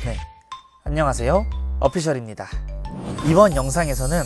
네, 안녕하세요. 어피셜입니다. 이번 영상에서는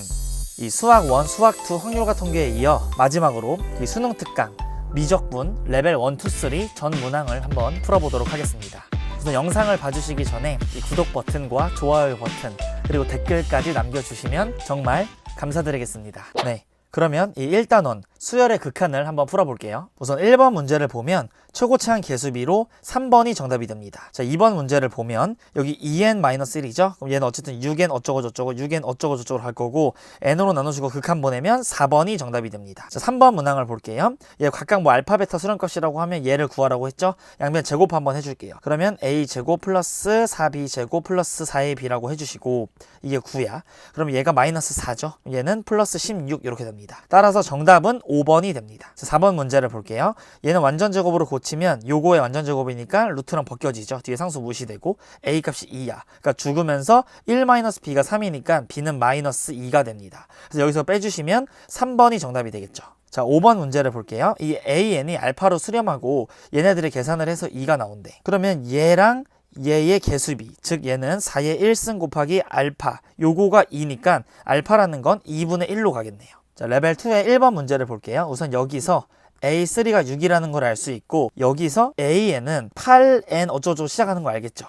이 수학 1, 수학 2 확률과 통계에 이어 마지막으로 이 수능 특강 미적분 레벨 1, 2, 3 전 문항을 한번 풀어보도록 하겠습니다. 우선 영상을 봐주시기 전에 이 구독 버튼과 좋아요 버튼 그리고 댓글까지 남겨주시면 정말 감사드리겠습니다. 네, 그러면 이 1단원 수열의 극한을 한번 풀어볼게요. 우선 1번 문제를 보면 초고차항 계수비로 3번이 정답이 됩니다. 자, 2번 문제를 보면 여기 2n-1이죠. 그럼 얘는 어쨌든 6n 어쩌고 저쩌고 6n 어쩌고 저쩌고 할 거고 n으로 나눠주고 극한 보내면 4번이 정답이 됩니다. 자, 3번 문항을 볼게요. 얘 각각 뭐 알파, 베타 수렴값이라고 하면 얘를 구하라고 했죠. 양변 제곱 한번 해줄게요. 그러면 a제곱 플러스 4b제곱 플러스 4ab라고 해주시고 이게 9야. 그럼 얘가 마이너스 4죠. 얘는 플러스 16 이렇게 됩니다. 따라서 정답은 5번이 됩니다. 자, 4번 문제를 볼게요. 얘는 완전 제곱으로 고치면 요거의 완전 제곱이니까 루트랑 벗겨지죠. 뒤에 상수 무시되고 a 값이 2야. 그러니까 죽으면서 1-b가 3이니까 b는 마이너스 2가 됩니다. 그래서 여기서 빼주시면 3번이 정답이 되겠죠. 자, 5번 문제를 볼게요. 이 an이 알파로 수렴하고 얘네들의 계산을 해서 2가 나온대. 그러면 얘랑 얘의 개수비, 즉 얘는 4의 1승 곱하기 알파, 요거가 2니까 알파라는 건 2분의 1로 가겠네요. 자, 레벨 2의 1번 문제를 볼게요. 우선 여기서 A3가 6이라는 걸 알 수 있고 여기서 A에는 8n 어쩌고 시작하는 거 알겠죠?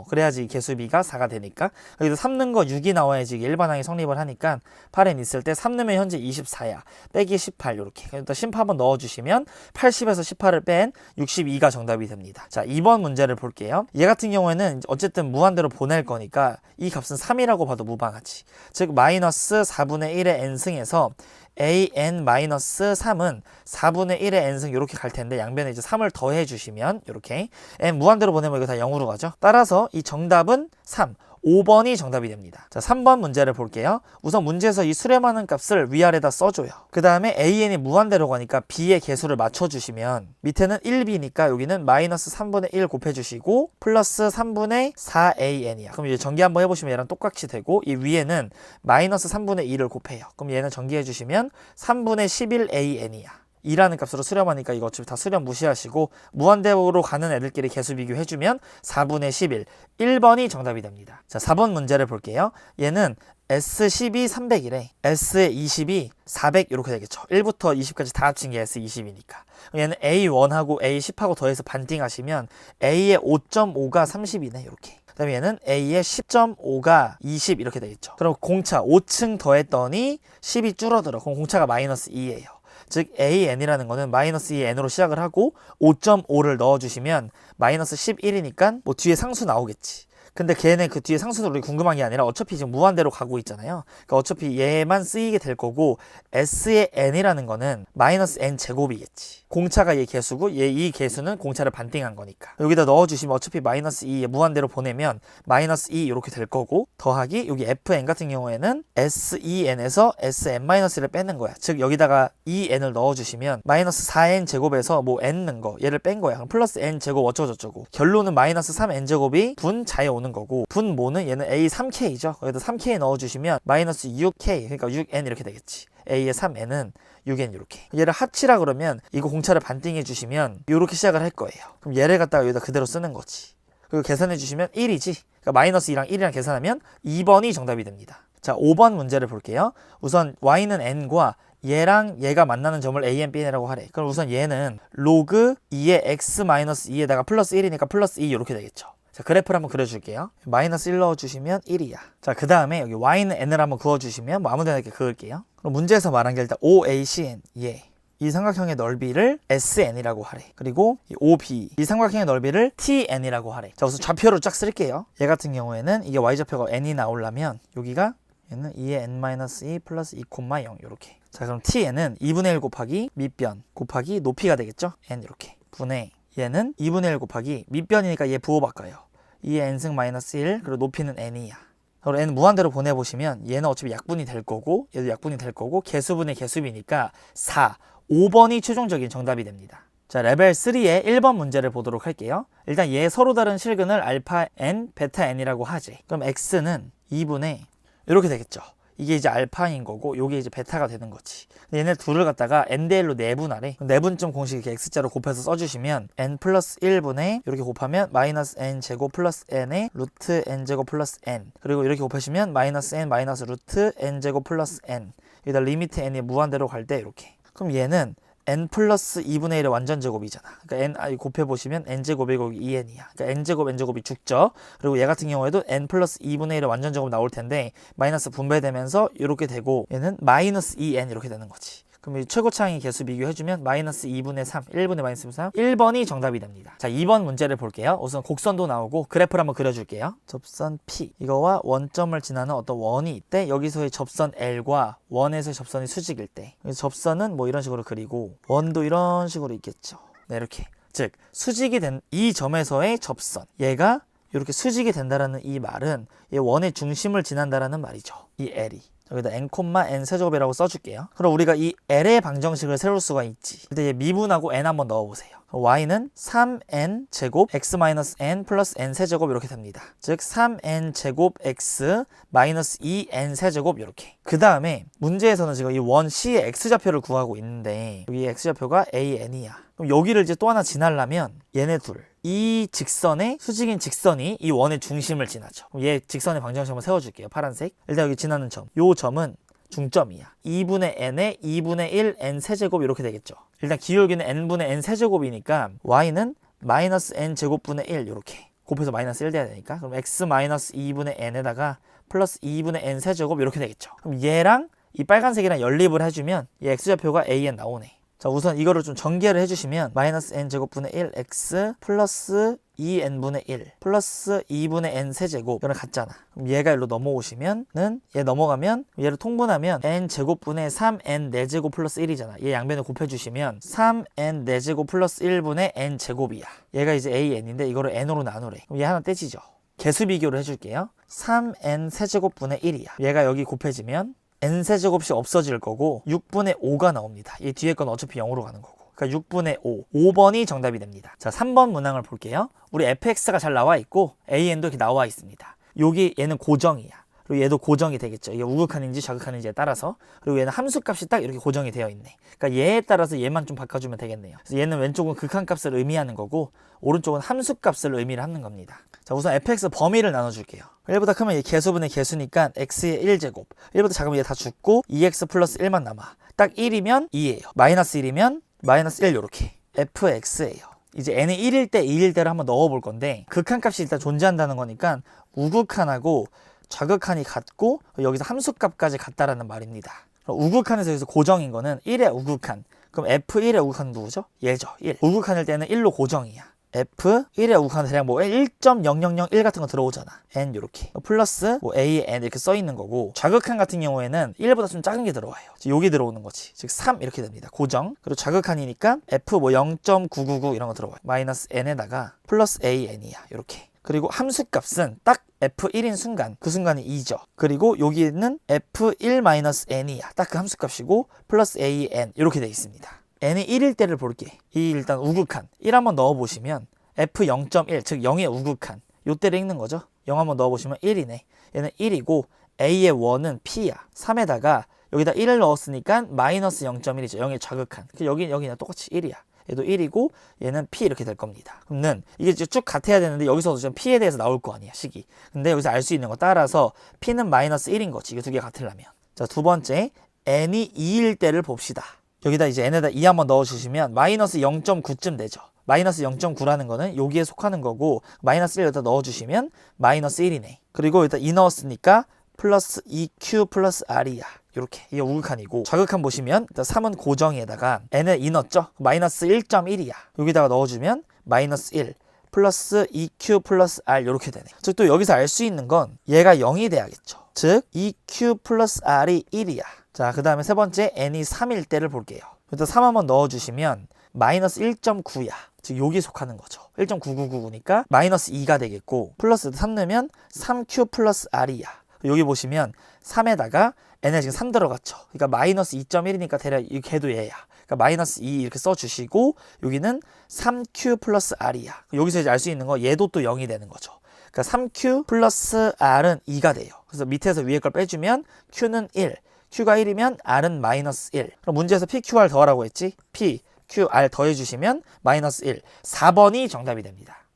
그래야지 개수비가 4가 되니까 여기서 3 넣은 거 6이 나와야지 일반항이 성립을 하니까 8n 있을 때 3 넣으면 현재 24야 빼기 18 이렇게 일단 심파 한번 넣어주시면 80에서 18을 뺀 62가 정답이 됩니다. 자, 2번 문제를 볼게요. 얘 같은 경우에는 어쨌든 무한대로 보낼 거니까 이 값은 3이라고 봐도 무방하지. 즉 마이너스 4분의 1의 n승에서 an-3은 4분의 1의 n승 이렇게 갈 텐데 양변에 이제 3을 더해 주시면 이렇게 n 무한대로 보내면 이거 다 0으로 가죠. 따라서 이 정답은 3, 5번이 정답이 됩니다. 자, 3번 문제를 볼게요. 우선 문제에서 이 수렴하는 값을 위아래다 써줘요. 그 다음에 an이 무한대로 가니까 b의 개수를 맞춰주시면 밑에는 1b니까 여기는 마이너스 3분의 1 곱해주시고 플러스 3분의 4an이야. 그럼 이제 전기 한번 해보시면 얘랑 똑같이 되고 이 위에는 마이너스 3분의 2를 곱해요. 그럼 얘는 전기해주시면 3분의 11an이야. 2라는 값으로 수렴하니까 이거 어차피 다 수렴 무시하시고 무한대로 가는 애들끼리 개수 비교해주면 4분의 11, 1번이 정답이 됩니다. 자, 4번 문제를 볼게요. 얘는 S12 300이래. S의 20이 400 이렇게 되겠죠. 1부터 20까지 다 합친 게 S20이니까. 얘는 A1하고 A10하고 더해서 반띵하시면 A의 5.5가 30이네 이렇게. 그 다음에 얘는 A의 10.5가 20 이렇게 되겠죠. 그럼 공차 5층 더했더니 10이 줄어들어. 그럼 공차가 마이너스 2예요. 즉 an이라는 거는 마이너스 2n으로 시작을 하고 5.5를 넣어주시면 마이너스 11이니까 뭐 뒤에 상수 나오겠지. 근데 걔네 그 뒤에 상수는 우리 궁금한 게 아니라 어차피 지금 무한대로 가고 있잖아요. 그러니까 어차피 얘만 쓰이게 될 거고 s의 n이라는 거는 마이너스 n 제곱이겠지. 공차가 얘 개수고 얘 이 개수는 공차를 반띵한 거니까 여기다 넣어주시면 어차피 마이너스 2 무한대로 보내면 마이너스 2 이렇게 될 거고 더하기 여기 fn 같은 경우에는 sen에서 sn-를 빼는 거야. 즉 여기다가 2n을 넣어주시면 마이너스 4n 제곱에서 뭐 n 는 거 얘를 뺀 거야. 그럼 플러스 n 제곱 어쩌고저쩌고 결론은 마이너스 3n 제곱이 분자에 오는 거고 분모는 얘는 a3k죠. 거기다 3k 넣어주시면 마이너스 6k 그러니까 6n 이렇게 되겠지. a의 3n은 6n 이렇게. 얘를 합치라 그러면 이거 공차를 반띵해 주시면 이렇게 시작을 할 거예요. 그럼 얘를 갖다가 여기다 그대로 쓰는 거지. 그리고 계산해 주시면 1이지. 그러니까 마이너스 2랑 1이랑 계산하면 2번이 정답이 됩니다. 자, 5번 문제를 볼게요. 우선 y는 n과 얘랑 얘가 만나는 점을 a, n, b, n이라고 하래. 그럼 우선 얘는 로그 2의 x 마이너스 2에다가 플러스 1이니까 플러스 2 이렇게 되겠죠. 자, 그래프를 한번 그려줄게요. 마이너스 1 넣어주시면 1이야. 자, 그 다음에 여기 y는 n을 한번 그어주시면 뭐 아무데나 이렇게 그을게요. 그럼 문제에서 말한 게 일단 OACN, 예. 이 삼각형의 넓이를 SN이라고 하래. 그리고 이 OB, 이 삼각형의 넓이를 TN이라고 하래. 자, 우선 좌표로 쫙 쓸게요. 얘 같은 경우에는 이게 y좌표가 n이 나오려면 여기가 얘는 2의 n-2 플러스 2,0 이렇게. 자, 그럼 TN은 2분의 1 곱하기 밑변 곱하기 높이가 되겠죠? n 이렇게. 분의 얘는 2분의 1 곱하기 밑변이니까 얘 부호 바꿔요. 2의 n승 마이너스 1 그리고 높이는 n이야. 그리고 n 무한대로 보내보시면 얘는 어차피 약분이 될 거고 얘도 약분이 될 거고 개수분의 개수비니까 4, 5번이 최종적인 정답이 됩니다. 자, 레벨 3의 1번 문제를 보도록 할게요. 일단 얘 서로 다른 실근을 알파 n, 베타 n이라고 하지. 그럼 x는 2분의 이렇게 되겠죠. 이게 이제 알파인 거고 요게 이제 베타가 되는 거지. 얘네 둘을 갖다가 n/l로 내분하래. 내분점 공식 이렇게 x자로 곱해서 써주시면 n 플러스 1분의 이렇게 곱하면 마이너스 n 제곱 플러스 n의 루트 n 제곱 플러스 n, 그리고 이렇게 곱하시면 마이너스 n 마이너스 루트 n 제곱 플러스 n, 여기다 리미트 n이 무한대로 갈 때 이렇게. 그럼 얘는 n 플러스 2분의 1의 완전 제곱이잖아. 그러니까 n 곱해보시면 n 제곱이 거기 2n이야. 그러니까 n 제곱 n 제곱이 죽죠. 그리고 얘 같은 경우에도 n 플러스 2분의 1의 완전 제곱 나올 텐데 마이너스 분배되면서 이렇게 되고 얘는 마이너스 2n 이렇게 되는 거지. 그럼 이 최고차항의 개수 비교해주면 마이너스 2분의 3, 1분의 마이너스 3, 1번이 정답이 됩니다. 자, 2번 문제를 볼게요. 우선 곡선도 나오고 그래프를 한번 그려줄게요. 접선 P, 이거와 원점을 지나는 어떤 원이 있대. 여기서의 접선 L과 원에서의 접선이 수직일 때, 접선은 뭐 이런 식으로 그리고 원도 이런 식으로 있겠죠. 네, 이렇게. 즉 수직이 된 이 점에서의 접선, 얘가 이렇게 수직이 된다라는 이 말은 이 원의 중심을 지난다라는 말이죠. 이 L이. 여기다 n, n 세제곱이라고 써줄게요. 그럼 우리가 이 L의 방정식을 세울 수가 있지. 근데 얘 미분하고 n 한번 넣어보세요. y는 3n 제곱 x-n 플러스 n 세제곱 이렇게 됩니다. 즉 3n 제곱 x 마이너스 2n 세제곱 이렇게. 그 다음에 문제에서는 지금 이 원 C의 x좌표를 구하고 있는데 여기 x좌표가 an이야. 그럼 여기를 이제 또 하나 지나려면 얘네 둘, 이 직선의 수직인 직선이 이 원의 중심을 지나죠. 그럼 얘 직선의 방정식 한번 세워줄게요. 파란색. 일단 여기 지나는 점, 요 점은 중점이야. 2분의 n에 2분의 1 n 세제곱 이렇게 되겠죠. 일단 기울기는 n분의 n 세제곱이니까 y는 마이너스 n 제곱분의 1 이렇게 곱해서 마이너스 1 돼야 되니까, 그럼 x 마이너스 2분의 n에다가 플러스 2분의 n 세제곱 이렇게 되겠죠. 그럼 얘랑 이 빨간색이랑 연립을 해주면 이 x좌표가 an 나오네. 자, 우선 이거를 좀 전개를 해주시면 마이너스 n 제곱분의 1 x 플러스 2n분의 1 플러스 2분의 n 세제곱, 이거는 같잖아. 그럼 얘가 일로 넘어오시면은 얘 넘어가면 얘를 통분하면 n 제곱분의 3n 4제곱 플러스 1이잖아. 얘 양변을 곱해주시면 3n 4제곱 플러스 1분의 n 제곱이야. 얘가 이제 an인데 이거를 n으로 나누래. 그럼 얘 하나 떼지죠. 개수 비교를 해줄게요. 3n 세제곱분의 1이야. 얘가 여기 곱해지면 n세제곱이 없어질 거고 6분의 5가 나옵니다. 이 뒤에 건 어차피 0으로 가는 거고. 그러니까 6분의 5. 5번이 정답이 됩니다. 자, 3번 문항을 볼게요. 우리 fx가 잘 나와 있고 an도 이렇게 나와 있습니다. 여기 얘는 고정이야. 그리고 얘도 고정이 되겠죠. 이게 우극한인지 좌극한인지에 따라서. 그리고 얘는 함수값이 딱 이렇게 고정이 되어 있네. 그러니까 얘에 따라서 얘만 좀 바꿔주면 되겠네요. 그래서 얘는 왼쪽은 극한값을 의미하는 거고 오른쪽은 함수값을 의미를 하는 겁니다. 자, 우선 fx 범위를 나눠줄게요. 1보다 크면 얘 개수분의 개수니까 x의 1제곱. 1보다 작으면 얘 다 죽고 2x 플러스 1만 남아. 딱 1이면 2예요. 마이너스 1이면 마이너스 1 요렇게. fx예요. 이제 n이 1일 때 2일 때를 한번 넣어볼 건데 극한값이 일단 존재한다는 거니까 우극한하고 좌극한이 같고 여기서 함수값까지 같다라는 말입니다. 우극한에서 여기서 고정인 거는 1의 우극한. 그럼 f1의 우극한은 누구죠? 얘죠. 1. 우극한일 때는 1로 고정이야. f1의 우극한 대략 뭐 1.0001 같은 거 들어오잖아. n 요렇게. 플러스 뭐 a, n 이렇게 써 있는 거고, 좌극한 같은 경우에는 1보다 좀 작은 게 들어와요. 여기 들어오는 거지. 즉 3 이렇게 됩니다. 고정. 그리고 좌극한이니까 f 뭐 0.999 이런 거 들어와요. 마이너스 n에다가 플러스 a, n이야. 요렇게. 그리고 함수값은 딱 f1인 순간, 그 순간이 2죠. 그리고 여기는 f1-n이야. 딱 그 함수값이고 플러스 a, n 이렇게 돼 있습니다. n이 1일 때를 볼게. 이 일단 우극한 1 한번 넣어보시면 f0.1, 즉 0의 우극한 요 때를 읽는 거죠. 0 한번 넣어보시면 1이네. 얘는 1이고 a의 원은 p야. 3에다가 여기다 1을 넣었으니까 마이너스 0.1이죠. 0의 좌극한. 여기는 똑같이 1이야. 얘도 1이고 얘는 p 이렇게 될 겁니다. 그러면 이게 쭉 같아야 되는데 여기서도 좀 p에 대해서 나올 거 아니야, 식이. 근데 여기서 알 수 있는 거 따라서 p는 마이너스 1인 거지. 이게 두 개 같으려면. 자, 두 번째 n이 2일 때를 봅시다. 여기다 이제 n에다 2 한번 넣어주시면 마이너스 0.9쯤 되죠. 마이너스 0.9라는 거는 여기에 속하는 거고 마이너스 1 여기다 넣어주시면 마이너스 1이네. 그리고 여기다 2 넣었으니까 플러스 2q 플러스 r이야. 이렇게. 이게 우극한이고, 좌극한 보시면 일단 3은 고정에다가 n에 2 넣었죠. 마이너스 1.1이야. 여기다가 넣어주면 마이너스 1 플러스 2q 플러스 r 이렇게 되네. 즉 또 여기서 알 수 있는 건 얘가 0이 돼야겠죠. 즉 2q 플러스 r이 1이야. 자, 그 다음에 세 번째 n이 3일 때를 볼게요. 일단 3 한번 넣어주시면 마이너스 1.9야. 즉 여기 속하는 거죠. 1.9999니까 마이너스 2가 되겠고, 플러스 3 넣으면 3q 플러스 r이야. 여기 보시면 3에다가 n에 지금 3 들어갔죠. 그러니까 마이너스 2.1이니까 대략 이 걔도 얘야. 그러니까 마이너스 2 이렇게 써주시고 여기는 3q 플러스 r이야. 여기서 이제 알 수 있는 거 얘도 또 0이 되는 거죠. 그러니까 3q 플러스 r은 2가 돼요. 그래서 밑에서 위에 걸 빼주면 q는 1, q가 1이면 r은 마이너스 1. 그럼 문제에서 pqr 더하라고 했지? pqr 더해주시면 마이너스 1. 4번이 정답이 됩니다.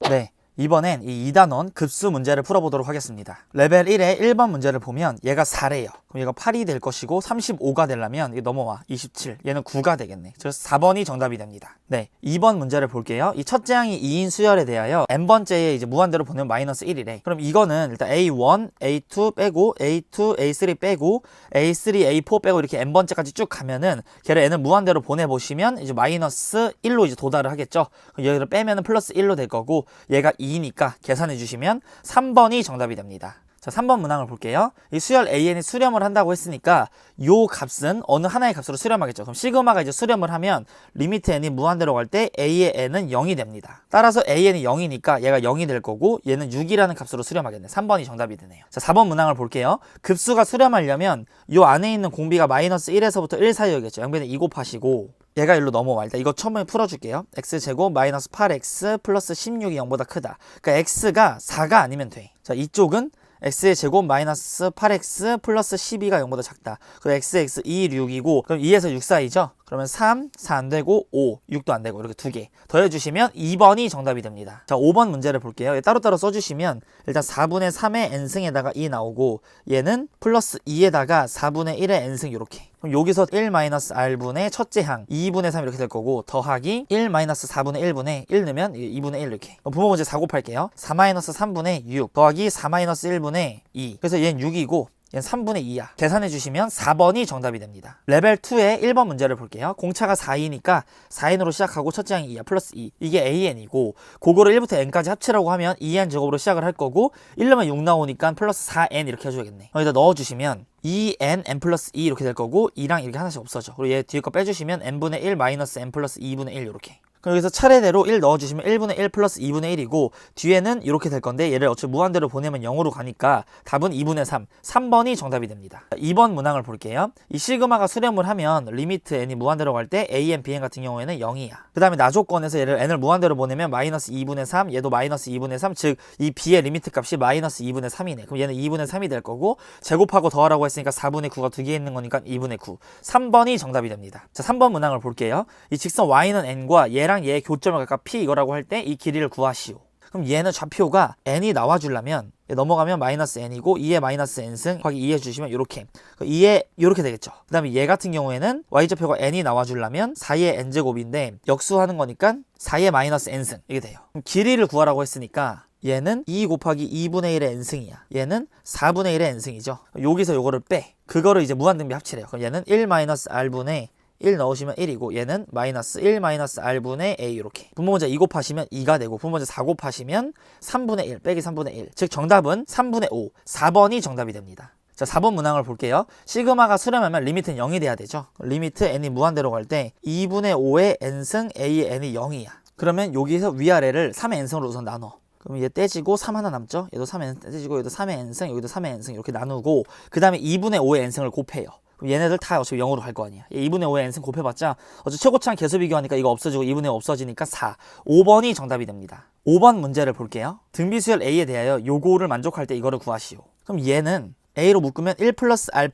네. 이번엔 이 2단원 급수 문제를 풀어보도록 하겠습니다. 레벨 1의 1번 문제를 보면 얘가 4래요. 그럼 얘가 8이 될 것이고 35가 되려면 이게 넘어와 27. 얘는 9가 되겠네. 그래서 4번이 정답이 됩니다. 네, 2번 문제를 볼게요. 이 첫째 항이 2인 수열에 대하여 n번째에 이제 무한대로 보내면 마이너스 1이래. 그럼 이거는 일단 A1, A2 빼고 A2, A3 빼고 A3, A4 빼고 이렇게 n번째까지 쭉 가면은 걔를 n을 무한대로 보내보시면 이제 마이너스 1로 이제 도달을 하겠죠. 얘를 빼면은 플러스 1로 될 거고 얘가 2니까 계산해 주시면 3번이 정답이 됩니다. 자, 3번 문항을 볼게요. 이 수열 AN이 수렴을 한다고 했으니까 요 값은 어느 하나의 값으로 수렴하겠죠. 그럼 시그마가 이제 수렴을 하면 리미트 n이 무한대로 갈 때 A의 n은 0이 됩니다. 따라서 AN이 0이니까 얘가 0이 될 거고 얘는 6이라는 값으로 수렴하겠네. 3번이 정답이 되네요. 자, 4번 문항을 볼게요. 급수가 수렴하려면 요 안에 있는 공비가 마이너스 1에서부터 1 사이였겠죠. 양변에 2 곱하시고 얘가 일로 넘어와. 일단 이거 처음에 풀어줄게요. x제곱 마이너스 8x 플러스 16이 0보다 크다. 그러니까 x가 4가 아니면 돼. 자, 이쪽은 x의 제곱 마이너스 8x 플러스 12가 0보다 작다. 그럼 x, 2, 6이고 그럼 2에서 6 사이죠? 그러면 3, 4 안 되고 5, 6도 안 되고 이렇게 두 개 더해주시면 2번이 정답이 됩니다. 자, 5번 문제를 볼게요. 따로따로 써주시면 일단 4분의 3의 n승에다가 2 나오고 얘는 플러스 2에다가 4분의 1의 n승 이렇게. 그럼 여기서 1-r분의 첫째 항 2분의 3 이렇게 될 거고 더하기 1-4분의 1분의 1 넣으면 2분의 1 이렇게. 그럼 부모 문제 4 곱할게요. 4-3분의 6 더하기 4-1분의 2. 그래서 얘는 6이고 얘는 3분의 2야. 계산해 주시면 4번이 정답이 됩니다. 레벨 2의 1번 문제를 볼게요. 공차가 4이니까 4n으로 시작하고 첫째 항이 2야. 플러스 2. 이게 an이고 그거를 1부터 n까지 합치라고 하면 2n 제곱으로 시작을 할 거고 1넣으면 6 나오니까 플러스 4n 이렇게 해줘야겠네. 여기다 넣어주시면 2n, n 플러스 2 이렇게 될 거고 2랑 이렇게 하나씩 없어져. 그리고 얘 뒤에 거 빼주시면 n분의 1 마이너스 n 플러스 2분의 1 이렇게. 그럼 여기서 차례대로 1 넣어주시면 1분의 1 플러스 2분의 1이고 뒤에는 이렇게 될 건데 얘를 어차피 무한대로 보내면 0으로 가니까 답은 2분의 3, 3번이 정답이 됩니다. 2번 문항을 볼게요. 이 시그마가 수렴을 하면 리미트 n이 무한대로 갈 때 an, bn 같은 경우에는 0이야. 그 다음에 나조건에서 얘를 n을 무한대로 보내면 마이너스 2분의 3, 얘도 마이너스 2분의 3, 즉 이 b의 리미트 값이 마이너스 2분의 3이네. 그럼 얘는 2분의 3이 될 거고 제곱하고 더하라고 했으니까 4분의 9가 두 개 있는 거니까 2분의 9, 3번이 정답이 됩니다. 자, 3번 문항을 볼게요. 이 직선 y는 n과 얘랑 얘의 교점을 각각 p 이거라고 할 때 이 길이를 구하시오. 그럼 얘는 좌표가 n이 나와주려면 넘어가면 마이너스 n이고 2의 마이너스 n승 곱하기 2 해주시면 이렇게 2의 이렇게 되겠죠. 그 다음에 얘 같은 경우에는 y좌표가 n이 나와주려면 4의 n제곱인데 역수하는 거니까 4의 마이너스 n승 이게 돼요. 그럼 길이를 구하라고 했으니까 얘는 2 곱하기 2분의 1의 n승이야. 얘는 4분의 1의 n승이죠. 여기서 요거를 빼. 그거를 이제 무한등비 합치래요. 그럼 얘는 1-r분의 1 넣으시면 1이고 얘는 마이너스 1-r분의 a 이렇게. 분모문제 2 곱하시면 2가 되고 분모문제 4 곱하시면 3분의 1 빼기 3분의 1. 즉 정답은 3분의 5, 4번이 정답이 됩니다. 자, 4번 문항을 볼게요. 시그마가 수렴하면 리미트는 0이 돼야 되죠. 리미트 n이 무한대로 갈 때 2분의 5의 n승 a의 n이 0이야. 그러면 여기서 위아래를 3의 n승으로 우선 나눠. 그럼 얘 떼지고 3 하나 남죠? 얘도 3의 떼지고 얘도 3의 n승, 여기도 3의 n승 이렇게 나누고 그 다음에 2분의 5의 n승을 곱해요. 그럼 얘네들 다 어차피 0으로 갈 거 아니야. 2분의 5의 n승 곱해봤자 어차피 최고차항 계수 비교하니까 이거 없어지고 2분의 5 없어지니까 4. 5번이 정답이 됩니다. 5번 문제를 볼게요. 등비수열 A에 대하여 요거를 만족할 때 이거를 구하시오. 그럼 얘는 A로 묶으면 1 플러스 R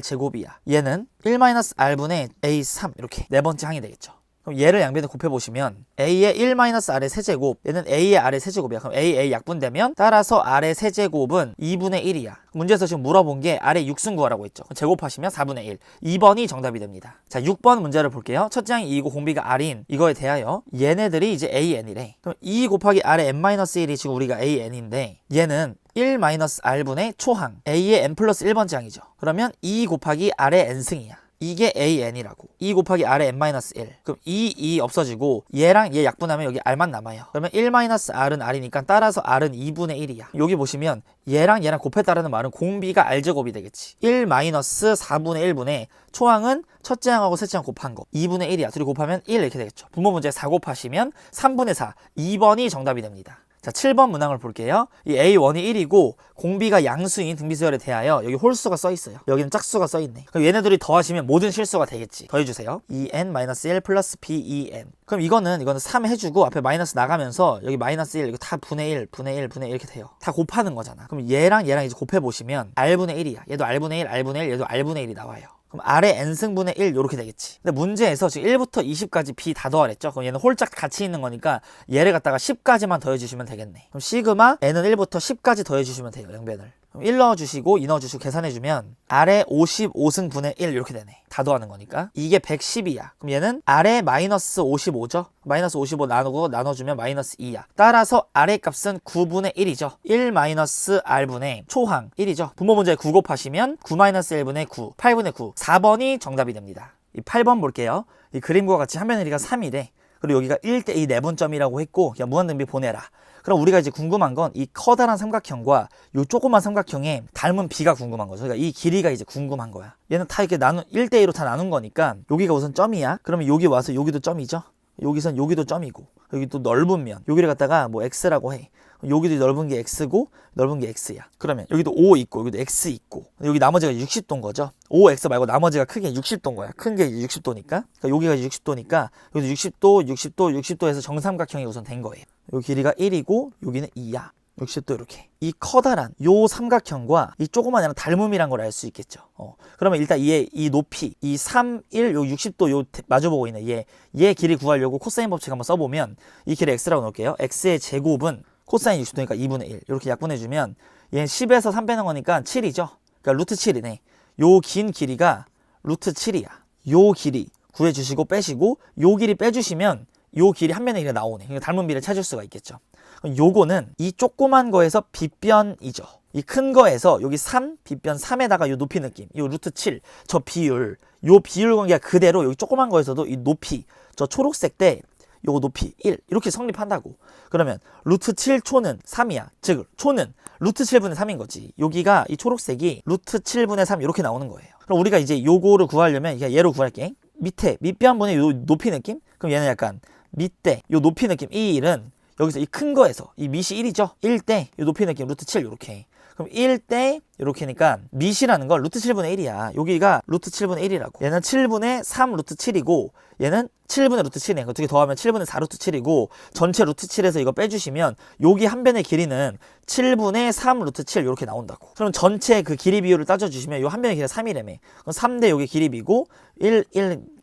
제곱이야. 얘는 1-R분의 A3 이렇게 네 번째 항이 되겠죠. 그럼 얘를 양변에 곱해보시면 A의 1-R의 세제곱, 얘는 A의 R의 세제곱이야. 그럼 A 약분되면 따라서 R의 세제곱은 2분의 1이야. 문제에서 지금 물어본 게 R의 6승 구하라고 했죠. 제곱하시면 4분의 1. 2번이 정답이 됩니다. 자, 6번 문제를 볼게요. 첫째 항이 2고 공비가 R인 이거에 대하여 얘네들이 이제 AN이래. 그럼 2 곱하기 R의 n-1이 지금 우리가 AN인데 얘는 1-R분의 초항 A의 n 플러스 1번째 항이죠. 그러면 2 곱하기 R의 n승이야. 이게 AN이라고. 2 곱하기 R의 n-1. 그럼 2 없어지고 얘랑 얘 약분하면 여기 R만 남아요. 그러면 1-R은 R이니까 따라서 R은 2분의 1이야. 여기 보시면 얘랑 곱했다라는 말은 공비가 R제곱이 되겠지. 1-4분의 1분의 초항은 첫째 항하고 셋째 항 곱한 거 2분의 1이야. 둘이 곱하면 1 이렇게 되겠죠. 분모 문제 4 곱하시면 3분의 4. 2번이 정답이 됩니다. 자, 7번 문항을 볼게요. 이 A1이 1이고 공비가 양수인 등비수열에 대하여 여기 홀수가 써있어요. 여기는 짝수가 써있네. 그럼 얘네들이 더하시면 모든 실수가 되겠지. 더해주세요. 2n-1 플러스 ben. 그럼 이거는 3 해주고 앞에 마이너스 나가면서 여기 마이너스 1 이거 다 분의 1, 분의 1, 분의 1 이렇게 돼요. 다 곱하는 거잖아. 그럼 얘랑 이제 곱해보시면 r분의 1이야. 얘도 r분의 1, r분의 1, 얘도 r분의 1이 나와요. 그럼 R의 n승분의 1 이렇게 되겠지. 근데 문제에서 지금 1부터 20까지 B 다 더하랬죠. 그럼 얘는 홀짝 같이 있는 거니까 얘를 갖다가 10까지만 더해주시면 되겠네. 그럼 시그마 n은 1부터 10까지 더해주시면 돼요. 양변을. 그럼 1 넣어주시고 2 넣어주시고 계산해주면 R의 55승분의 1 이렇게 되네. 다 더하는 거니까. 이게 110이야. 그럼 얘는 R의 마이너스 55죠. 마이너스 55 나누고 나눠주면 마이너스 2야. 따라서 R의 값은 9분의 1이죠. 1 마이너스 R분의 초항 1이죠. 분모 문제에 9 곱하시면 9 마이너스 1분의 9, 8분의 9. 4번이 정답이 됩니다. 이 8번 볼게요. 이 그림과 같이 한변의리가 3이래. 그리고 여기가 1대 2 내분점이라고 했고 그냥 무한등비 보내라. 그럼 우리가 이제 궁금한 건 이 커다란 삼각형과 이 조그만 삼각형의 닮은 비가 궁금한 거죠. 그러니까 이 길이가 이제 궁금한 거야. 얘는 다 이렇게 1대2로 다 나눈 거니까 여기가 우선 점이야. 그러면 여기 와서 여기도 점이죠. 여기선 여기도 점이고 여기 또 넓은 면 여기를 갖다가 뭐 x라고 해. 여기도 넓은 게 x고 넓은 게 x야. 그러면 여기도 5 있고 여기도 x 있고 여기 나머지가 60도인 거죠. 5x 말고 나머지가 크게 60도인 거야. 큰 게 60도니까. 그러니까 여기가 60도니까 여기도 60도, 60도, 60도에서 정삼각형이 우선 된 거예요. 여기 길이가 1이고 여기는 2야. 60도 이렇게. 이 커다란 요 삼각형과 이 조그만 애랑 닮음이란 걸 알 수 있겠죠. 그러면 일단 이 높이, 이 3, 1, 요 60도 요 마주보고 있는 얘 길이 구하려고 코사인 법칙 한번 써보면 이 길이 x라고 놓을게요. x의 제곱은 코사인 60도니까 2분의 1 이렇게 약분해주면 얘는 10에서 3 빼는 거니까 7이죠. 그러니까 루트 7이네. 요 긴 길이가 루트 7이야. 요 길이 구해주시고 빼시고 요 길이 빼주시면 요 길이 한변의 길이가 나오네. 그러니까 닮은 비를 찾을 수가 있겠죠. 요거는 이 조그만 거에서 빗변이죠. 이 큰 거에서 여기 3, 빗변 3에다가 요 높이 느낌, 요 루트 7, 저 비율, 요 비율 관계가 그대로 여기 조그만 거에서도 이 높이, 저 초록색 때 요거 높이 1 이렇게 성립한다고. 그러면 루트 7초는 3이야. 즉 초는 루트 7분의 3인 거지. 여기가 이 초록색이 루트 7분의 3 이렇게 나오는 거예요. 그럼 우리가 이제 요거를 구하려면 얘로 구할게. 밑에 밑변분의 요 높이 느낌? 그럼 얘는 약간 밑대 요 높이 느낌 이 1은 여기서 이 큰 거에서 이 밑이 1이죠. 1대 요 높이 느낌 루트 7 요렇게. 그럼 1대 이렇게니까 밑이라는 걸 루트 7분의 1이야. 여기가 루트 7분의 1이라고. 얘는 7분의 3 루트 7이고 얘는 7분의 루트 7이네. 두 개 더하면 7분의 4 루트 7이고 전체 루트 7에서 이거 빼주시면 여기 한 변의 길이는 7분의 3 루트 7 이렇게 나온다고. 그럼 전체 그 길이 비율을 따져주시면 요 한 변의 길이가 3이라며. 그럼 3대 여기 길이 비고 1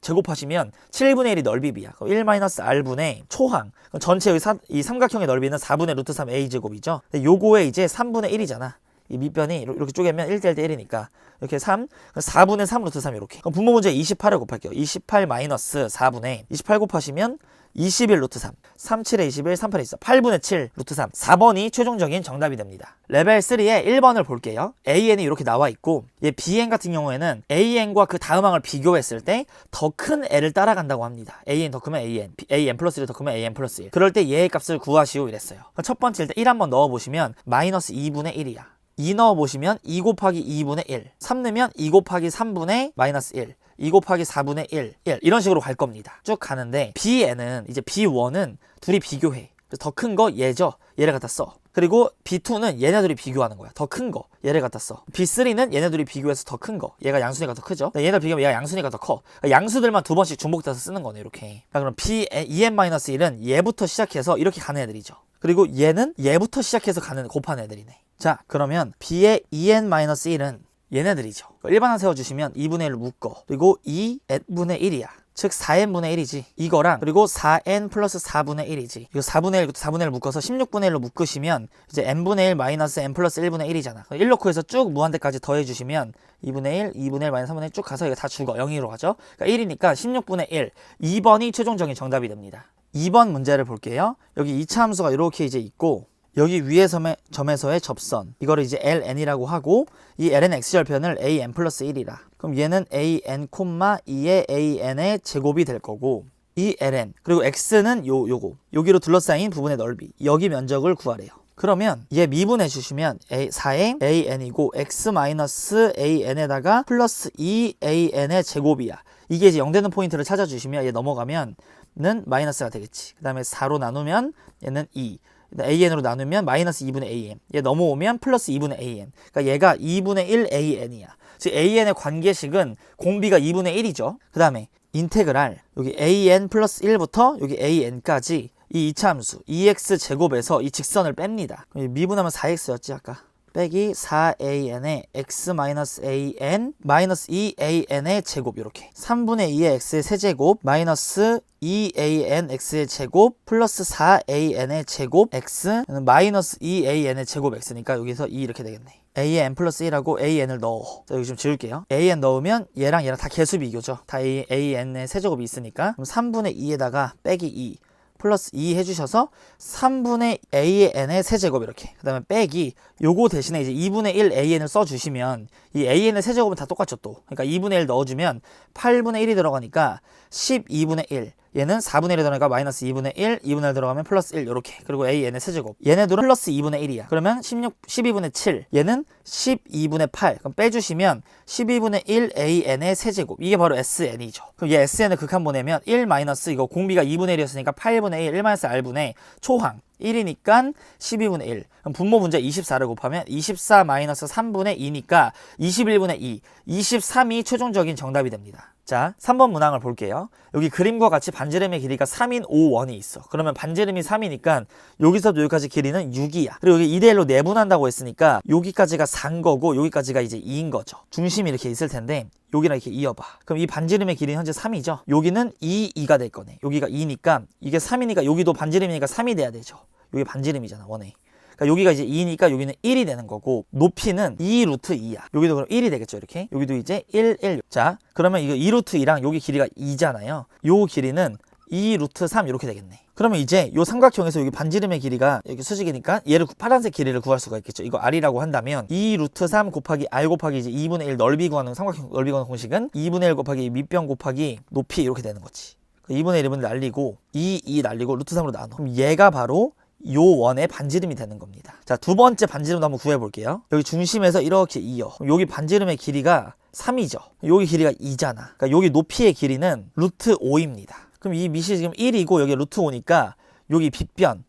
제곱하시면 7분의 1이 넓이 비야. 그럼 1-r분의 초항. 그럼 전체 이 삼각형의 넓이는 4분의 루트 3 a제곱이죠. 요거에 이제 3분의 1이잖아. 이 밑변이 이렇게 쪼개면 1대 1대 1이니까 이렇게 3, 4분의 3 루트 3 이렇게. 그럼 분모 문제 28을 곱할게요. 28 마이너스 4분의 28 곱하시면 21 루트 3, 37에 21, 38에 있어. 8분의 7 루트 3. 4번이 최종적인 정답이 됩니다. 레벨 3의 1번을 볼게요. AN이 이렇게 나와 있고 얘 BN 같은 경우에는 AN과 그 다음 항을 비교했을 때 더 큰 L을 따라간다고 합니다. AN 더 크면 AN, AN 플러스 1 더 크면 AN 플러스 1. 그럴 때 얘의 값을 구하시오 이랬어요. 첫 번째 일단 1 한번 넣어보시면 마이너스 2분의 1이야. 2 넣어보시면 2 곱하기 2분의 1. 3 넣으면 2 곱하기 3분의 마이너스 1. 2 곱하기 4분의 1. 이런 식으로 갈 겁니다. 쭉 가는데 Bn은 이제 B1은 둘이 비교해. 더 큰 거 얘죠. 얘를 갖다 써. 그리고 B2는 얘네들이 비교하는 거야. 더 큰 거 얘를 갖다 써. B3는 얘네들이 비교해서 더 큰 거. 얘가 양수니까 더 크죠. 얘네들 비교하면 얘가 양수니까 더 커. 양수들만 두 번씩 중복돼서 쓰는 거네 이렇게. 그럼 EN-1은 얘부터 시작해서 이렇게 가는 애들이죠. 그리고 얘는 얘부터 시작해서 가는 곱하는 애들이네. 자 그러면 B의 EN-1은 얘네들이죠. 일반항 세워주시면 2분의 1을 묶어. 그리고 2n분의 1이야. 즉 4n분의 1이지. 이거랑 그리고 4n 플러스 4분의 1이지. 이거 4분의 1, 4분의 1 묶어서 16분의 1로 묶으시면 이제 n분의 1 마이너스 n 플러스 1분의 1이잖아. 1 넣고 해서 쭉 무한대까지 더해주시면 2분의 1, 2분의 1 마이너스 3분의 1 쭉 가서 이거 다 죽어. 0으로 가죠. 그러니까 1이니까 16분의 1. 2번이 최종적인 정답이 됩니다. 2번 문제를 볼게요. 여기 2차 함수가 이렇게 이제 있고 여기 위의 점에서의 접선 이거를 이제 ln이라고 하고 이 ln x절편을 an 플러스 1이라. 그럼 얘는 an, 2의 an의 제곱이 될 거고 이 ln 그리고 x는 요거 여기로 둘러싸인 부분의 넓이 여기 면적을 구하래요. 그러면 얘 미분해 주시면 4의 an이고 x-an에다가 플러스 2an의 제곱이야. 이게 이제 0 되는 포인트를 찾아주시면 얘 넘어가면 는 마이너스가 되겠지. 그 다음에 4로 나누면 얘는 2 AN으로 나누면 마이너스 2분의 AN. 얘 넘어오면 플러스 2분의 AN. 그러니까 얘가 2분의 1 AN이야. 즉 AN의 관계식은 공비가 2분의 1이죠. 그 다음에 인테그랄 여기 AN 플러스 1부터 여기 AN까지 이 이차함수 2x 제곱에서 이 직선을 뺍니다. 미분하면 4x였지 아까. 빼기 4an의 x 마이너스 an 마이너스 2an의 제곱 이렇게 3분의 2의 x의 세제곱 마이너스 2an x의 제곱 플러스 4an의 제곱 x 마이너스 2an의 제곱 x니까 여기서 2 이렇게 되겠네. an 플러스 1하고 an을 넣어. 자, 여기 좀 지울게요. an 넣으면 얘랑 얘랑 다 개수 비교죠. 다 an의 세제곱이 있으니까 그럼 3분의 2에다가 빼기 2 플러스 2 해주셔서 3분의 AN의 세제곱 이렇게. 그 다음에 빼기 요거 대신에 이제 2분의 1 AN을 써주시면 이 AN의 세제곱은 다 똑같죠 또. 그러니까 2분의 1 넣어주면 8분의 1이 들어가니까 12분의 1. 얘는 4분의 1이 들어가니까 마이너스 2분의 1, 2분의 1 들어가면 플러스 1 이렇게. 그리고 AN의 세제곱. 얘네들은 플러스 2분의 1이야. 그러면 12분의 7. 얘는 12분의 8. 그럼 빼주시면 12분의 1 AN의 세제곱. 이게 바로 SN이죠. 그럼 얘 SN을 극한 보내면 1 마이너스 이거 공비가 2분의 1이었으니까 8분의 1, 1 마이너스 R분의 초항. 1이니까 12분의 1. 그럼 분모 문제 24를 곱하면 24 마이너스 3분의 2니까 21분의 2. 23이 최종적인 정답이 됩니다. 자, 3번 문항을 볼게요. 여기 그림과 같이 반지름의 길이가 3인 5원이 있어. 그러면 반지름이 3이니까 여기서부터 여기까지 길이는 6이야. 그리고 여기 2대1로 내분한다고 했으니까 여기까지가 4인 거고 여기까지가 이제 2인 거죠. 중심이 이렇게 있을 텐데 여기랑 이렇게 이어봐. 그럼 이 반지름의 길이는 현재 3이죠. 여기는 2가 될 거네. 여기가 2니까 이게 3이니까 여기도 반지름이니까 3이 돼야 되죠. 여기 반지름이잖아, 원에. 그러니까 여기가 이제 2니까 여기는 1이 되는 거고 높이는 2 루트 2야. 여기도 그럼 1이 되겠죠, 이렇게. 여기도 이제 1, 1. 자, 그러면 이거 2 루트 2랑 여기 길이가 2잖아요. 요 길이는 2 루트 3 이렇게 되겠네. 그러면 이제 요 삼각형에서 여기 반지름의 길이가 여기 수직이니까 얘를 파란색 길이를 구할 수가 있겠죠. 이거 R이라고 한다면 2 루트 3 곱하기 R 곱하기 이제 2분의 1 넓이 구하는 삼각형 넓이 구하는 공식은 2분의 1 곱하기 밑변 곱하기 높이 이렇게 되는 거지. 2분의 1을 날리고 2 날리고 루트 3으로 나눠. 그럼 얘가 바로 요 원의 반지름이 되는 겁니다. 자, 두 번째 반지름도 한번 구해 볼게요. 여기 중심에서 이렇게 이어. 여기 반지름의 길이가 3이죠. 여기 길이가 2잖아. 그러니까 여기 높이의 길이는 루트 5입니다. 그럼 이 밑이 지금 1이고 여기 루트 5니까 여기 빗변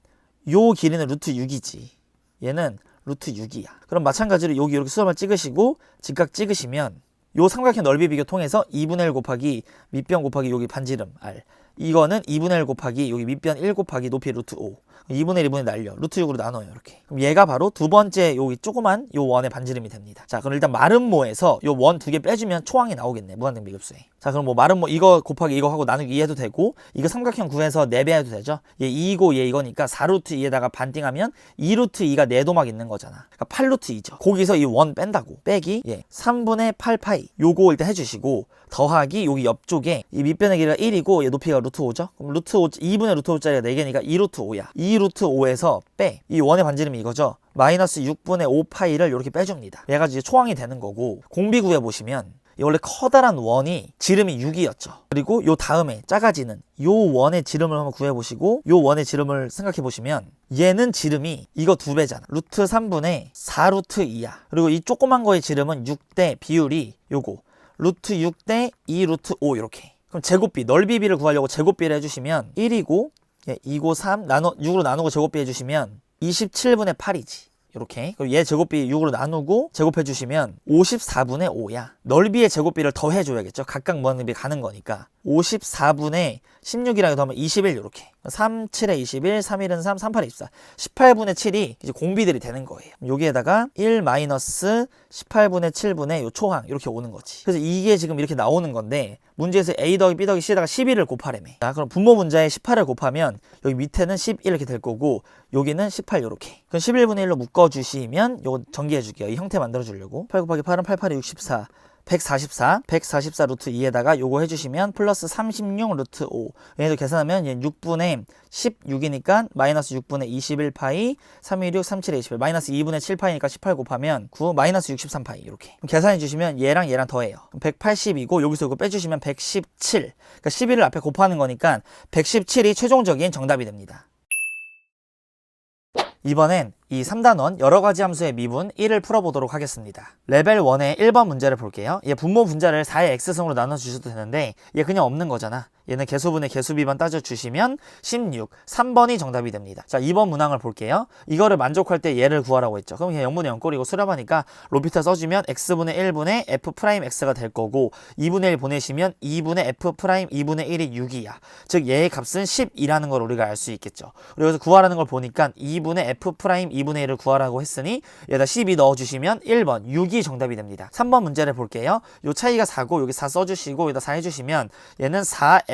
요 길이는 루트 6이지. 얘는 루트 6이야. 그럼 마찬가지로 여기 이렇게 수점을 찍으시고 직각 찍으시면 요 삼각형 넓이 비교 통해서 2분의 1 곱하기 밑변 곱하기 여기 반지름 R. 이거는 2분의 1 곱하기 여기 밑변 1 곱하기 높이 루트 5. 2분의 1, 2분의 날려. 루트 6으로 나눠요. 이렇게. 그럼 얘가 바로 두 번째 여기 조그만 요 원의 반지름이 됩니다. 자, 그럼 일단 마름모에서 요 원 두 개 빼주면 초항이 나오겠네. 무한등 비급수에. 자, 그럼 뭐 마름모 이거 곱하기 이거 하고 나누기 2 해도 되고 이거 삼각형 구해서 4배 해도 되죠. 얘 2이고 얘 이거니까 4루트 2에다가 반띵하면 2루트 2가 4도막 있는 거잖아. 그러니까 8루트 2죠. 거기서 이 원 뺀다고. 빼기 3분의 8파이. 요거 일단 해주시고 더하기 여기 옆쪽에 이 밑변의 길이가 1이고 얘 높이가 루트 5죠. 그럼 루트 5, 2분의 루트 5짜리가 4개니까 2루트 5야. 2루트 5에서 빼. 이 원의 반지름이 이거죠. 마이너스 6분의 5파이를 이렇게 빼줍니다. 얘가 이제 초항이 되는 거고 공비 구해보시면 원래 커다란 원이 지름이 6이었죠. 그리고 요 다음에 작아지는 요 원의 지름을 한번 구해보시고 요 원의 지름을 생각해보시면 얘는 지름이 이거 2배잖아. 루트 3분의 4루트 2야. 그리고 이 조그만 거의 지름은 6대 비율이 요거 루트 6대 2 루트 5 이렇게. 그럼 제곱비 넓이비를 구하려고 제곱비를 해주시면 1이고 2고 3 6으로 나누고 제곱비 해주시면 27분의 8이지. 이렇게. 그리고 얘 제곱비 6으로 나누고 제곱해주시면 54분의 5야. 넓이의 제곱비를 더해줘야겠죠. 각각 무한등비 가는 거니까. 54분의 16이랑 더하면 21 이렇게. 3, 7에 21, 3, 1은 3, 3, 8에 24. 18분의 7이 이제 공비들이 되는 거예요. 여기에다가 1 마이너스 18분의 7분의 요 초항 이렇게 오는 거지. 그래서 이게 지금 이렇게 나오는 건데 문제에서 A 더하기 B 더하기 C에다가 11을 곱하래며. 자, 그럼 분모 문자에 18을 곱하면 여기 밑에는 11 이렇게 될 거고 여기는 18 요렇게. 그럼 11분의 1로 묶어주시면 요거 전개해 줄게요. 이 형태 만들어 주려고. 8 곱하기 8은 8, 8이 64. 144 루트 2에다가 요거 해주시면 플러스 36 루트 5. 얘도 계산하면 6분의 16이니까 마이너스 6분의 21파이 316 37에 21 마이너스 2분의 7파이니까 18 곱하면 9 마이너스 63파이 이렇게. 계산해 주시면 얘랑 얘랑 더해요. 180이고 여기서 이거 빼주시면 117. 그러니까 11을 앞에 곱하는 거니까 117이 최종적인 정답이 됩니다. 이번엔 이 3단원 여러가지 함수의 미분 1을 풀어보도록 하겠습니다. 레벨 1의 1번 문제를 볼게요. 얘 분모 분자를 4의 x승으로 나눠주셔도 되는데 얘 그냥 없는 거잖아. 얘는 개수분의 개수비만 따져주시면 16, 3번이 정답이 됩니다. 자, 2번 문항을 볼게요. 이거를 만족할 때 얘를 구하라고 했죠. 그럼 그냥 0분의 0꼴이고 수렴하니까 로피타 써주면 x분의 1분의 f'x가 될 거고 2분의 1 보내시면 2분의 f' 2분의 1이 6이야. 즉 얘의 값은 10이라는 걸 우리가 알 수 있겠죠. 그리고 여기서 구하라는 걸 보니까 2분의 f' 2분의 1을 구하라고 했으니 얘다 12 넣어주시면 1번 6이 정답이 됩니다. 3번 문제를 볼게요. 요 차이가 4고 여기 4 써주시고 여기다 4 해주시면 얘는 4f'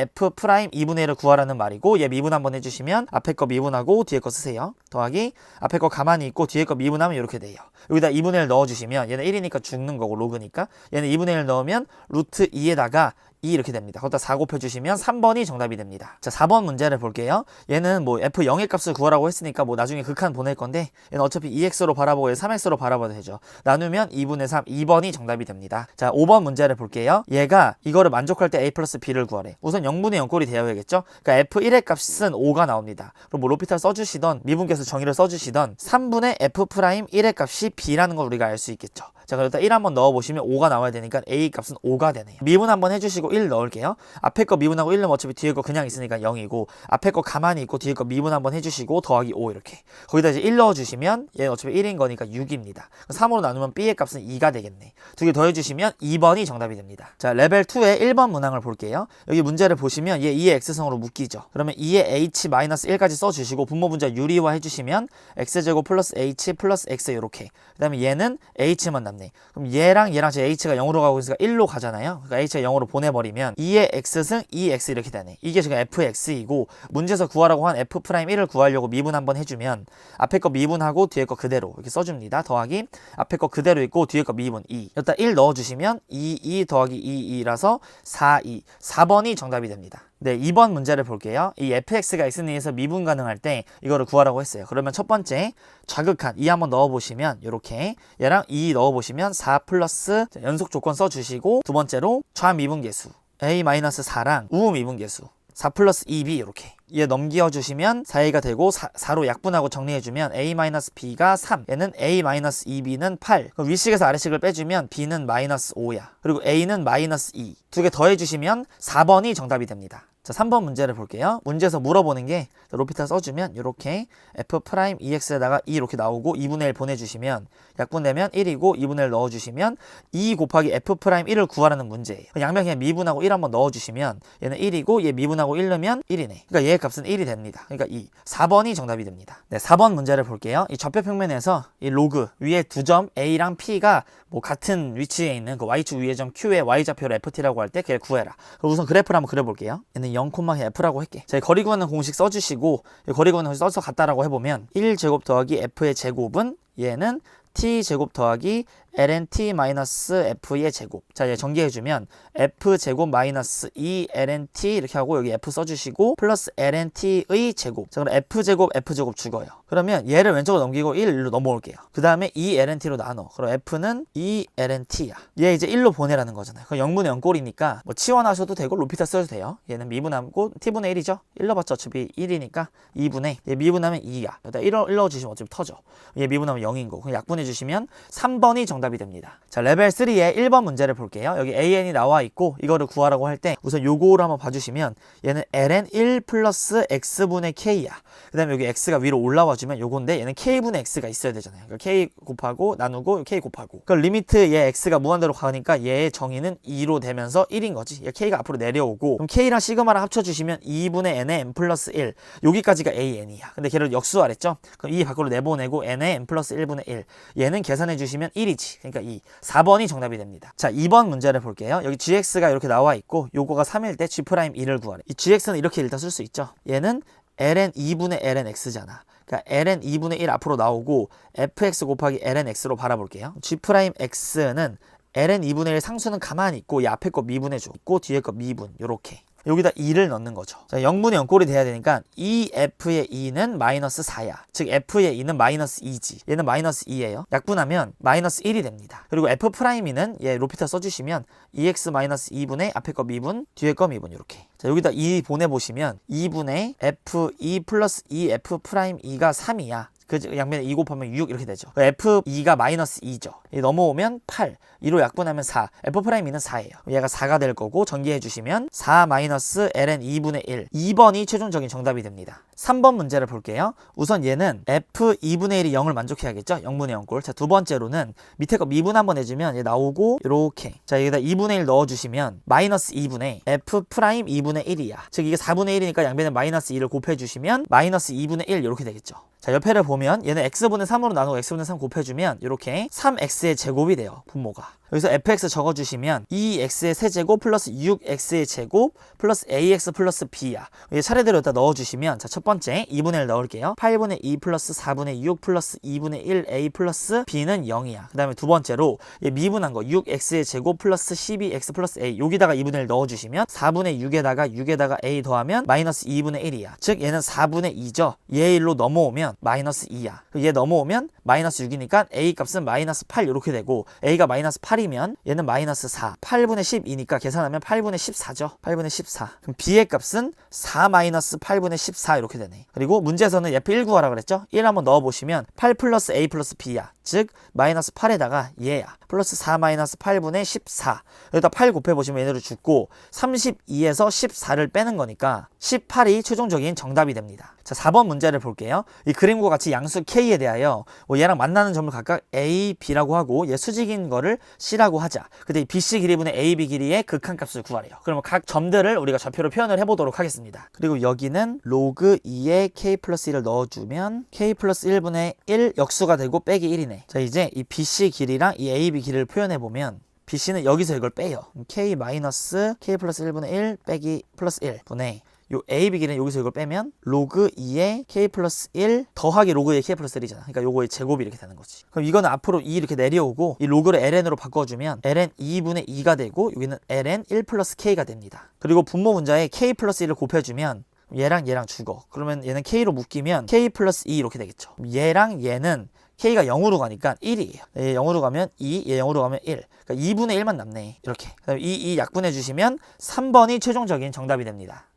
2분의 1을 구하라는 말이고 얘 미분 한번 해주시면 앞에 거 미분하고 뒤에 거 쓰세요. 더하기 앞에 거 가만히 있고 뒤에 거 미분하면 이렇게 돼요. 여기다 2분의 1 넣어주시면 얘는 1이니까 죽는 거고 로그니까 얘는 2분의 1 넣으면 루트 2에다가 2 이렇게 됩니다. 거기다 4 곱해주시면 3번이 정답이 됩니다. 자, 4번 문제를 볼게요. 얘는 뭐 f0의 값을 구하라고 했으니까 뭐 나중에 극한 보낼 건데 얘는 어차피 2x로 바라보고 3x로 바라봐도 되죠. 나누면 2분의 3, 2번이 정답이 됩니다. 자, 5번 문제를 볼게요. 얘가 이거를 만족할 때 a 플러스 b를 구하래. 우선 0분의 0꼴이 되어야겠죠. 그러니까 f1의 값은 5가 나옵니다. 그럼 뭐 로피탈 써주시던 미분계수 정의를 써주시던 3분의 f' 1의 값이 b라는 걸 우리가 알 수 있겠죠. 자, 그러다 1 한번 넣어보시면 5가 나와야 되니까 a 값은 5가 되네요. 미분 한번 해주시고 1 넣을게요. 앞에 거 미분하고 1 넣으면 어차피 뒤에 거 그냥 있으니까 0이고 앞에 거 가만히 있고 뒤에 거 미분 한번 해주시고 더하기 5 이렇게. 거기다 이제 1 넣어주시면 얘는 어차피 1인 거니까 6입니다. 3으로 나누면 b의 값은 2가 되겠네. 두 개 더해주시면 2번이 정답이 됩니다. 자, 레벨 2의 1번 문항을 볼게요. 여기 문제를 보시면 얘 2의 x승으로 묶이죠. 그러면 2의 h-1까지 써주시고 분모 분자 유리화 해주시면 x제곱 플러스 h 플러스 x 이렇게. 그 다음에 얘는 h만 남습니다. 그럼 얘랑 지금 h가 0으로 가고 있으니까 1로 가잖아요. 그러니까 h가 0으로 보내버리면 2의 x승 2x 이렇게 되네. 이게 지금 fx이고 문제에서 구하라고 한 f'1을 구하려고 미분 한번 해주면 앞에 거 미분하고 뒤에 거 그대로 이렇게 써줍니다. 더하기 앞에 거 그대로 있고 뒤에 거 미분 2. 여기다 1 넣어주시면 2 더하기 2라서 4, 2. 4번이 정답이 됩니다. 네, 2번 문제를 볼게요. 이 fx가 x에 의해서 미분 가능할 때 이거를 구하라고 했어요. 그러면 첫 번째 좌극한 2 한번 넣어보시면 이렇게 얘랑 2 넣어보시면 4 플러스 연속 조건 써주시고 두 번째로 좌미분계수 a-4랑 우미분계수 4 플러스 2b 이렇게 얘 넘겨주시면 4a가 되고 4로 약분하고 정리해주면 a-b가 3 얘는 a-2b는 8 그럼 위식에서 아래식을 빼주면 b는 -5야 그리고 a는 -2 두 개 더해주시면 4번이 정답이 됩니다. 자, 3번 문제를 볼게요. 문제에서 물어보는 게 로피탈 써주면 이렇게 f'2x에다가 2 이렇게 나오고 2분의 1 보내주시면 약분되면 1이고 2분의 1 넣어주시면 2 곱하기 f'1을 구하라는 문제예요. 양면 그냥 미분하고 1 한번 넣어주시면 얘는 1이고 얘 미분하고 1 넣으면 1이네. 그러니까 얘의 값은 1이 됩니다. 그러니까 2. 4번이 정답이 됩니다. 네, 4번 문제를 볼게요. 이 좌표 평면에서 이 로그 위에 두 점 a랑 p가 뭐 같은 위치에 있는 그 y축 위의 점 q의 y좌표를 ft라고 할 때 걔를 구해라. 그럼 우선 그래프를 한번 그려볼게요. 얘는 0,f라고 할게. 자, 거리 구하는 공식 써주시고 거리 구하는 공식 써서 갔다라고 해보면 1제곱 더하기 f의 제곱은 얘는 t제곱 더하기 ln(t-f의 제곱. 자, 얘 전개해주면 f제곱 마이너스 2ln(t) 이렇게 하고 여기 f 써주시고 플러스 ln(t의 제곱. 자, 그럼 f제곱 죽어요. 그러면 얘를 왼쪽으로 넘기고 1로 넘어올게요. 그 다음에 2ln(t로 나눠. 그럼 f는 2ln(t야. 얘 이제 1로 보내라는 거잖아요. 그럼 0분의 0꼴이니까 뭐 치환하셔도 되고 로피타 써도 돼요. 얘는 미분하고 t분의 1이죠. 1 넣어봤자 어차피 1이니까 2분의 얘 미분하면 2야. 여기다 1 넣어주시면 어차피 터져. 얘 미분하면 0인 거. 그럼 약분해주시면 3번이 정답이 됩니다. 자, 레벨 3의 1번 문제를 볼게요. 여기 an이 나와 있고 이거를 구하라고 할 때 우선 요거를 한번 봐주시면 얘는 ln 1 플러스 x분의 k야. 그 다음에 여기 x가 위로 올라와주면 요건데 얘는 k분의 x가 있어야 되잖아요. 그러니까 k 곱하고 나누고 k 곱하고 그 리미트 얘 x가 무한대로 가니까 얘의 정의는 2로 되면서 1인 거지. 얘 k가 앞으로 내려오고 그럼 k랑 시그마랑 합쳐주시면 2분의 n의 n 플러스 1 여기까지가 an이야. 근데 걔를 역수하랬죠. 그럼 2 밖으로 내보내고 n의 n 플러스 1분의 1 얘는 계산해주시면 1이지. 그러니까 2. 4번이 정답이 됩니다. 자, 2번 문제를 볼게요. 여기 gx가 이렇게 나와 있고 요거가 3일 때 g'2를 구하래. 이 gx는 이렇게 일단 쓸 수 있죠. 얘는 ln 2분의 ln x잖아. 그러니까 ln 2분의 1 앞으로 나오고 fx 곱하기 ln x로 바라볼게요. g'x는 ln 2분의 1 상수는 가만히 있고 이 앞에 거 미분해주고 뒤에 거 미분 요렇게. 여기다 2를 넣는 거죠. 자, 0분의 0꼴이 돼야 되니까 2f의 2는 마이너스 4야. 즉 f의 2는 마이너스 2지. 얘는 마이너스 2예요. 약분하면 마이너스 1이 됩니다. 그리고 f'2는 얘 로피타 써주시면 2x 마이너스 2분의 앞에 거 미분 뒤에 거 미분 이렇게. 자, 여기다 2 보내보시면 2분의 f2 플러스 2f'2가 3이야. 그 양변에 2 곱하면 6 이렇게 되죠. F2가 마이너스 2죠. 넘어오면 8. 2로 약분하면 4. F'2는 4예요. 얘가 4가 될 거고 전개해 주시면 4 마이너스 ln 2분의 1. 2번이 최종적인 정답이 됩니다. 3번 문제를 볼게요. 우선 얘는 F2분의 1이 0을 만족해야겠죠? 0분의 0꼴. 자, 두 번째로는 밑에 거 미분 한번 해주면 얘 나오고 이렇게. 자, 여기다 2분의 1 넣어주시면 마이너스 2분의 F' 2분의 1이야. 즉 이게 4분의 1이니까 양변에 마이너스 2를 곱해주시면 마이너스 2분의 1 이렇게 되겠죠. 자, 옆에를 보면 얘는 x분의 3으로 나누고 x분의 3 곱해주면 이렇게 3x의 제곱이 돼요. 분모가. 여기서 fx 적어주시면 2x의 세제곱 플러스 6x의 제곱 플러스 ax 플러스 b야. 이게 차례대로 여기다 넣어주시면 자, 첫 번째 2분의 1 넣을게요. 8분의 2 플러스 4분의 6 플러스 2분의 1 a 플러스 b는 0이야. 그 다음에 두 번째로 얘 미분한 거 6x의 제곱 플러스 12x 플러스 a 여기다가 2분의 1 넣어주시면 4분의 6에다가 a 더하면 마이너스 2분의 1이야. 즉 얘는 4분의 2죠. 얘 1로 넘어오면 마이너스 2야. 얘 넘어오면 마이너스 6이니까 a 값은 마이너스 8 이렇게 되고 a가 마이너스 8이면 얘는 마이너스 4. 8분의 12니까 계산하면 8분의 14죠. 8분의 14. 그럼 b의 값은 4 마이너스 8분의 14 이렇게 되네. 그리고 문제에서는 F1 구하라 그랬죠. 1 한번 넣어보시면 8 플러스 a 플러스 b야. 즉 마이너스 8에다가 얘야. 플러스 4 마이너스 8분의 14. 여기다 8 곱해보시면 얘네를 죽고 32에서 14를 빼는 거니까 18이 최종적인 정답이 됩니다. 자, 4번 문제를 볼게요. 이 그림과 같이 양수 K에 대하여 얘랑 만나는 점을 각각 A, B라고 하고 얘 수직인 거를 C라고 하자. 근데 이 BC 길이분의 AB 길이의 극한값을 구하래요. 그러면 각 점들을 우리가 좌표로 표현을 해보도록 하겠습니다. 그리고 여기는 로그 2에 K 플러스 1을 넣어주면 K 플러스 1분의 1 역수가 되고 빼기 1이네. 자, 이제 이 BC 길이랑 이 AB 길이를 표현해보면 BC는 여기서 이걸 빼요. K 마이너스 K 플러스 1분의 1 빼기 플러스 1 분의 요 AB 길이는 여기서 이걸 빼면 로그 2에 K 플러스 1 더하기 로그 2에 K 플러스 1이잖아. 그러니까 요거의 제곱이 이렇게 되는 거지. 그럼 이거는 앞으로 2 이렇게 내려오고 이 로그를 ln으로 바꿔주면 ln 2분의 2가 되고 여기는 ln 1 플러스 K가 됩니다. 그리고 분모 문자에 K 플러스 1을 곱해주면 얘랑 죽어. 그러면 얘는 K로 묶이면 K 플러스 2 이렇게 되겠죠. 얘랑 얘는 K가 0으로 가니까 1이에요. 얘 0으로 가면 2, 얘 0으로 가면 1. 그러니까 2분의 1만 남네. 이렇게. 그다음에 이 약분해 주시면 3번이 최종적인 정답이 됩니다.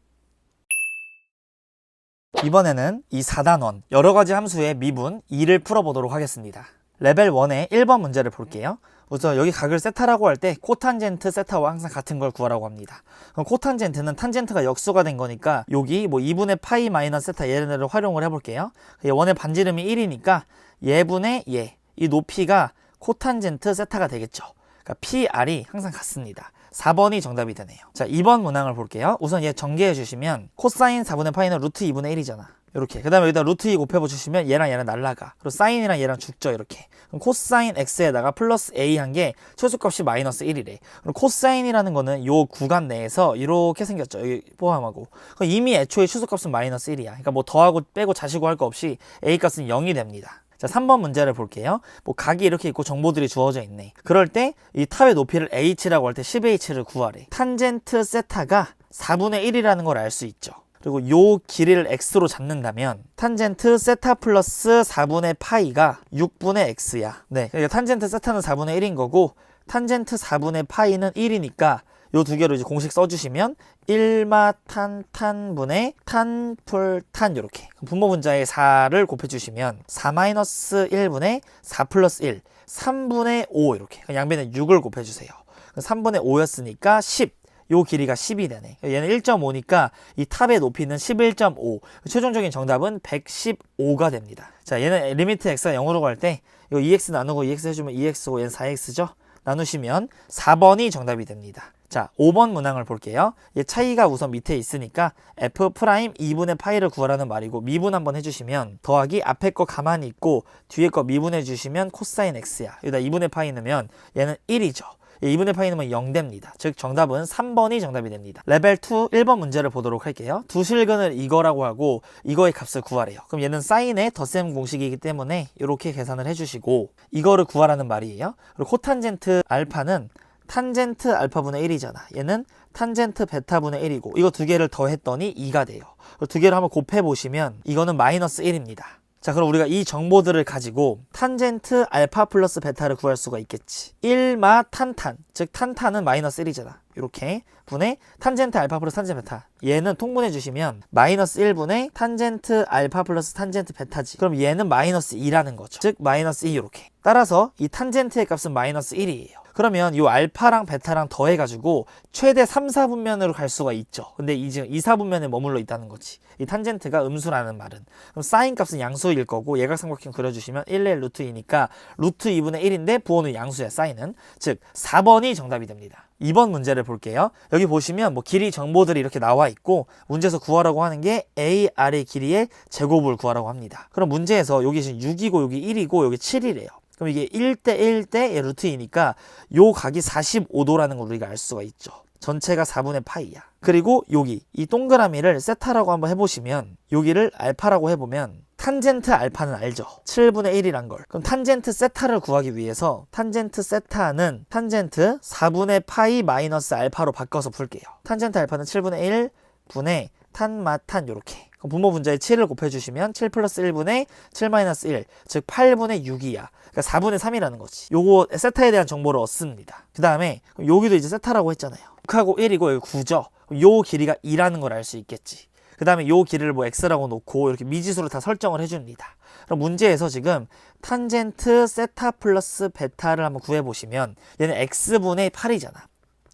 이번에는 이 4단원 여러가지 함수의 미분 2를 풀어보도록 하겠습니다. 레벨 1의 1번 문제를 볼게요. 우선 여기 각을 세타라고 할 때 코탄젠트 세타와 항상 같은 걸 구하라고 합니다. 그럼 코탄젠트는 탄젠트가 역수가 된 거니까 여기 뭐 2분의 파이 마이너스 세타 얘네를 활용을 해볼게요. 원의 반지름이 1이니까 얘분의 얘, 이 높이가 코탄젠트 세타가 되겠죠. 그러니까 PR이 항상 같습니다. 4번이 정답이 되네요. 자, 2번 문항을 볼게요. 우선 얘 전개해 주시면 코사인 4분의 파이는 루트 2분의 1이잖아. 이렇게. 그 다음에 여기다 루트 2 곱해보시면 얘랑 얘랑 날라가. 그리고 사인이랑 얘랑 죽죠. 이렇게. 그럼 코사인 x에다가 플러스 a 한 게 최소값이 마이너스 1이래. 그럼 코사인이라는 거는 요 구간 내에서 이렇게 생겼죠. 여기 포함하고. 그럼 이미 애초에 최소값은 마이너스 1이야. 그러니까 뭐 더하고 빼고 자시고 할 거 없이 a 값은 0이 됩니다. 자, 3번 문제를 볼게요. 뭐 각이 이렇게 있고 정보들이 주어져 있네. 그럴 때 이 탑의 높이를 h라고 할 때 10h를 구하래. 탄젠트 세타가 4분의 1이라는 걸 알 수 있죠. 그리고 요 길이를 x로 잡는다면 탄젠트 세타 플러스 4분의 파이가 6분의 x야. 네, 그러니까 탄젠트 세타는 4분의 1인 거고 탄젠트 4분의 파이는 1이니까 요 두 개로 이제 공식 써주시면 1마 탄분의 탄풀탄 이렇게 분모 분자에 4를 곱해주시면 4 마이너스 1분의 4 플러스 1 3분의 5 이렇게 양변에 6을 곱해주세요. 3분의 5였으니까 10 요 길이가 10이 되네. 얘는 1.5니까 이 탑의 높이는 11.5 최종적인 정답은 115가 됩니다. 자, 얘는 리미트 x가 0으로 갈 때 이거 2x 나누고 2x 해주면 2x고 얘는 4x죠. 나누시면 4번이 정답이 됩니다. 자, 5번 문항을 볼게요. 얘 차이가 우선 밑에 있으니까 f' 2분의 파이를 구하라는 말이고 미분 한번 해주시면 더하기 앞에 거 가만히 있고 뒤에 거 미분해 주시면 코사인 x야. 여기다 2분의 파이 넣으면 얘는 1이죠. 2분의 파이 넣으면 0 됩니다. 즉 정답은 3번이 정답이 됩니다. 레벨 2 1번 문제를 보도록 할게요. 두 실근을 이거라고 하고 이거의 값을 구하래요. 그럼 얘는 사인의 덧셈 공식이기 때문에 이렇게 계산을 해주시고 이거를 구하라는 말이에요. 그리고 코탄젠트 알파는 탄젠트 알파분의 1이잖아. 얘는 탄젠트 베타분의 1이고 이거 두 개를 더했더니 2가 돼요. 두 개를 한번 곱해보시면 이거는 마이너스 1입니다. 자, 그럼 우리가 이 정보들을 가지고 탄젠트 알파 플러스 베타를 구할 수가 있겠지. 1마 탄탄, 즉 탄탄은 마이너스 1이잖아. 이렇게 분의 탄젠트 알파 플러스 탄젠트 베타. 얘는 통분해 주시면 마이너스 1분의 탄젠트 알파 플러스 탄젠트 베타지. 그럼 얘는 마이너스 2라는 거죠. 즉 마이너스 2 이렇게. 따라서 이 탄젠트의 값은 마이너스 1이에요. 그러면 이 알파랑 베타랑 더해가지고 최대 3, 4분면으로 갈 수가 있죠. 근데 지금 2, 4분면에 머물러 있다는 거지. 이 탄젠트가 음수라는 말은. 그럼 사인 값은 양수일 거고 예각삼각형 그려주시면 1, 1 루트 2니까 루트 2분의 1인데 부호는 양수야, 사인은. 즉 4번이 정답이 됩니다. 2번 문제를 볼게요. 여기 보시면 뭐 길이 정보들이 이렇게 나와 있고 문제에서 구하라고 하는 게 AR의 길이의 제곱을 구하라고 합니다. 그럼 문제에서 여기 지금 6이고 여기 1이고 여기 7이래요. 그럼 이게 1대 1대 루트 2니까 요 각이 45도라는 걸 우리가 알 수가 있죠. 전체가 4분의 파이야. 그리고 여기 이 동그라미를 세타라고 한번 해보시면 여기를 알파라고 해보면 탄젠트 알파는 알죠. 7분의 1이란 걸. 그럼 탄젠트 세타를 구하기 위해서 탄젠트 세타는 탄젠트 4분의 파이 마이너스 알파로 바꿔서 풀게요. 탄젠트 알파는 7분의 1 분의 탄 마탄 요렇게. 그럼 분모 분자에 7을 곱해주시면 7 플러스 1분의 7 마이너스 1, 즉 8분의 6이야. 그러니까 4분의 3이라는 거지. 요거 세타에 대한 정보를 얻습니다. 그 다음에 여기도 이제 세타라고 했잖아요. 6하고 1이고 여기 9죠. 요 길이가 2라는 걸 알 수 있겠지. 그 다음에 요 길이를 뭐 x라고 놓고 이렇게 미지수로 다 설정을 해줍니다. 그럼 문제에서 지금 탄젠트 세타 플러스 베타를 한번 구해보시면 얘는 x분의 8이잖아.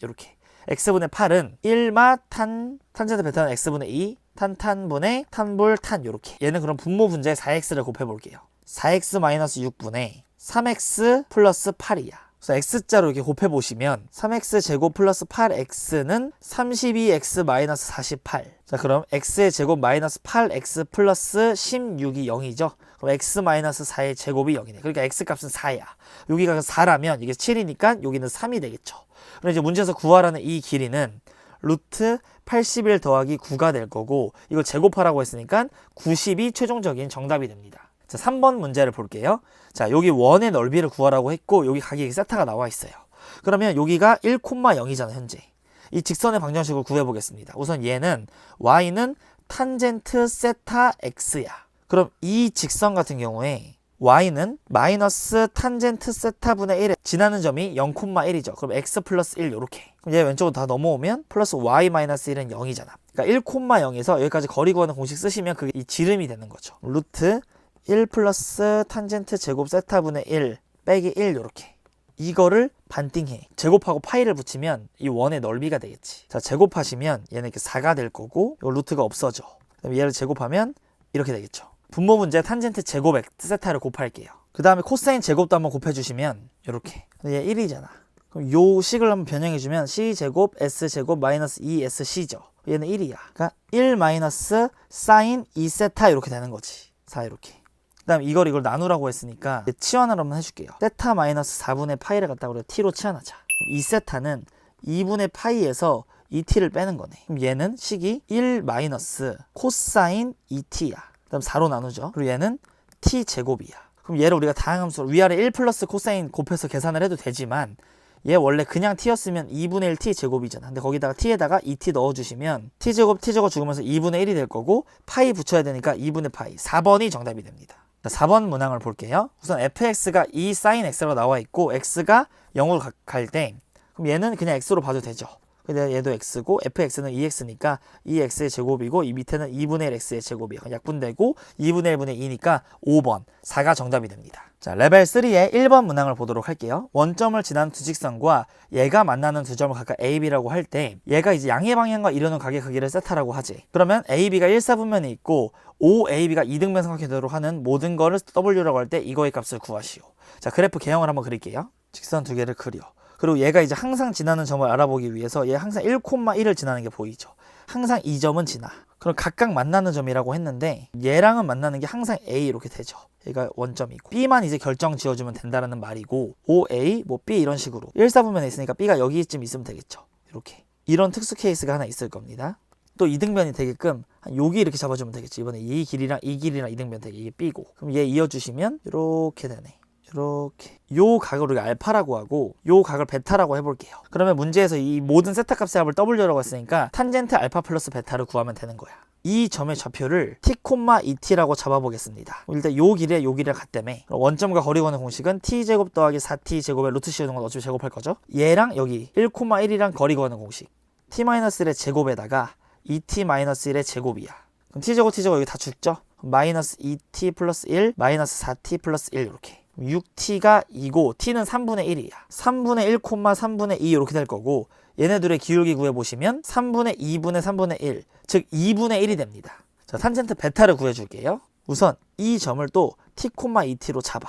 이렇게. x분의 8은 1마 탄젠트 베타는 x분의 2, 탄분의 탄불 탄 요렇게. 얘는 그럼 분모 분자에 4x를 곱해볼게요. 4x-6분의 3x 플러스 8이야. 그래서 x자로 이렇게 곱해보시면 3x 제곱 플러스 8x는 32x 마이너스 48. 자, 그럼 x의 제곱 마이너스 8x 플러스 16이 0이죠. 그럼 x 마이너스 4의 제곱이 0이네. 그러니까 x 값은 4야. 여기가 4라면 이게 7이니까 여기는 3이 되겠죠. 그럼 이제 문제에서 구하라는 이 길이는 루트 81 더하기 9가 될 거고 이걸 제곱하라고 했으니까 90이 최종적인 정답이 됩니다. 자, 3번 문제를 볼게요. 자, 여기 원의 넓이를 구하라고 했고 여기 각이 세타가 나와 있어요. 그러면 여기가 1,0이잖아 현재. 이 직선의 방정식을 구해보겠습니다. 우선 얘는 y는 탄젠트 세타 x야. 그럼 이 직선 같은 경우에 y는 마이너스 탄젠트 세타분의 1에 지나는 점이 0,1이죠. 그럼 x 플러스 1 요렇게. 그럼 얘 왼쪽으로 다 넘어오면 플러스 y 마이너스 1은 0이잖아. 그러니까 1,0에서 여기까지 거리 구하는 공식 쓰시면 그게 이 지름이 되는 거죠. 루트 1 플러스 탄젠트 제곱 세타분의 1 빼기 1 요렇게. 이거를 반띵해. 제곱하고 파이를 붙이면 이 원의 넓이가 되겠지. 자, 제곱하시면 얘는 이렇게 4가 될 거고 요 루트가 없어져. 그럼 얘를 제곱하면 이렇게 되겠죠. 분모 문제 탄젠트 제곱 세타를 곱할게요. 그 다음에 코사인 제곱도 한번 곱해주시면 이렇게. 얘 1이잖아. 그럼 요 식을 한번 변형해주면 c제곱 s제곱 마이너스 2sc죠. 얘는 1이야. 그러니까 1 마이너스 사인 2세타 이렇게 되는 거지. 4 이렇게. 그 다음에 이걸 나누라고 했으니까 치환을 한번 해줄게요. 세타 마이너스 4분의 파이를 갖다가 우리가 t로 치환하자. 2세타는 2분의 파이에서 2t를 빼는 거네. 그럼 얘는 식이 1 마이너스 코사인 2t야. 그 다음 4로 나누죠. 그리고 얘는 t제곱이야. 그럼 얘를 우리가 다항함수로 위아래 1 플러스 코사인 곱해서 계산을 해도 되지만 얘 원래 그냥 t였으면 2분의 1 t제곱이잖아. 근데 거기다가 t에다가 2t 넣어주시면 t제곱 죽으면서 2분의 1이 될 거고 파이 붙여야 되니까 2분의 파이. 4번이 정답이 됩니다. 자, 4번 문항을 볼게요. 우선 fx가 2 sin x로 나와 있고 x가 0으로 갈 때 그럼 얘는 그냥 x로 봐도 되죠. 근데 얘도 x고 fx는 2x니까 2x의 제곱이고 이 밑에는 2분의 1 x의 제곱이야. 약분되고 2분의 1분의 2니까 5번 4가 정답이 됩니다. 자, 레벨 3의 1번 문항을 보도록 할게요. 원점을 지나는 두 직선과 얘가 만나는 두 점을 각각 A, B라고 할 때 얘가 이제 양의 방향과 이루는 각의 크기를 세타라고 하지. 그러면 A, B가 1사분면에 있고 OAB가 2등변 삼각형대로 하는 모든 거를 W라고 할 때 이거의 값을 구하시오. 자, 그래프 개형을 한번 그릴게요. 직선 두 개를 그려. 그리고 얘가 이제 항상 지나는 점을 알아보기 위해서 얘 항상 1,1을 지나는 게 보이죠. 항상 이 점은 지나. 그럼 각각 만나는 점이라고 했는데 얘랑은 만나는 게 항상 A 이렇게 되죠. 얘가 원점이고 B만 이제 결정 지어주면 된다는 말이고 OA, 뭐 B 이런 식으로 1사분면에 있으니까 B가 여기쯤 있으면 되겠죠. 이렇게. 이런 특수 케이스가 하나 있을 겁니다. 또 이등변이 되게끔 여기 이렇게 잡아주면 되겠지. 이번에 이 길이랑 이등변 되게 이게 B고 그럼 얘 이어주시면 이렇게 되네. 이렇게 요 각을 우리가 알파라고 하고 요 각을 베타라고 해볼게요. 그러면 문제에서 이 모든 세타 값의 합을 W라고 했으니까 탄젠트 알파 플러스 베타를 구하면 되는 거야. 이 점의 좌표를 t, 2t라고 잡아보겠습니다. 일단 요 길에 요 길이랑 같다며. 원점과 거리 구하는 공식은 t제곱 더하기 4t 제곱에 루트 씌우는 건 어차피 제곱할 거죠. 얘랑 여기 1,1이랑 거리 구하는 공식 t-1의 제곱에다가 2t-1의 제곱이야. 그럼 t제곱 t제곱 여기 다 죽죠? 마이너스 2t 플러스 1 마이너스 4t 플러스 1 이렇게 6t가 2고 t는 3분의 1이야. 3분의 1, 3분의 2 이렇게 될 거고 얘네들의 기울기 구해보시면 3분의 2분의 3분의 1 즉 2분의 1이 됩니다. 자, 탄젠트 베타를 구해줄게요. 우선 이 점을 또 t, 2t로 잡아.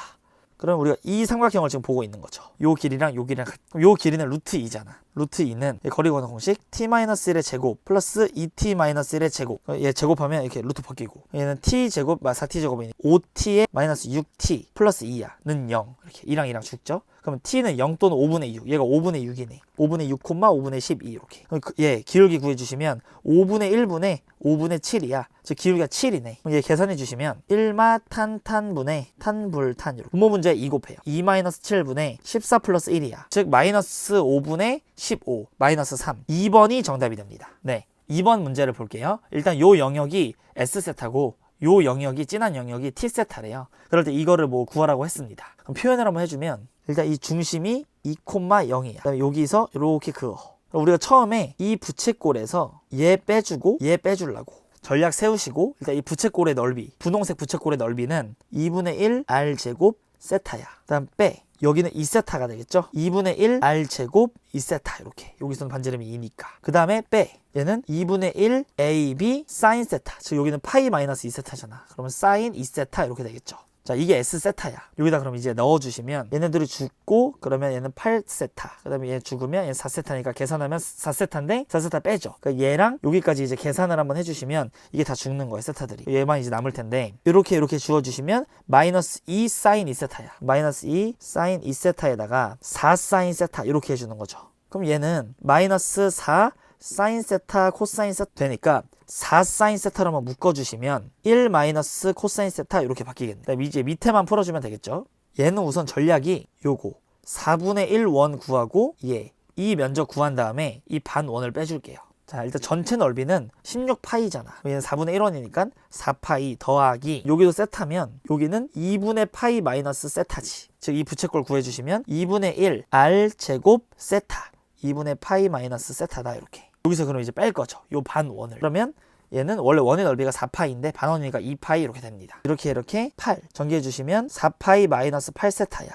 그럼 우리가 이 삼각형을 지금 보고 있는 거죠. 요 길이랑 요 길이랑 요 길이는 루트 2잖아. 루트 2는 거리 구하는 공식 t-1의 제곱 플러스 2t-1의 제곱. 얘 제곱하면 이렇게 루트 벗기고 얘는 t제곱 4t제곱이니 5t에 마이너스 6t 플러스 2야. 는 0. 이렇게 2랑 2랑 죽죠. 그러면 t는 0 또는 5분의 6. 얘가 5분의 6이네. 5분의 6, 5분의 12 이렇게. 얘 기울기 구해주시면 5분의 1분의 5분의 7이야. 즉 기울기가 7이네. 얘 계산해 주시면 1마 탄분의 탄불탄 이렇게. 분모 문제 2 곱해요. 2-7분의 14 플러스 1이야. 즉 마이너스 5분의 15 마이너스 3. 2번이 정답이 됩니다. 네, 2번 문제를 볼게요. 일단 요 영역이 S세타고 요 영역이 진한 영역이 T세타래요. 그럴 때 이거를 뭐 구하라고 했습니다. 그럼 표현을 한번 해주면 일단 이 중심이 2,0이야. 그다음에 여기서 이렇게 그어. 우리가 처음에 이 부채꼴에서 얘 빼주고 얘 빼주려고 전략 세우시고 일단 이 부채꼴의 넓이 분홍색 부채꼴의 넓이는 2분의 1 r제곱 세타야. 그다음 빼 여기는 2세타가 되겠죠. 2분의 1 r제곱 2세타 이렇게. 여기서는 반지름이 2니까. 그 다음에 빼 얘는 2분의 1 ab 사인 세타. 즉 여기는 파이 마이너스 2세타잖아. 그러면 사인 2세타 이렇게 되겠죠. 자, 이게 S세타야. 여기다 그럼 이제 넣어주시면 얘네들이 죽고 그러면 얘는 8세타. 그 다음에 얘 죽으면 얘는 4세타니까 계산하면 4세타인데 4세타 빼죠. 그러니까 얘랑 여기까지 이제 계산을 한번 해주시면 이게 다 죽는 거예요. 세타들이. 얘만 이제 남을 텐데 이렇게 주어주시면 마이너스 2 사인 2세타야. 마이너스 2 사인 2세타에다가 4 사인 세타 이렇게 해주는 거죠. 그럼 얘는 마이너스 4 사인 세타 코사인 세타 되니까 4 사인 세타로 한번 묶어주시면 1 마이너스 코사인 세타 이렇게 바뀌겠네. 이제 밑에만 풀어주면 되겠죠. 얘는 우선 전략이 요거 4분의 1 원 구하고 이 면적 구한 다음에 이 반 원을 빼줄게요. 자, 일단 전체 넓이는 16파이잖아. 얘는 4분의 1원이니까 4파이 더하기 여기도 세타면 여기는 2분의 파이 마이너스 세타지. 즉 이 부채꼴 구해주시면 2분의 1 r 제곱 세타 2분의 파이 마이너스 세타다 이렇게. 여기서 그럼 이제 뺄 거죠. 요 반 원을. 그러면 얘는 원래 원의 넓이가 4파이인데 반원이니까 2파이 이렇게 됩니다. 이렇게 8 전개해 주시면 4파이 마이너스 8세타야.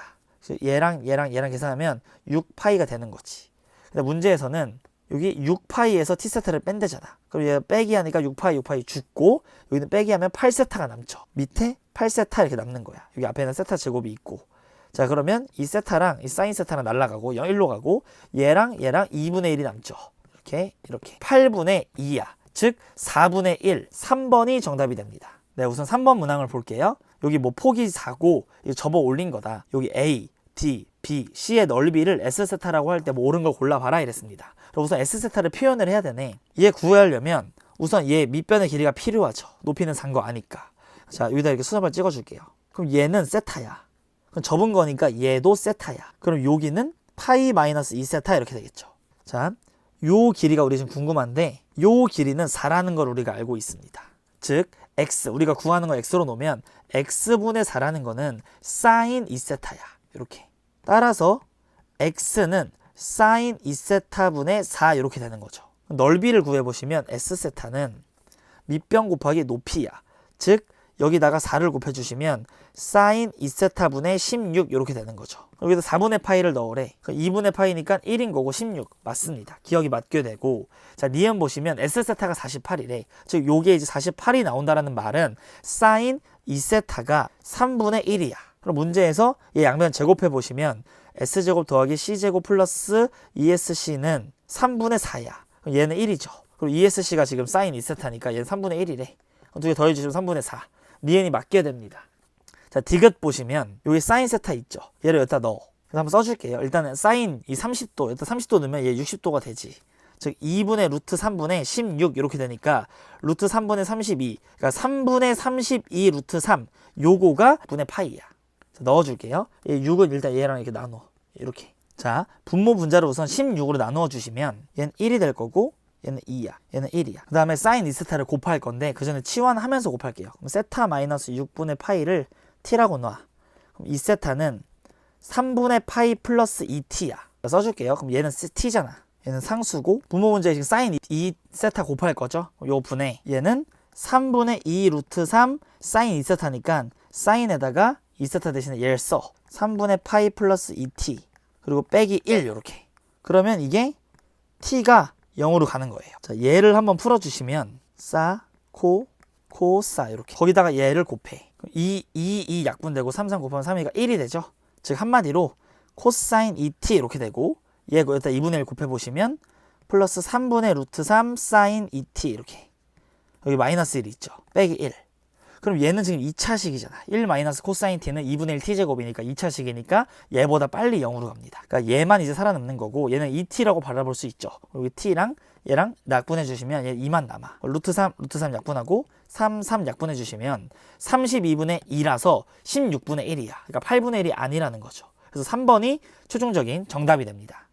얘랑 계산하면 6파이가 되는 거지. 근데 문제에서는 여기 6파이에서 t세타를 뺀대잖아. 그럼 얘 빼기 하니까 6파이 죽고 여기는 빼기 하면 8세타가 남죠. 밑에 8세타 이렇게 남는 거야. 여기 앞에는 세타 제곱이 있고. 자, 그러면 이 세타랑 이 사인 세타랑 날라가고 1로 가고 얘랑 2분의 1이 남죠. 이렇게 8분의 2야. 즉 4분의 1 3번이 정답이 됩니다. 네, 우선 3번 문항을 볼게요. 여기 뭐 폭이 4고 접어 올린 거다. 여기 A, D, B, C의 넓이를 S세타라고 할 때 뭐 옳은 걸 골라봐라 이랬습니다. 그럼 우선 S세타를 표현을 해야 되네. 얘 구하려면 우선 얘 밑변의 길이가 필요하죠. 높이는 산 거 아니까. 자, 여기다 이렇게 수선발 찍어줄게요. 그럼 얘는 세타야. 그럼 접은 거니까 얘도 세타야. 그럼 여기는 파이 마이너스 2세타 이렇게 되겠죠. 자, 요 길이가 우리 지금 궁금한데 요 길이는 4라는 걸 우리가 알고 있습니다. 즉 x 우리가 구하는 거 x로 놓으면 x분의 4라는 거는 사인 2세타야. 이렇게. 따라서 x는 사인 2세타분의 4 이렇게 되는 거죠. 넓이를 구해보시면 s세타는 밑변 곱하기 높이야. 즉 여기다가 4를 곱해주시면 사인 2세타분의 16 이렇게 되는 거죠. 여기다 4분의 파이를 넣으래. 2분의 파이니까 1인 거고 16 맞습니다. 기억이 맞게 되고. 자, 니은 보시면 S세타가 48이래. 즉 요게 이제 48이 나온다라는 말은 사인 2세타가 3분의 1이야. 그럼 문제에서 얘 양면 제곱해 보시면 S제곱 더하기 C제곱 플러스 ESC는 3분의 4야. 그럼 얘는 1이죠. 그리고 ESC가 지금 사인 2세타니까 얘는 3분의 1이래. 두 개 더해주시면 3분의 4. 니은이 맞게 됩니다. 자, 디귿 보시면 여기 사인 세타 있죠. 얘를 여기다 넣어. 그래서 한번 써줄게요. 일단은 사인 이 30도, 여기다 30도 넣으면 얘 60도가 되지. 즉 2분의 루트 3분의 16 이렇게 되니까 루트 3분의 32, 그러니까 3분의 32 루트 3 요거가 분의 파이야. 자, 넣어줄게요. 얘 6은 일단 얘랑 이렇게 나눠. 이렇게. 자, 분모 분자를 우선 16으로 나누어 주시면 얘는 1이 될 거고 얘는 2야. 얘는 1이야. 그 다음에 사인 2세타를 곱할 건데 그 전에 치환하면서 곱할게요. 그럼 세타 마이너스 6분의 파이를 t라고 놔. 그럼 2세타는 3분의 파이 플러스 2t야. 써줄게요. 그럼 얘는 t잖아. 얘는 상수고 분모 문제에 지금 사인 2세타 곱할 거죠. 요 분에 얘는 3분의 2 루트 3 사인 2세타니까 사인에다가 2세타 대신에 얘를 써. 3분의 파이 플러스 2t 그리고 빼기 1 요렇게. 그러면 이게 t가 0으로 가는 거예요. 자, 얘를 한번 풀어주시면 코사 이렇게. 거기다가 얘를 곱해. 2 약분되고 3 곱하면 3이가 1이 되죠. 즉 한마디로 코사인 2t 이렇게 되고 얘 일단 2분의 1 곱해보시면 플러스 3분의 루트 3 사인 2t 이렇게. 여기 마이너스 1이 있죠. 빼기 1. 그럼 얘는 지금 2차식이잖아. 1 마이너스 코사인 t는 2분의 1 t제곱이니까 2차식이니까 얘보다 빨리 0으로 갑니다. 그러니까 얘만 이제 살아남는 거고 얘는 2t라고 바라볼 수 있죠. 여기 t랑 얘랑 약분해 주시면 얘 2만 남아. 루트 3 약분하고 3 약분해 주시면 32분의 2라서 16분의 1이야. 그러니까 8분의 1이 아니라는 거죠. 그래서 3번이 최종적인 정답이 됩니다.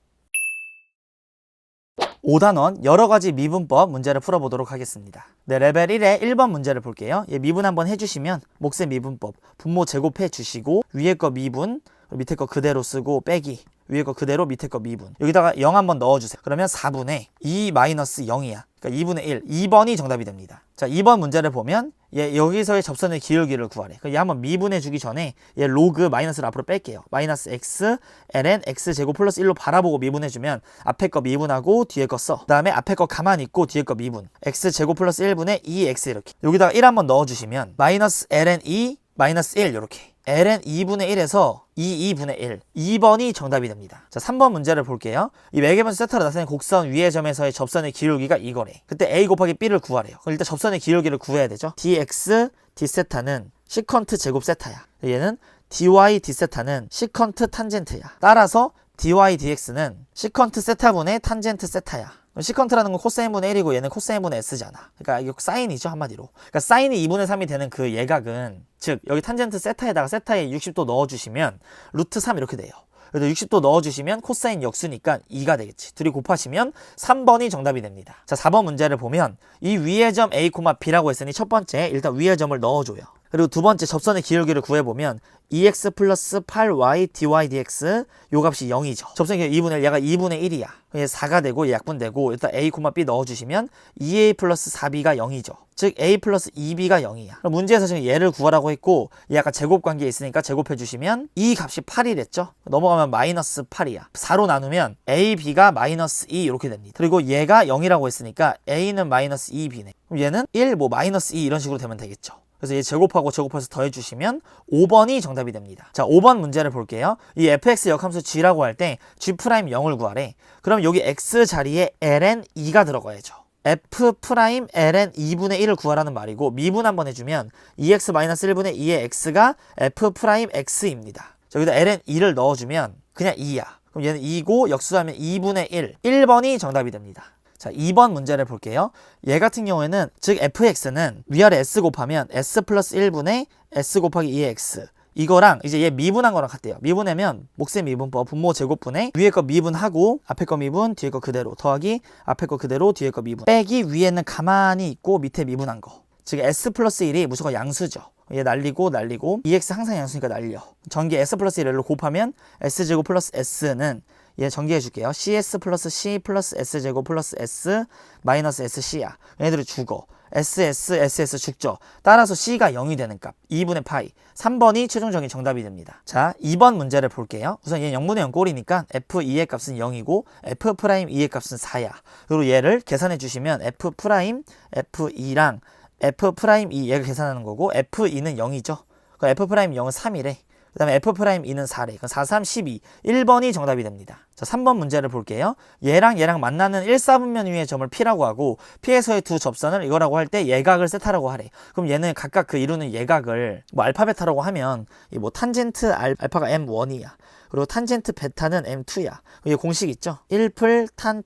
5단원 여러가지 미분법 문제를 풀어보도록 하겠습니다. 네, 레벨 1의 1번 문제를 볼게요. 예, 미분 한번 해주시면 몫의 미분법 분모 제곱해 주시고 위에 거 미분 밑에 거 그대로 쓰고 빼기 위에 거 그대로 밑에 거 미분 여기다가 0 한번 넣어주세요. 그러면 4분의 2 마이너스 0이야. 그러니까 2분의 1 2번이 정답이 됩니다. 자, 2번 문제를 보면 얘 여기서의 접선의 기울기를 구하래. 얘 한번 미분해 주기 전에 얘 로그 마이너스를 앞으로 뺄게요. 마이너스 x ln x 제곱 플러스 1로 바라보고 미분해 주면 앞에 거 미분하고 뒤에 거 써. 그 다음에 앞에 거 가만히 있고 뒤에 거 미분 x 제곱 플러스 1분의 2x 이렇게. 여기다가 1 한번 넣어 주시면 마이너스 ln 2 마이너스 1 이렇게. ln 2분의 1에서 2분의 1 2번이 정답이 됩니다. 자, 3번 문제를 볼게요. 이 매개변수 세타로 나타낸 곡선 위의 점에서의 접선의 기울기가 이거래. 그때 a 곱하기 b를 구하래요. 그럼 일단 접선의 기울기를 구해야 되죠. dx d세타는 시컨트 제곱 세타야. 얘는 dy d세타는 시컨트 탄젠트야. 따라서 dy dx는 시컨트 세타분의 탄젠트 세타야. 시컨트라는 건 코사인분의 1이고 얘는 코사인분의 s잖아. 그러니까 이게 사인이죠 한마디로. 그러니까 사인이 2분의 3이 되는 그 예각은 즉 여기 탄젠트 세타에다가 세타에 60도 넣어주시면 루트 3 이렇게 돼요. 그래서 60도 넣어주시면 코사인 역수니까 2가 되겠지. 둘이 곱하시면 3번이 정답이 됩니다. 자, 4번 문제를 보면 이 위의 점 a, b라고 했으니 첫 번째 일단 위의 점을 넣어줘요. 그리고 두 번째 접선의 기울기를 구해보면 2x 플러스 8y dy dx 요 값이 0이죠. 접선의 기울기 2분의 1, 얘가 2분의 1이야. 얘 4가 되고 얘 약분되고 일단 a, b 넣어주시면 2a 플러스 4b가 0이죠. 즉 a 플러스 2b가 0이야. 그럼 문제에서 지금 얘를 구하라고 했고 얘 아까 제곱관계에 있으니까 제곱해주시면 이 값이 8이랬죠. 넘어가면 마이너스 8이야. 4로 나누면 a, b가 마이너스 2 이렇게 됩니다. 그리고 얘가 0이라고 했으니까 a는 마이너스 2b네. 그럼 얘는 1, 마이너스 2 이런 식으로 되면 되겠죠. 그래서 얘 제곱하고 제곱해서 더해주시면 5번이 정답이 됩니다. 자, 5번 문제를 볼게요. 이 fx 역함수 g라고 할 때 g'0을 구하래. 그럼 여기 x 자리에 ln 2가 들어가야죠. f' ln 2분의 1을 구하라는 말이고 미분 한번 해주면 2x-1분의 2의 x가 f' x입니다. 자, 여기다 ln 2를 넣어주면 그냥 2야. 그럼 얘는 2고 역수하면 2분의 1. 1번이 정답이 됩니다. 자, 2번 문제를 볼게요. 얘 같은 경우에는 즉 fx는 위아래 s 곱하면 s 플러스 1분의 s 곱하기 2의 x 이거랑 이제 얘 미분한 거랑 같대요. 미분하면 몫의 미분법 분모 제곱분의 위에 거 미분하고 앞에 거 미분 뒤에 거 그대로 더하기 앞에 거 그대로 뒤에 거 미분 빼기 위에는 가만히 있고 밑에 미분한 거. 즉 s 플러스 1이 무조건 양수죠. 얘 날리고 2x 항상 양수니까 날려. 전기 s 플러스 1을 곱하면 s제곱 플러스 s는 얘 전개해 줄게요. cs 플러스 c 플러스 s제곱 플러스 s 마이너스 sc야. 얘네들이 죽어. ss 죽죠. 따라서 c가 0이 되는 값 2분의 파이 3번이 최종적인 정답이 됩니다. 자, 2번 문제를 볼게요. 우선 얘는 0분의 0 꼴이니까 f2의 값은 0이고 f'2의 값은 4야. 그리고 얘를 계산해 주시면 f'2랑 f'2 얘를 계산하는 거고 f2는 0이죠. 그럼 f'2 0은 3이래. 그 다음에 f'2는 4래. 그럼 4, 3, 12. 1번이 정답이 됩니다. 자, 3번 문제를 볼게요. 얘랑 만나는 1, 4분면 위의 점을 P라고 하고 P에서의 두 접선을 이거라고 할 때 예각을 세타라고 하래. 그럼 얘는 각각 그 이루는 예각을 뭐 알파 베타라고 하면 이 뭐 탄젠트 알파가 M1이야. 그리고 탄젠트 베타는 M2야. 이게 공식 있죠? 1풀 탄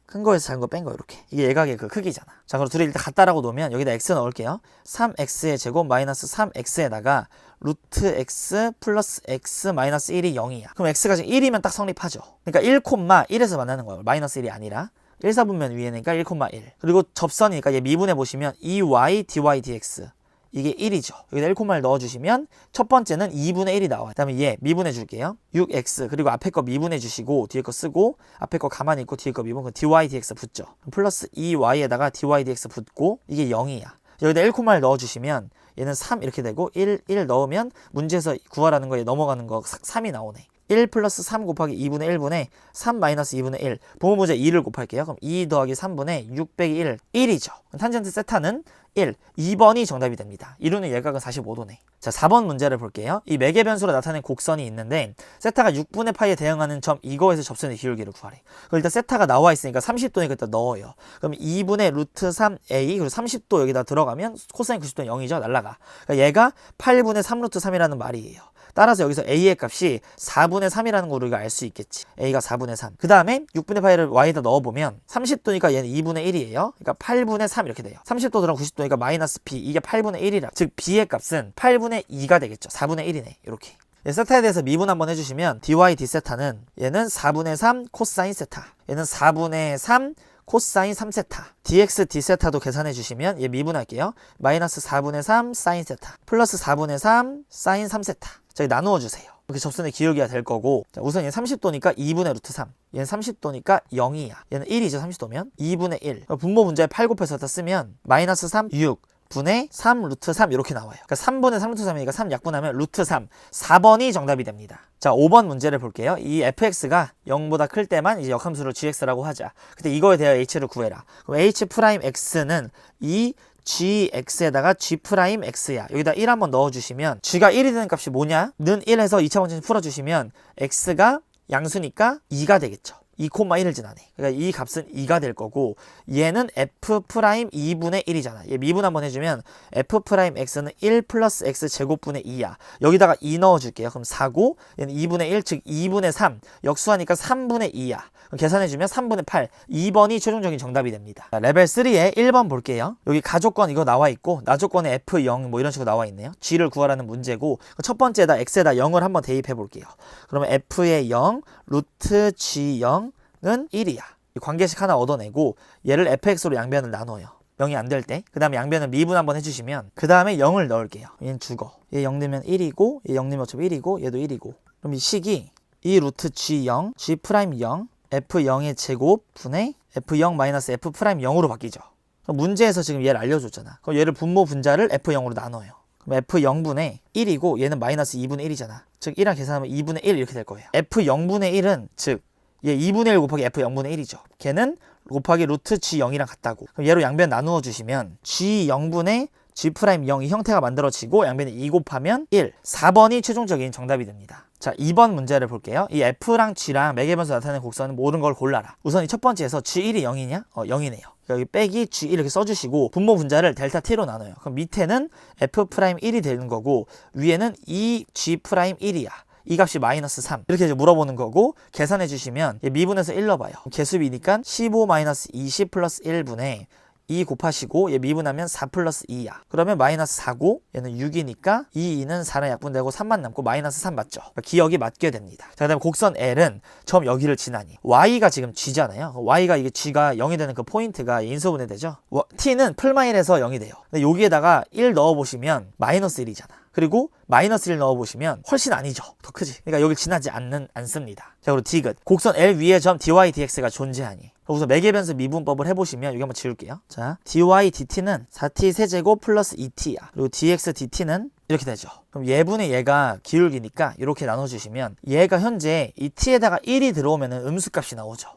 큰 거에서 작은 거 뺀 거 이렇게. 이게 예각의 그 크기잖아. 자, 그럼 둘이 일단 같다라고 놓으면 여기다 x 넣을게요. 3x의 제곱 마이너스 3x에다가 루트 x 플러스 x 마이너스 1이 0이야. 그럼 x가 지금 1이면 딱 성립하죠. 그러니까 1,1에서 만나는 거예요. 마이너스 1이 아니라 1사분면 위에니까 1,1. 그리고 접선이니까 얘 미분해 보시면 2y dy dx. 이게 1이죠. 여기다 1,1 넣어주시면 첫 번째는 2분의 1이 나와요. 그 다음에 얘 미분해 줄게요. 6x 그리고 앞에 거 미분해 주시고 뒤에 거 쓰고 앞에 거 가만히 있고 뒤에 거 미분, dy dx 붙죠. 플러스 2y에다가 dy dx 붙고 이게 0이야. 여기다 1,1 넣어주시면 얘는 3 이렇게 되고 1 넣으면 문제에서 구하라는 거에 넘어가는 거 3이 나오네. 1 플러스 3 곱하기 2분의 1분의 3 마이너스 2분의 1. 보문 문제 2를 곱할게요. 그럼 2 더하기 3분의 6 빼기 1. 1이죠. 탄젠트 세타는 1. 2번이 정답이 됩니다. 이루는 예각은 45도네. 자, 4번 문제를 볼게요. 이 매개 변수로 나타낸 곡선이 있는데 세타가 6분의 파이에 대응하는 점 이거에서 접선의 기울기를 구하래. 그럼 일단 세타가 나와 있으니까 30도니까 일단 넣어요. 그럼 2분의 루트 3a 그리고 30도 여기다 들어가면 코사인 90도는 0이죠. 날라가. 그러니까 얘가 8분의 3 루트 3이라는 말이에요. 따라서 여기서 a의 값이 4분의 3이라는 걸 우리가 알 수 있겠지. a가 4분의 3. 그 다음에 6분의 파이를 y에다 넣어보면 30도니까 얘는 2분의 1이에요. 그러니까 8분의 3 이렇게 돼요. 30도 들어가면 90도니까 마이너스 b. 이게 8분의 1이라. 즉 b의 값은 8분의 2가 되겠죠. 4분의 1이네. 이렇게. 세타에 대해서 미분 한번 해주시면 dy d세타는 얘는 4분의 3 코사인 세타. 얘는 4분의 3 코사인 3세타. dx d세타도 계산해 주시면 얘 미분할게요. 마이너스 4분의 3 사인 세타 플러스 4분의 3 사인 3세타. 저기 나누어 주세요. 이렇게 접선의 기울기가 될 거고, 자, 우선 얘는 30도니까 2분의 루트 3. 얘는 30도니까 0이야. 얘는 1이죠. 30도면 2분의 1. 분모 문제에 8 곱해서 다 쓰면 마이너스 3 6 분의 3 루트 3 이렇게 나와요. 그러니까 3분의 3 루트 3이니까 3 약분하면 루트 3. 4번이 정답이 됩니다. 자, 5번 문제를 볼게요. 이 fx가 0보다 클 때만 이제 역함수를 gx라고 하자. 그때 이거에 대하여 h를 구해라. 그럼 h'x는 이 gx에다가 g'x야. 여기다 1 한번 넣어주시면 g가 1이 되는 값이 뭐냐? 는 1해서 2차 원칙 풀어주시면 x가 양수니까 2가 되겠죠. 2,1을 지나네. 그러니까 이 값은 2가 될 거고 얘는 f'2분의 1이잖아. 얘 미분 한번 해주면 f'x는 1 플러스 x 제곱분의 2야. 여기다가 2 넣어줄게요. 그럼 4고 얘는 2분의 1, 즉 2분의 3. 역수하니까 3분의 2야. 그럼 계산해주면 3분의 8. 2번이 최종적인 정답이 됩니다. 자, 레벨 3에 1번 볼게요. 여기 가조건 이거 나와 있고 나조건에 f0 뭐 이런 식으로 나와 있네요. g를 구하라는 문제고 첫 번째에다 x에다 0을 한번 대입해 볼게요. 그러면 f의 0 루트 g0 는 1이야. 이 관계식 하나 얻어내고 얘를 fx로 양변을 나눠요. 0이 안 될 때. 그 다음에 양변을 미분 한번 해주시면 그 다음에 0을 넣을게요. 얘는 죽어. 얘 0 넣으면 1이고 얘 0 넣으면 어차피 1이고 얘도 1이고. 그럼 이 식이 2 루트 g0 g'0 f0의 제곱 분의 f0 마이너스 f'0으로 바뀌죠. 그럼 문제에서 지금 얘를 알려줬잖아. 그럼 얘를 분모 분자를 f0으로 나눠요. 그럼 f0분의 1이고 얘는 마이너스 2분의 1이잖아. 즉 1이랑 계산하면 2분의 1 이렇게 될 거예요. f0분의 1은 즉 얘 2분의 1 곱하기 f0분의 1이죠. 걔는 곱하기 루트 g0이랑 같다고. 그럼 얘로 양변 나누어 주시면 g0분의 g'0 이 형태가 만들어지고 양변에 2 곱하면 1. 4번이 최종적인 정답이 됩니다. 자, 2번 문제를 볼게요. 이 f랑 g랑 매개변수 나타내는 곡선은 모든 걸 골라라. 우선 이 첫 번째에서 g1이 0이냐? 0이네요. 여기 빼기 g1 이렇게 써주시고 분모 분자를 델타 t로 나눠요. 그럼 밑에는 f'1이 되는 거고 위에는 2g'1이야. 이 값이 마이너스 3 이렇게 이제 물어보는 거고 계산해 주시면 미분해서 1 넣어봐요. 개수비니까 15 마이너스 20 플러스 1분의 2 곱하시고 얘 미분하면 4 플러스 2야. 그러면 마이너스 4고 얘는 6이니까 2는 4랑 약분되고 3만 남고 마이너스 3 맞죠? 그러니까 기억이 맞게 됩니다. 자, 그다음에 곡선 L은 점 여기를 지나니 y가 지금 g잖아요. y가 이게 g가 0이 되는 그 포인트가 인수분해 되죠. t는 풀마일에서 0이 돼요. 근데 여기에다가 1 넣어보시면 마이너스 1이잖아. 그리고 마이너스 1 넣어보시면 훨씬 아니죠. 더 크지. 그러니까 여기 지나지 않습니다. 자, 그리고 디귿. 곡선 L 위에 점 dy dx가 존재하니. 우선 매개변수 미분법을 해보시면 여기 한번 지울게요. 자, dy dt는 4t 세제곱 플러스 2t야. 그리고 dx dt는 이렇게 되죠. 그럼 얘분의 얘가 기울기니까 이렇게 나눠주시면 얘가 현재 이 t에다가 1이 들어오면 음수값이 나오죠.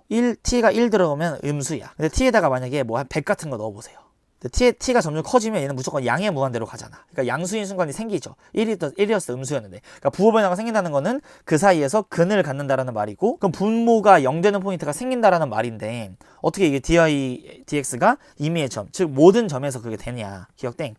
t가 1 들어오면 음수야. 근데 t에다가 만약에 뭐 한 100 같은 거 넣어보세요. t가 점점 커지면 얘는 무조건 양의 무한대로 가잖아. 그러니까 양수인 순간이 생기죠. 1이었어 음수였는데. 그러니까 부호 변화가 생긴다는 거는 그 사이에서 근을 갖는다라는 말이고, 그럼 분모가 0 되는 포인트가 생긴다라는 말인데 어떻게 이게 dy dx가 임의의 점, 즉 모든 점에서 그게 되냐. 기억땡.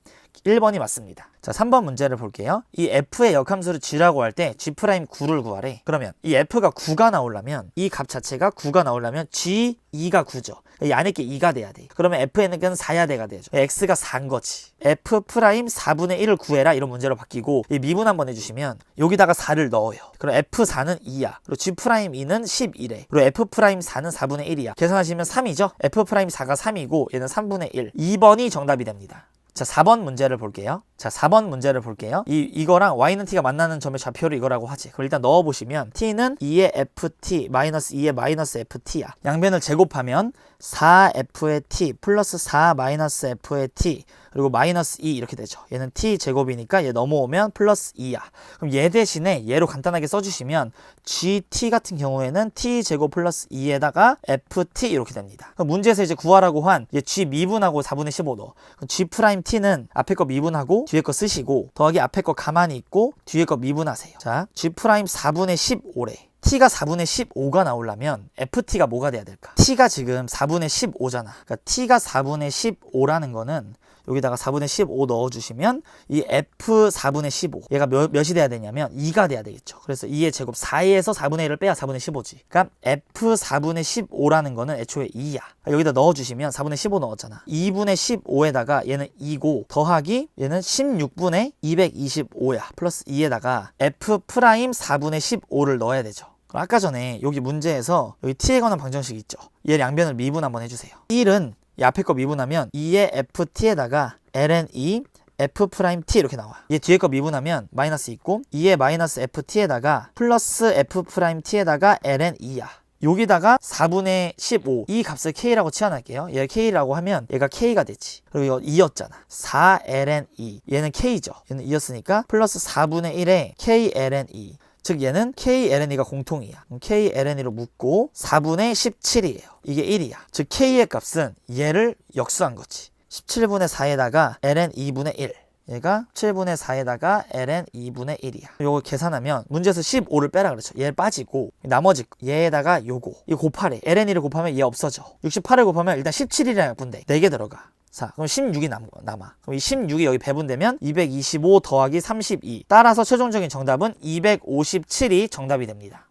1번이 맞습니다. 자, 3번 문제를 볼게요. 이 f의 역함수를 g라고 할 때 g'9를 구하래. 그러면 이 f가 9가 나오려면 이 값 자체가 9가 나오려면 g2가 9죠. 이 안에 게 2가 돼야 돼. 그러면 fn은 4야대가 되죠. x가 4인 거지. f'4분의 1을 구해라 이런 문제로 바뀌고, 이 미분 한번 해주시면 여기다가 4를 넣어요. 그럼 f4는 2야. 그리고 g'2는 11에. 그리고 f'4는 4분의 1이야. 계산하시면 3이죠. F'4가 3이고 얘는 3분의 1. 2번이 정답이 됩니다. 자, 4번 문제를 볼게요. 자, 4번 문제를 볼게요. 이거랑 y는 t가 만나는 점의 좌표를 이거라고 하지. 그럼 일단 넣어보시면 t는 2의 ft 마이너스 2의 마이너스 ft야. 양변을 제곱하면 4f의 t 플러스 4 마이너스 f의 t 그리고 마이너스 2 이렇게 되죠. 얘는 t 제곱이니까 얘 넘어오면 플러스 2야. 그럼 얘 대신에 얘로 간단하게 써주시면 gt 같은 경우에는 t 제곱 플러스 2에다가 ft 이렇게 됩니다. 그럼 문제에서 이제 구하라고 한 얘 g 미분하고 4분의 15 넣어. g 프라임 t는 앞에 거 미분하고 뒤에 거 쓰시고 더하기 앞에 거 가만히 있고 뒤에 거 미분하세요. 자, g 프라임 4분의 15래. t가 4분의 15가 나오려면 ft가 뭐가 돼야 될까? t가 지금 4분의 15잖아. 그러니까 t가 4분의 15라는 거는 여기다가 4분의 15 넣어주시면 이 f 4분의 15 얘가 몇이 돼야 되냐면 2가 돼야 되겠죠. 그래서 2의 제곱 4에서 4분의 1을 빼야 4분의 15지. 그러니까 f 4분의 15라는 거는 애초에 2야. 여기다 넣어주시면 4분의 15 넣었잖아. 2분의 15에다가 얘는 2고 더하기 얘는 16분의 225야. 플러스 2에다가 f 프라임 4분의 15를 넣어야 되죠. 아까 전에 여기 문제에서 여기 t에 관한 방정식 있죠. 얘 양변을 미분 한번 해주세요. 1은 이 앞에 거 미분하면 2의 ft에다가 ln 2 f't 이렇게 나와. 얘 뒤에 거 미분하면 마이너스 있고 2의 마이너스 ft에다가 플러스 f''t에다가 ln 2야. 여기다가 4분의 15 이 값을 k라고 치환할게요. 얘 k라고 하면 얘가 k가 되지. 그리고 이거 2였잖아. 4ln 2 얘는 k죠. 얘는 2였으니까 플러스 4분의 1에 k ln 2 즉 얘는 kln이가 공통이야. 그럼 kln으로 묶고 4분의 17이에요. 이게 1이야. 즉 k의 값은 얘를 역수한 거지. 17분의 4에다가 ln 2분의 1. 얘가 7분의 4에다가 ln 2분의 1이야. 요거 계산하면 문제에서 15를 빼라 그랬죠. 얘 빠지고 나머지 얘에다가 요거 이거 곱하래. ln 2를 곱하면 얘 없어져. 68을 곱하면 일단 17이라는 약분돼. 4개 들어가. 자, 그럼 16이 남아. 그럼 이 16이 여기 배분되면 225 더하기 32. 따라서 최종적인 정답은 257이 정답이 됩니다.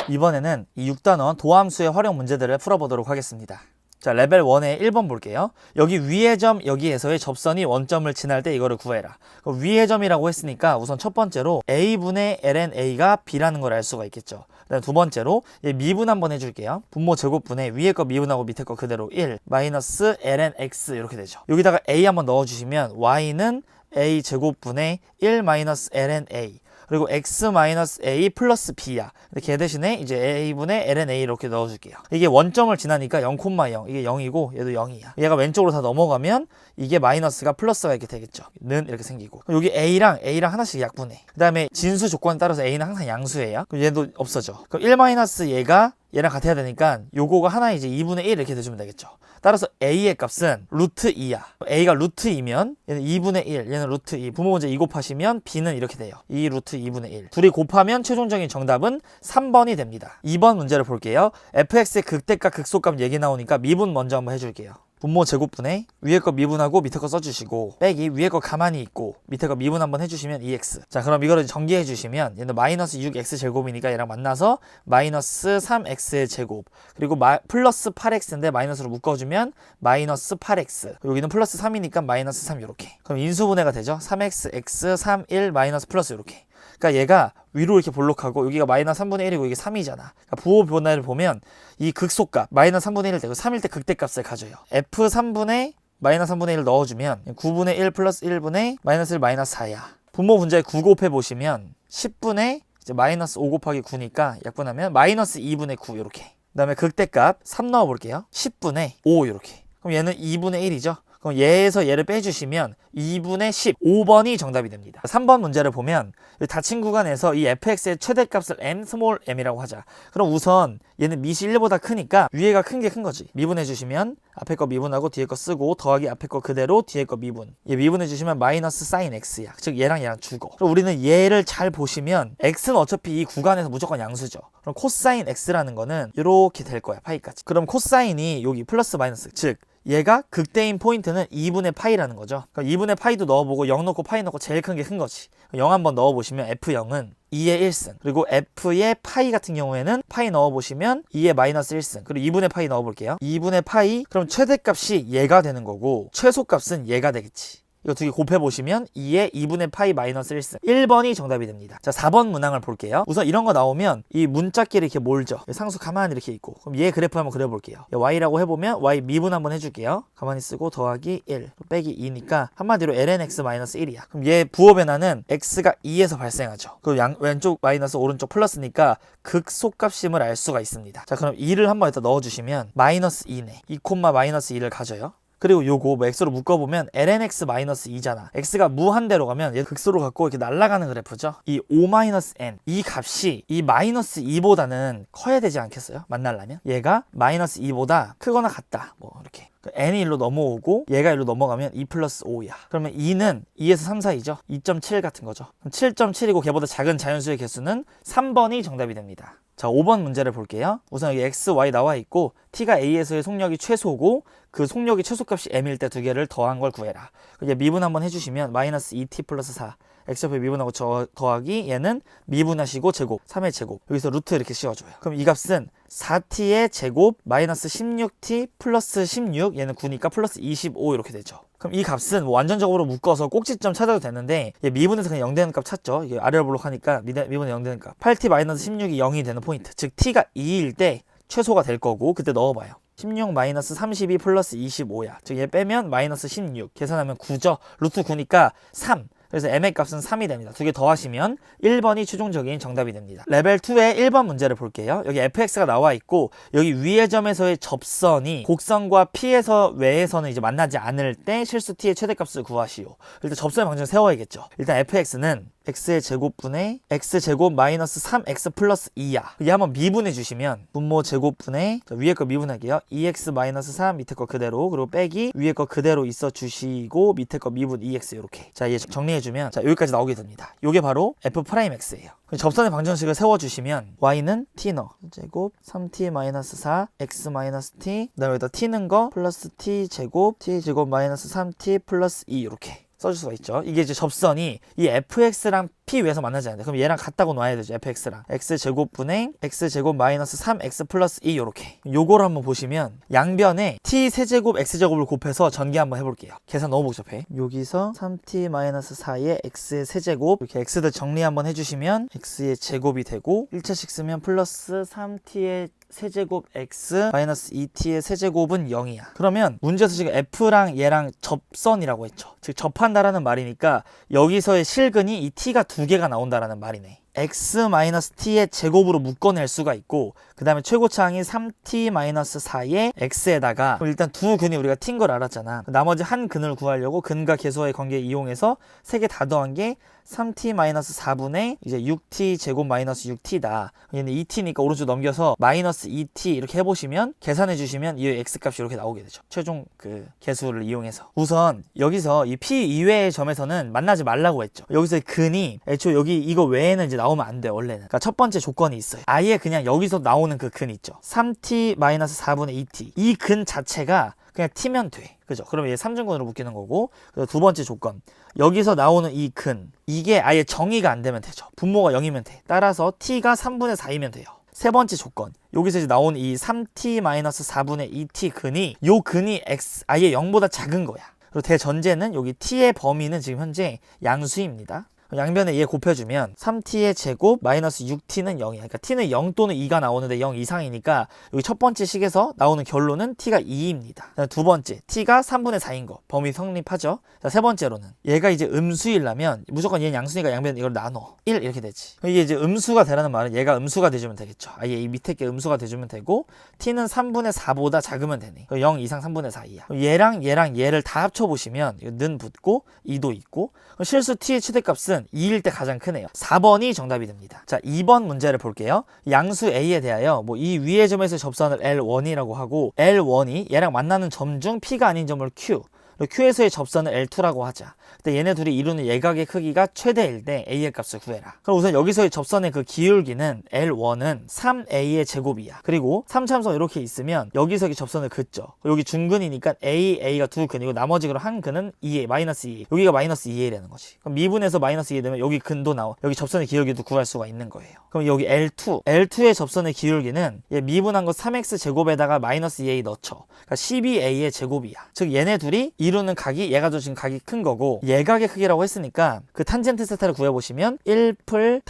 이번에는 이 6단원 도함수의 활용 문제들을 풀어보도록 하겠습니다. 자, 레벨 1의 1번 볼게요. 여기 위의 점 여기에서의 접선이 원점을 지날 때 이거를 구해라. 위의 점이라고 했으니까 우선 첫 번째로 a분의 ln a가 b라는 걸 알 수가 있겠죠. 그다음 두 번째로 얘 미분 한번 해줄게요. 분모 제곱분의 위에 거 미분하고 밑에 거 그대로 1 마이너스 ln x 이렇게 되죠. 여기다가 a 한번 넣어주시면 y는 a 제곱분의 1 마이너스 ln a 그리고 x-a 플러스 b야. 근데 걔 대신에 이제 a분의 ln-a 이렇게 넣어줄게요. 이게 원점을 지나니까 0,0 이게 0이고 얘도 0이야. 얘가 왼쪽으로 다 넘어가면 이게 마이너스가 플러스가 이렇게 되겠죠. 는 이렇게 생기고 여기 a랑 하나씩 약분해. 그 다음에 진수 조건에 따라서 a는 항상 양수예요. 그럼 얘도 없어져. 그럼 1- 얘가 얘랑 같아야 되니까 요거가 하나 이제 2분의 1 이렇게 돼주면 되겠죠. 따라서 a의 값은 루트 2야. a가 루트 2면 얘는 2분의 1, 얘는 루트 2. 부모 문제 2 곱하시면 b는 이렇게 돼요. 2 루트 2분의 1. 둘이 곱하면 최종적인 정답은 3번이 됩니다. 2번 문제를 볼게요. fx의 극대값 극소값 얘기 나오니까 미분 먼저 한번 해줄게요. 분모 제곱분의 위에 거 미분하고 밑에 거 써주시고 빼기 위에 거 가만히 있고 밑에 거 미분 한번 해주시면 2x. 자, 그럼 이거를 전개해 주시면 얘는 마이너스 6x 제곱이니까 얘랑 만나서 마이너스 3x의 제곱 그리고 플러스 8x인데 마이너스로 묶어주면 마이너스 8x 여기는 플러스 3이니까 마이너스 3 이렇게. 그럼 인수분해가 되죠. 3x, x, 3, 1 마이너스 플러스 이렇게. 그러니까 얘가 위로 이렇게 볼록하고 여기가 마이너스 3분의 1이고 이게 3이잖아. 그러니까 부호 변화를 보면 이 극소값 마이너스 3분의 1일 때고 3일 때 극대값을 가져요. f 3분의 마이너스 3분의 1을 넣어주면 9분의 1 플러스 1분의 마이너스 1 마이너스 4야. 분모 분자에 9 곱해보시면 10분의 이제 마이너스 5 곱하기 9니까 약분하면 마이너스 2분의 9 이렇게. 그 다음에 극대값 3 넣어볼게요. 10분의 5 이렇게. 그럼 얘는 2분의 1이죠. 그럼 얘에서 얘를 빼주시면 2분의 10, 5번이 정답이 됩니다. 3번 문제를 보면 닫힌 구간에서 이 fx의 최대값을 m 스몰 m이라고 하자. 그럼 우선 얘는 밑이 1보다 크니까 위에가 큰 게 큰 거지. 미분해 주시면 앞에 거 미분하고 뒤에 거 쓰고 더하기 앞에 거 그대로 뒤에 거 미분. 얘 미분해 주시면 마이너스 사인 x야. 즉 얘랑 죽어. 그럼 우리는 얘를 잘 보시면 x는 어차피 이 구간에서 무조건 양수죠. 그럼 코사인 x라는 거는 이렇게 될 거야. 파이까지. 그럼 코사인이 여기 플러스 마이너스 즉 얘가 극대인 포인트는 2분의 파이라는 거죠. 그럼 2분의 파이도 넣어보고 0 넣고 파이 넣고 제일 큰 게 큰 거지. 0 한번 넣어보시면 f0은 2의 1승 그리고 f의 파이 같은 경우에는 파이 넣어보시면 2의 마이너스 1승 그리고 2분의 파이 넣어볼게요. 2분의 파이 그럼 최대값이 얘가 되는 거고 최소값은 얘가 되겠지. 이거 두 개 곱해보시면 2의 2분의 파이 마이너스 1승. 1번이 정답이 됩니다. 자, 4번 문항을 볼게요. 우선 이런 거 나오면 이 문자끼리 이렇게 몰죠. 상수 가만히 이렇게 있고. 그럼 얘 그래프 한번 그려볼게요. Y라고 해보면 Y 미분 한번 해줄게요. 가만히 쓰고 더하기 1 빼기 2니까 한마디로 lnx-1이야. 그럼 얘 부호 변화는 x가 2에서 발생하죠. 그럼 왼쪽 마이너스 오른쪽 플러스니까 극소값임을 알 수가 있습니다. 자, 그럼 2를 한번 일단 넣어주시면 마이너스 2네. 2 마이너스 2를 가져요. 그리고 요거 뭐 x로 묶어보면 lnx-2잖아. x가 무한대로 가면 얘 극소로 갖고 이렇게 날아가는 그래프죠. 이 5-n 이 값이 이 마이너스 2보다는 커야 되지 않겠어요? 만나려면 얘가 마이너스 2보다 크거나 같다. 뭐 이렇게 n이 1로 넘어오고 얘가 1로 넘어가면 2 플러스 5야. 그러면 2는 2에서 3 사이죠. 2.7 같은 거죠. 7.7이고 걔보다 작은 자연수의 개수는 3번이 정답이 됩니다. 자, 5번 문제를 볼게요. 우선 여기 x, y 나와 있고 t가 a에서의 속력이 최소고 그 속력이 최소값이 m일 때 두 개를 더한 걸 구해라. 이제 미분 한번 해주시면 마이너스 2t 플러스 4 x좌표 미분하고 더하기 얘는 미분하시고 제곱 3의 제곱 여기서 루트 이렇게 씌워줘요. 그럼 이 값은 4t의 제곱 마이너스 16t 플러스 16 얘는 9니까 플러스 25 이렇게 되죠. 그럼 이 값은 뭐 완전적으로 묶어서 꼭지점 찾아도 되는데 얘 미분에서 그냥 0 되는 값 찾죠. 이게 아래로 볼록하니까 미분에 0 되는 값 8t 마이너스 16이 0이 되는 포인트 즉 t가 2일 때 최소가 될 거고 그때 넣어봐요. 16 마이너스 32 플러스 25야. 즉 얘 빼면 마이너스 16 계산하면 9죠. 루트 9니까 3 그래서 m의 값은 3이 됩니다. 두 개 더하시면 1번이 최종적인 정답이 됩니다. 레벨 2의 1번 문제를 볼게요. 여기 fx가 나와 있고 여기 위의 점에서의 접선이 곡선과 p에서 외에서는 이제 만나지 않을 때 실수 t의 최대값을 구하시오. 일단 접선의 방정을 세워야겠죠. 일단 fx는 x의 제곱분의 x제곱 마이너스 3x 플러스 2야. 이게 한번 미분해 주시면 분모 제곱분의 위에 거 미분할게요. 2x 마이너스 3 밑에 거 그대로 그리고 빼기 위에 거 그대로 있어 주시고 밑에 거 미분 2x 이렇게. 자, 얘 정리해 주면 자 여기까지 나오게 됩니다. 요게 바로 f'x예요. 접선의 방정식을 세워주시면 y는 t너 제곱 3t 마이너스 4 x 마이너스 t 그다음에 여기다 t는 거 플러스 t 제곱 마이너스 3t 플러스 2 이렇게 써줄 수가 있죠. 이게 이제 접선이 이 fx랑 p 위에서 만나지 않는데 그럼 얘랑 같다고 놔야 되죠. fx랑 x제곱분의 x제곱 마이너스 3x 플러스 2 요렇게. 요거를 한번 보시면 양변에 t 세제곱 x제곱을 곱해서 전개 한번 해볼게요. 계산 너무 복잡해. 여기서 3t 마이너스 4의 x의 세제곱 이렇게 x들 정리 한번 해주시면 x의 제곱이 되고 1차식 쓰면 플러스 3t의 세제곱 x 마이너스 2t의 세제곱은 0이야. 그러면 문제에서 지금 f랑 얘랑 접선이라고 했죠. 즉 접한다라는 말이니까 여기서의 실근이 이 t가 두 개가 나온다라는 말이네. x-t의 제곱으로 묶어낼 수가 있고 그 다음에 최고차항이 3t-4의 x에다가 일단 두 근이 우리가 t인 걸 알았잖아. 나머지 한 근을 구하려고 근과 계수와의 관계를 이용해서 세 개 다 더한 게 3t-4분의 이제 6t 제곱 마이너스 6t다. 얘는 2t니까 오른쪽 넘겨서 마이너스 2t 이렇게 해보시면 계산해 주시면 이 x값이 이렇게 나오게 되죠. 최종 그 계수를 이용해서. 우선 여기서 이 p 이외의 점에서는 만나지 말라고 했죠. 여기서 근이 애초에 여기 이거 외에는 이제 나오면 안 돼요. 원래는. 그러니까 첫 번째 조건이 있어요. 아예 그냥 여기서 나오는 그 근 있죠. 3t-4분의 2t 이 근 자체가 그냥 t면 돼. 그죠? 그러면 얘 3중근으로 묶이는 거고 두 번째 조건 여기서 나오는 이 근 이게 아예 정의가 안 되면 되죠. 분모가 0이면 돼. 따라서 t가 3분의 4이면 돼요. 세 번째 조건 여기서 이제 나온 이 3t-4분의 2t 근이 요 근이 x 아예 0보다 작은 거야. 그리고 대전제는 여기 t의 범위는 지금 현재 양수입니다. 양변에 얘 곱해주면 3t의 제곱 마이너스 6t는 0이야. 그러니까 t는 0 또는 2가 나오는데 0 이상이니까 여기 첫 번째 식에서 나오는 결론은 t가 2입니다. 두 번째 t가 3분의 4인 거 범위 성립하죠. 자, 세 번째로는 얘가 이제 음수이려면 무조건 얘는 양수니까 양변 이걸 나눠 1 이렇게 되지. 이게 이제 음수가 되라는 말은 얘가 음수가 돼주면 되겠죠. 아예 이 밑에 게 음수가 돼주면 되고 t는 3분의 4보다 작으면 되네. 0 이상 3분의 4이야. 얘랑 얘를 다 합쳐보시면 는 붙고 2도 있고 실수 t의 최대값은 2일 때 가장 크네요. 4번이 정답이 됩니다. 자, 2번 문제를 볼게요. 양수 A에 대하여 뭐 이 위의 점에서 접선을 L1이라고 하고 L1이 얘랑 만나는 점 중 P가 아닌 점을 Q Q에서의 접선을 L2라고 하자. 근데 얘네 둘이 이루는 예각의 크기가 최대일 때 A의 값을 구해라. 그럼 우선 여기서의 접선의 그 기울기는 L1은 3A의 제곱이야. 그리고 3참선 이렇게 있으면 여기서의 접선을 긋죠. 여기 중근이니까 A가 두 근이고 나머지 그럼 한 근은 2A, 마이너스 2A. 여기가 마이너스 2A라는 거지. 그럼 미분에서 마이너스 2A 되면 여기 근도 나와. 여기 접선의 기울기도 구할 수가 있는 거예요. 그럼 여기 L2의 접선의 기울기는 얘 미분한 거 3X 제곱에다가 마이너스 2A 넣죠. 그러니까 12A의 제곱이야. 즉 얘네 둘이 이루는 각이 얘가 더 지금 각이 큰 거고 예각의 크기라고 했으니까 그 탄젠트 세타를 구해보시면 1풀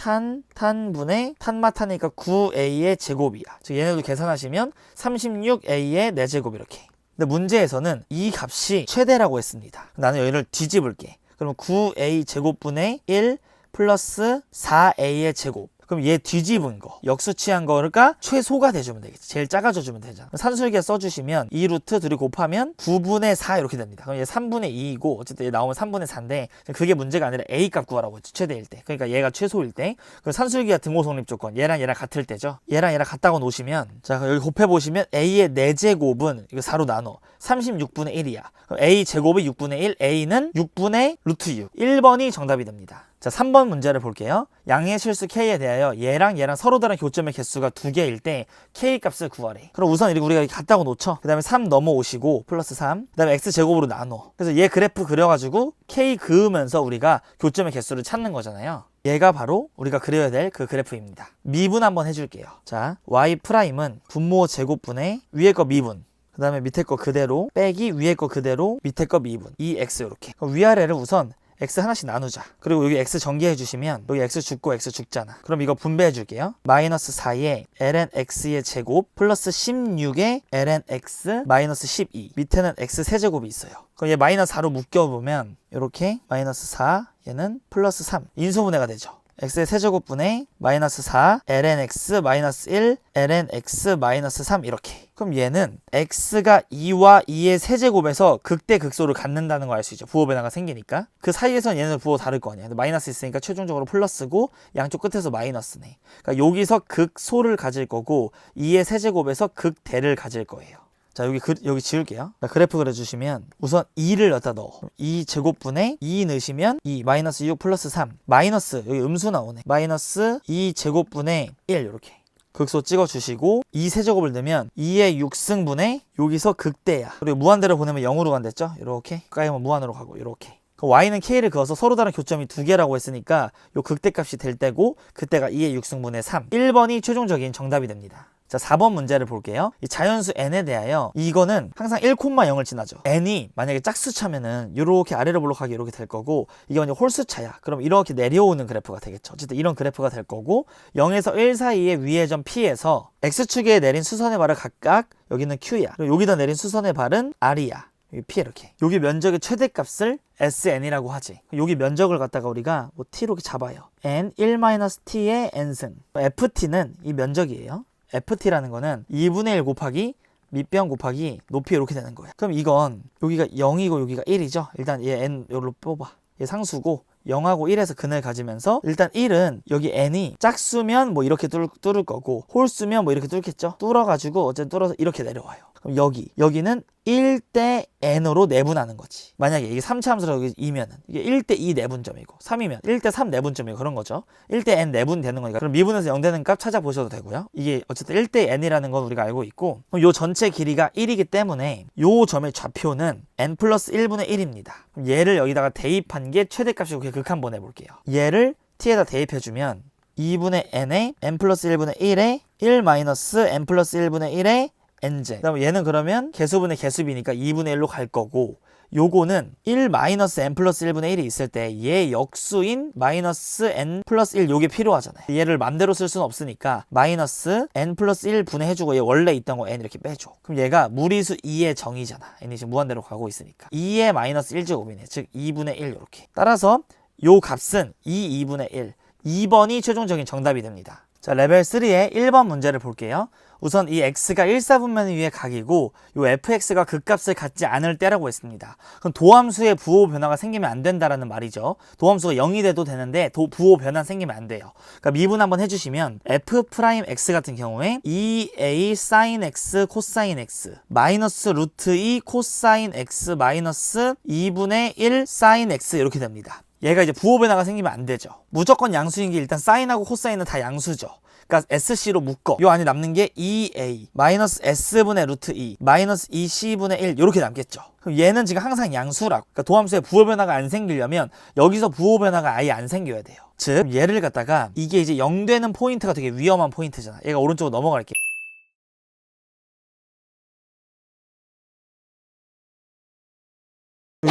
탄분의 탄마탄이니까 9a의 제곱이야. 즉 얘네도 계산하시면 36a의 4제곱 이렇게. 근데 문제에서는 이 값이 최대라고 했습니다. 나는 여기를 뒤집을게. 그럼 9a 제곱분의 1 플러스 4a의 제곱. 그럼 얘 뒤집은 거, 역수치한 거가 최소가 돼주면 되겠지. 제일 작아져 주면 되잖아. 산술기에 써주시면 2루트 둘이 곱하면 9분의 4 이렇게 됩니다. 그럼 얘 3분의 2이고 어쨌든 얘 나오면 3분의 4인데 그게 문제가 아니라 A 값 구하라고 했지. 최대일 때. 그러니까 얘가 최소일 때. 그럼 산술기가 등호 성립 조건. 얘랑 얘랑 같을 때죠. 얘랑 얘랑 같다고 놓으시면 자 여기 곱해보시면 A의 4제곱은 이거 4로 나눠 36분의 1이야. 그럼 A 제곱이 6분의 1, A는 6분의 루트 6. 1번이 정답이 됩니다. 자, 3번 문제를 볼게요. 양의 실수 K에 대하여 얘랑 서로 다른 교점의 개수가 2개일 때 K 값을 구하래. 그럼 우선 이렇게 우리가 같다고 놓죠. 그 다음에 3 넘어오시고 플러스 3. 그 다음에 X제곱으로 나눠. 그래서 얘 그래프 그려가지고 K 그으면서 우리가 교점의 개수를 찾는 거잖아요. 얘가 바로 우리가 그려야 될 그 그래프입니다. 미분 한번 해줄게요. 자, Y''은 분모 제곱분의 위에 거 미분. 그 다음에 밑에 거 그대로 빼기 위에 거 그대로 밑에 거 미분. 이 X 이렇게. 그럼 위아래를 우선 X 하나씩 나누자. 그리고 여기 X 전개해 주시면 여기 X 죽고 X 죽잖아. 그럼 이거 분배해 줄게요. 마이너스 4의 ln x의 제곱 플러스 16의 ln x 마이너스 12. 밑에는 x 세제곱이 있어요. 그럼 얘 마이너스 4로 묶여보면 이렇게 마이너스 4 얘는 플러스 3 인수분해가 되죠. x의 세제곱분의 마이너스 4 ln x 마이너스 1 ln x 마이너스 3 이렇게. 그럼 얘는 x가 2와 2의 세제곱에서 극대극소를 갖는다는 거 알 수 있죠. 부호 변화가 생기니까. 그 사이에서는 얘네들 부호 다를 거 아니야. 근데 마이너스 있으니까 최종적으로 플러스고 양쪽 끝에서 마이너스네. 그러니까 여기서 극소를 가질 거고 2의 세제곱에서 극대를 가질 거예요. 자 여기 지울게요. 자, 그래프 그려주시면 우선 2를 여기다 넣어. 2 제곱분의 2 넣으시면 2 마이너스 6 플러스 3 마이너스 여기 음수 나오네. 마이너스 2 제곱분의 1 이렇게 극소 찍어주시고 2 세제곱을 넣으면 2의 6승분의 여기서 극대야. 그리고 무한대로 보내면 0으로 간댔죠. 이렇게 까이면 무한으로 가고 이렇게. y는 k를 그어서 서로 다른 교점이 2개라고 했으니까 요 극대값이 될 때고 그때가 2의 6승분의 3. 1번이 최종적인 정답이 됩니다. 자, 4번 문제를 볼게요. 이 자연수 n에 대하여 이거는 항상 1,0을 지나죠. n이 만약에 짝수차면은 이렇게 아래로 블록하기 이렇게 될 거고 이게 만약 홀수차야. 그럼 이렇게 내려오는 그래프가 되겠죠. 어쨌든 이런 그래프가 될 거고 0에서 1 사이의 위의 점 P에서 X축에 내린 수선의 발은 각각 여기는 Q야. 그리고 여기다 내린 수선의 발은 R이야. 여기 P 이렇게. 여기 면적의 최대값을 SN이라고 하지. 여기 면적을 갖다가 우리가 뭐 T로 이렇게 잡아요. N 1-T의 N승. FT는 이 면적이에요. FT라는 거는 2분의 1 곱하기 밑변 곱하기 높이 이렇게 되는 거야. 그럼 이건 여기가 0이고 여기가 1이죠. 일단 얘 n 요로 뽑아. 얘 상수고 0하고 1에서 근을 가지면서 일단 1은 여기 n이 짝수면 뭐 이렇게 뚫을 거고 홀수면 뭐 이렇게 뚫겠죠. 뚫어가지고 어쨌든 뚫어서 이렇게 내려와요. 그럼 여기는 1대 n으로 내분하는 거지. 만약에 이게 3차 함수로 여기 2면은 이게 1대 2 내분점이고 3이면 1대 3 내분점이고 그런 거죠. 1대 n 내분 되는 거니까 그럼 미분에서 0 되는 값 찾아보셔도 되고요. 이게 어쨌든 1대 n이라는 건 우리가 알고 있고 요 전체 길이가 1이기 때문에 요 점의 좌표는 n 플러스 1분의 1입니다. 그럼 얘를 여기다가 대입한 게 최대값이고 그게 극 한번 해볼게요. 얘를 t에다 대입해주면 2분의 n에 n 플러스 1분의 1에 1 마이너스 n 플러스 1분의 1에 n제. 그 다음에 얘는 그러면 개수분의 개수비니까 2분의 1로 갈 거고 요거는 1 마이너스 n 플러스 1분의 1이 있을 때 얘 역수인 마이너스 n 플러스 1 요게 필요하잖아요. 얘를 맘대로 쓸 수는 없으니까 마이너스 n 플러스 1 분해해주고 얘 원래 있던 거 n 이렇게 빼줘. 그럼 얘가 무리수 2의 정의잖아. n이 지금 무한대로 가고 있으니까 2의 마이너스 1제곱이네. 즉 2분의 1 요렇게. 따라서 요 값은 2분의 1. 2번이 최종적인 정답이 됩니다. 자, 레벨 3의 1번 문제를 볼게요. 우선 이 x가 1사분면 위의 각이고 요 fx가 극값을 갖지 않을 때라고 했습니다. 그럼 도함수의 부호 변화가 생기면 안 된다라는 말이죠. 도함수가 0이 돼도 되는데 부호 변화 생기면 안 돼요. 그러니까 미분 한번 해주시면 f'x 같은 경우에 2a sin x 코사인 x 마이너스 루트 2 코사인 x 마이너스 2분의 1 sin x 이렇게 됩니다. 얘가 이제 부호 변화가 생기면 안 되죠. 무조건 양수인 게 일단 사인하고 코사인은 다 양수죠. 그러니까 SC로 묶어. 요 안에 남는 게 2A 마이너스 S분의 루트 2 마이너스 2C분의 1 이렇게 남겠죠. 그럼 얘는 지금 항상 양수라고. 그러니까 도함수에 부호 변화가 안 생기려면 여기서 부호 변화가 아예 안 생겨야 돼요. 즉 얘를 갖다가 이게 이제 0 되는 포인트가 되게 위험한 포인트잖아. 얘가 오른쪽으로 넘어갈게.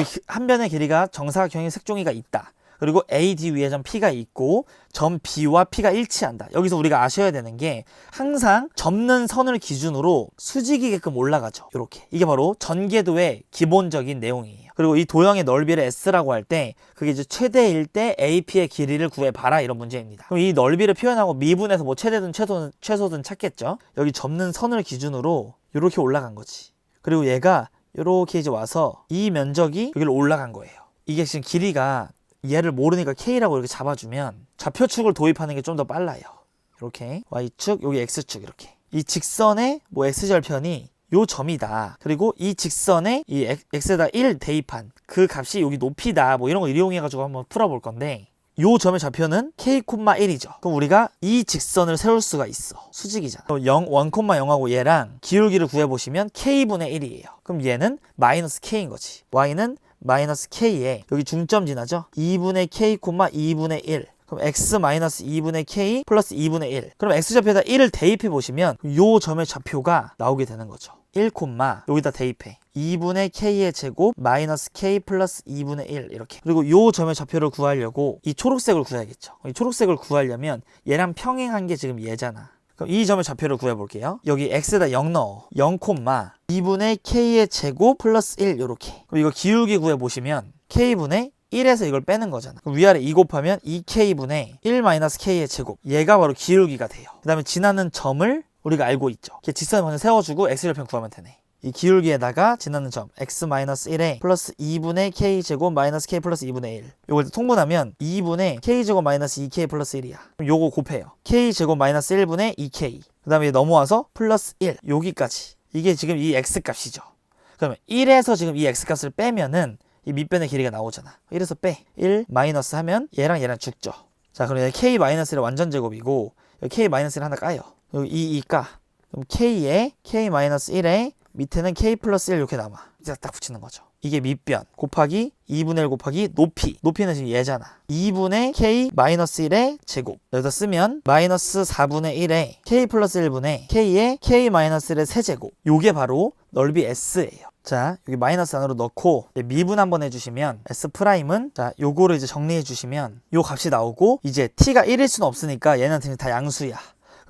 여기 한 변의 길이가 정사각형의 색종이가 있다. 그리고 AD 위에 점 P가 있고 점 B와 P가 일치한다. 여기서 우리가 아셔야 되는 게 항상 접는 선을 기준으로 수직이게끔 올라가죠. 이렇게. 이게 바로 전개도의 기본적인 내용이에요. 그리고 이 도형의 넓이를 S라고 할 때 그게 이제 최대일 때 AP의 길이를 구해봐라 이런 문제입니다. 그럼 이 넓이를 표현하고 미분해서 뭐 최대든 최소든 찾겠죠. 여기 접는 선을 기준으로 이렇게 올라간 거지. 그리고 얘가 이렇게 이제 와서 이 면적이 여기로 올라간 거예요. 이게 지금 길이가 얘를 모르니까 K라고 이렇게 잡아주면 좌표축을 도입하는 게 좀 더 빨라요. 이렇게 Y축, 여기 X축 이렇게. 이 직선의 뭐 X절편이 요 점이다. 그리고 이 직선에 이 X에다 1 대입한 그 값이 여기 높이다. 뭐 이런 거 이용해가지고 한번 풀어볼 건데 요 점의 좌표는 K,1이죠. 그럼 우리가 이 직선을 세울 수가 있어. 수직이잖아. 1,0하고 얘랑 기울기를 구해보시면 K분의 1이에요. 그럼 얘는 마이너스 K인 거지. Y는 마이너스 K에 여기 중점 지나죠? 2분의 K, 2분의 1. 그럼 X 마이너스 2분의 K 플러스 2분의 1. 그럼 X좌표에다 1을 대입해 보시면 요 점의 좌표가 나오게 되는 거죠. 1, 여기다 대입해. 2분의 K의 제곱 마이너스 K 플러스 2분의 1 이렇게. 그리고 요 점의 좌표를 구하려고 이 초록색을 구해야겠죠. 이 초록색을 구하려면 얘랑 평행한 게 지금 얘잖아. 그럼 이 점의 좌표를 구해볼게요. 여기 X에다 0 넣어. 0, 2분의 K의 제곱 플러스 1 요렇게. 그럼 이거 기울기 구해보시면 K분의 1에서 이걸 빼는 거잖아. 그럼 위아래 2 곱하면 2K분의 1 마이너스 K의 제곱. 얘가 바로 기울기가 돼요. 그 다음에 지나는 점을 우리가 알고 있죠. 이렇게 직선을 먼저 세워주고 X절편 구하면 되네. 이 기울기에다가 지나는 점 x-1에 플러스 2분의 k제곱 마이너스 k 플러스 2분의 1 요걸 통분하면 2분의 k제곱 마이너스 2k 플러스 1이야. 그럼 요거 곱해요. k제곱 마이너스 1분의 2k 그 다음에 넘어와서 플러스 1 여기까지. 이게 지금 이 x값이죠. 그러면 1에서 지금 이 x값을 빼면은 이 밑변의 길이가 나오잖아. 1에서 빼 1 마이너스 하면 얘랑 죽죠. 자 그럼 얘 k-1의 완전 제곱이고 여기 k-1을 하나 까요. 여기 2까 그럼 k에 k-1에 밑에는 k 플러스 1 이렇게 남아. 이제 딱 붙이는 거죠. 이게 밑변 곱하기 2분의 1 곱하기 높이는 지금 얘잖아. 2분의 k 마이너스 1의 제곱. 여기다 쓰면 마이너스 4분의 1에 k 플러스 1분의 k에 k 마이너스 1의 세제곱. 요게 바로 넓이 S예요. 자 여기 마이너스 안으로 넣고 미분 한번 해주시면 S'은 자 요거를 이제 정리해 주시면 요 값이 나오고 이제 t가 1일 수는 없으니까 얘는 다 양수야.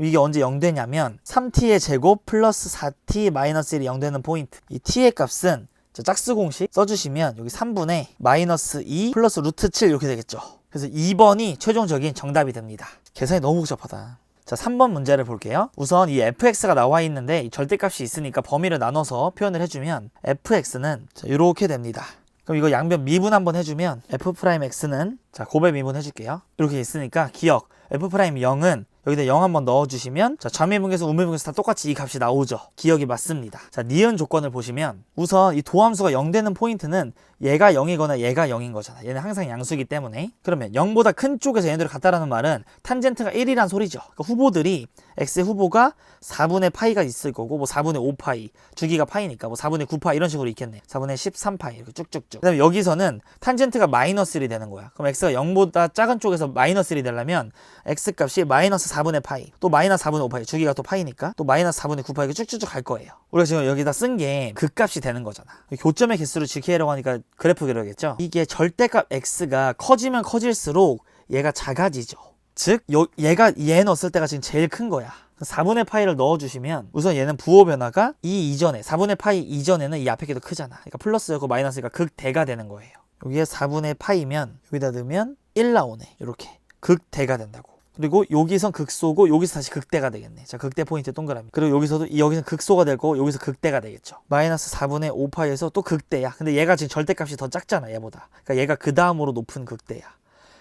이게 언제 0 되냐면 3t의 제곱 플러스 4t 마이너스 1이 0 되는 포인트. 이 t의 값은 짝수 공식 써주시면 여기 3분의 마이너스 2 플러스 루트 7 이렇게 되겠죠. 그래서 2번이 최종적인 정답이 됩니다. 계산이 너무 복잡하다. 자 3번 문제를 볼게요. 우선 이 fx가 나와 있는데 이 절대값이 있으니까 범위를 나눠서 표현을 해주면 fx는 이렇게 됩니다. 그럼 이거 양변 미분 한번 해주면 f'x는 자 곱의 미분 해줄게요. 이렇게 있으니까 기억 f'0은 여기다 0 한번 넣어주시면 자 좌미분계수 우미분계수 다 똑같이 이 값이 나오죠. 기억이 맞습니다. 자 니은 조건을 보시면 우선 이 도함수가 0 되는 포인트는 얘가 0이거나 얘가 0인 거잖아. 얘는 항상 양수이기 때문에. 그러면 0보다 큰 쪽에서 얘네들을 같다라는 말은 탄젠트가 1이란 소리죠. 그러니까 후보들이 x의 후보가 4분의 파이가 있을 거고 뭐 4분의 5파이 주기가 파이니까 뭐 4분의 9파이 이런 식으로 있겠네. 4분의 13파이 이렇게 쭉쭉쭉. 그 다음에 여기서는 탄젠트가 마이너스 1이 되는 거야. 그럼 x가 0보다 작은 쪽에서 마이너스 1이 되려면 x값이 마이너스 4분의 파이 또 마이너스 4분의 5파이 주기가 또 파이니까 또 마이너스 4분의 9파이 이렇게 쭉쭉쭉 갈 거예요. 우리가 지금 여기다 쓴 게 그 값이 되는 거잖아. 교점의 개수를 지키려고 하니까 그래프 그려야겠죠. 이게 절대값 x가 커지면 커질수록 얘가 작아지죠. 즉 얘가 얘 넣었을 때가 지금 제일 큰 거야. 4분의 파이를 넣어주시면 우선 얘는 부호 변화가 이 이전에 4분의 파이 이전에는 이 앞에 게 더 크잖아. 그러니까 플러스였고 마이너스가 극대가 되는 거예요. 여기에 4분의 파이면 여기다 넣으면 1 나오네. 이렇게 극대가 된다고. 그리고 여기선 극소고 여기서 다시 극대가 되겠네. 자 극대 포인트 동그라미. 그리고 여기서는 극소가 될 거고 여기서 극대가 되겠죠. 마이너스 4분의 5파이에서 또 극대야. 근데 얘가 지금 절대값이 더 작잖아 얘보다. 그러니까 얘가 그 다음으로 높은 극대야.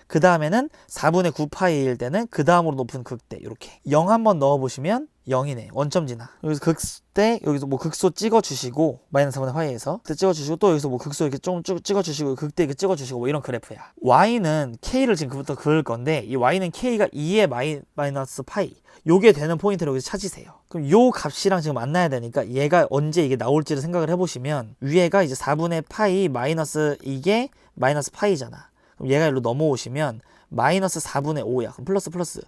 그 다음에는 4분의 9파이일 때는 그 다음으로 높은 극대. 이렇게 0 한번 넣어보시면 0이네. 원점 지나. 여기서 극대 여기서 뭐 극소 찍어주시고 마이너스 4분의 파이에서 극대 찍어주시고 또 여기서 뭐 극소 이렇게 좀 찍어주시고 극대 이렇게 찍어주시고 뭐 이런 그래프야. y는 k를 지금 그부터 그을 건데 이 y는 k가 2의 마이너스 파이 요게 되는 포인트를 여기서 찾으세요. 그럼 요 값이랑 지금 만나야 되니까 얘가 언제 이게 나올지를 생각을 해보시면 위에가 이제 4분의 파이 마이너스 이게 마이너스 파이잖아. 그럼 얘가 일로 넘어오시면 마이너스 4분의 5야. 그럼 플러스.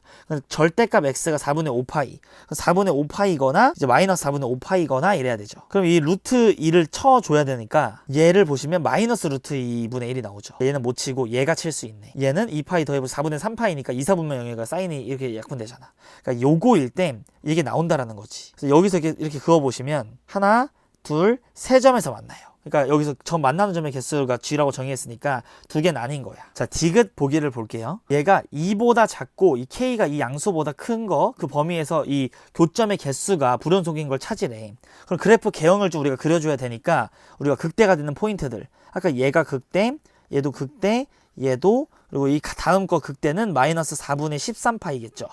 절대값 x가 4분의 5파이. 4분의 5파이거나 이제 마이너스 4분의 5파이거나 이래야 되죠. 그럼 이 루트 2를 쳐줘야 되니까 얘를 보시면 마이너스 루트 2분의 1이 나오죠. 얘는 못 치고 얘가 칠 수 있네. 얘는 2파이 더해보면 4분의 3파이니까 2, 4분의 0이가 사인이 이렇게 약분되잖아. 그러니까 요거일 때 이게 나온다라는 거지. 그래서 여기서 이렇게 그어보시면 하나, 둘, 세 점에서 만나요. 그러니까 여기서 점 만나는 점의 개수가 g라고 정의했으니까 두 개는 아닌 거야. 자, 디귿 보기를 볼게요. 얘가 2보다 작고 이 k가 이 양수보다 큰 거, 그 범위에서 이 교점의 개수가 불연속인 걸 찾으래. 그럼 그래프 개형을 좀 우리가 그려줘야 되니까 우리가 극대가 되는 포인트들. 아까 얘가 극대, 얘도 극대, 얘도, 그리고 이 다음 거 극대는 마이너스 4분의 13파이겠죠.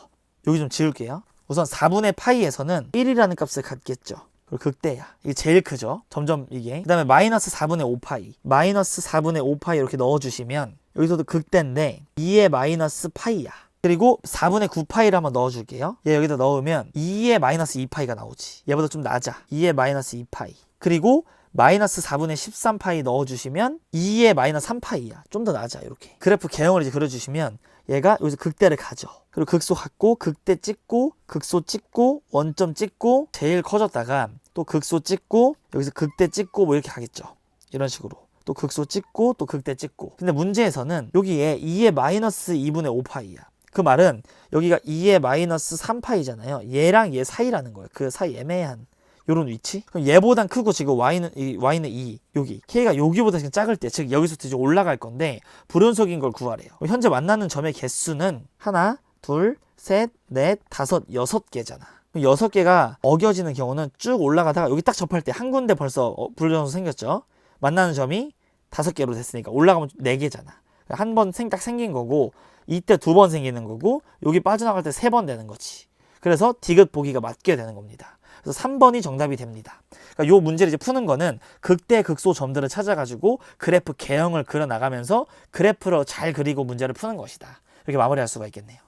여기 좀 지울게요. 우선 4분의 파이에서는 1이라는 값을 갖겠죠. 그리고 극대야. 이게 제일 크죠. 점점 이게. 그 다음에 마이너스 4분의 5파이. 마이너스 4분의 5파이 이렇게 넣어주시면 여기서도 극대인데 2의 마이너스 파이야. 그리고 4분의 9파이를 한번 넣어줄게요. 얘 여기다 넣으면 2의 마이너스 2파이가 나오지. 얘보다 좀 낮아. 2의 마이너스 2파이. 그리고 마이너스 4분의 13파이 넣어주시면 2의 마이너스 3파이야. 좀 더 낮아. 이렇게. 그래프 개형을 이제 그려주시면 얘가 여기서 극대를 가죠. 그리고 극소 갖고 극대 찍고 극소 찍고 원점 찍고 제일 커졌다가 또 극소 찍고 여기서 극대 찍고 뭐 이렇게 가겠죠. 이런 식으로. 또 극소 찍고 또 극대 찍고. 근데 문제에서는 여기에 2의 마이너스 2분의 5파이야. 그 말은 여기가 2의 마이너스 3파이잖아요. 얘랑 얘 사이라는 거예요. 그 사이 애매한 요런 위치? 그럼 얘보단 크고 지금 y는 2, 여기 k가 여기보다 지금 작을 때, 즉 여기서부터 이제 올라갈 건데 불연속인 걸 구하래요. 현재 만나는 점의 개수는 하나, 둘, 셋, 넷, 다섯, 6개잖아. 6개가 어겨지는 경우는 쭉 올라가다가 여기 딱 접할 때 한 군데 벌써 불연속 생겼죠. 만나는 점이 5개로 됐으니까 올라가면 4개잖아. 한 번 딱 생긴 거고 이때 2번 생기는 거고 여기 빠져나갈 때 3번 되는 거지. 그래서 디귿 보기가 맞게 되는 겁니다. 그래서 3번이 정답이 됩니다. 그러니까 요 문제를 이제 푸는 거는 극대 극소 점들을 찾아가지고 그래프 개형을 그려나가면서 그래프로 잘 그리고 문제를 푸는 것이다. 이렇게 마무리할 수가 있겠네요.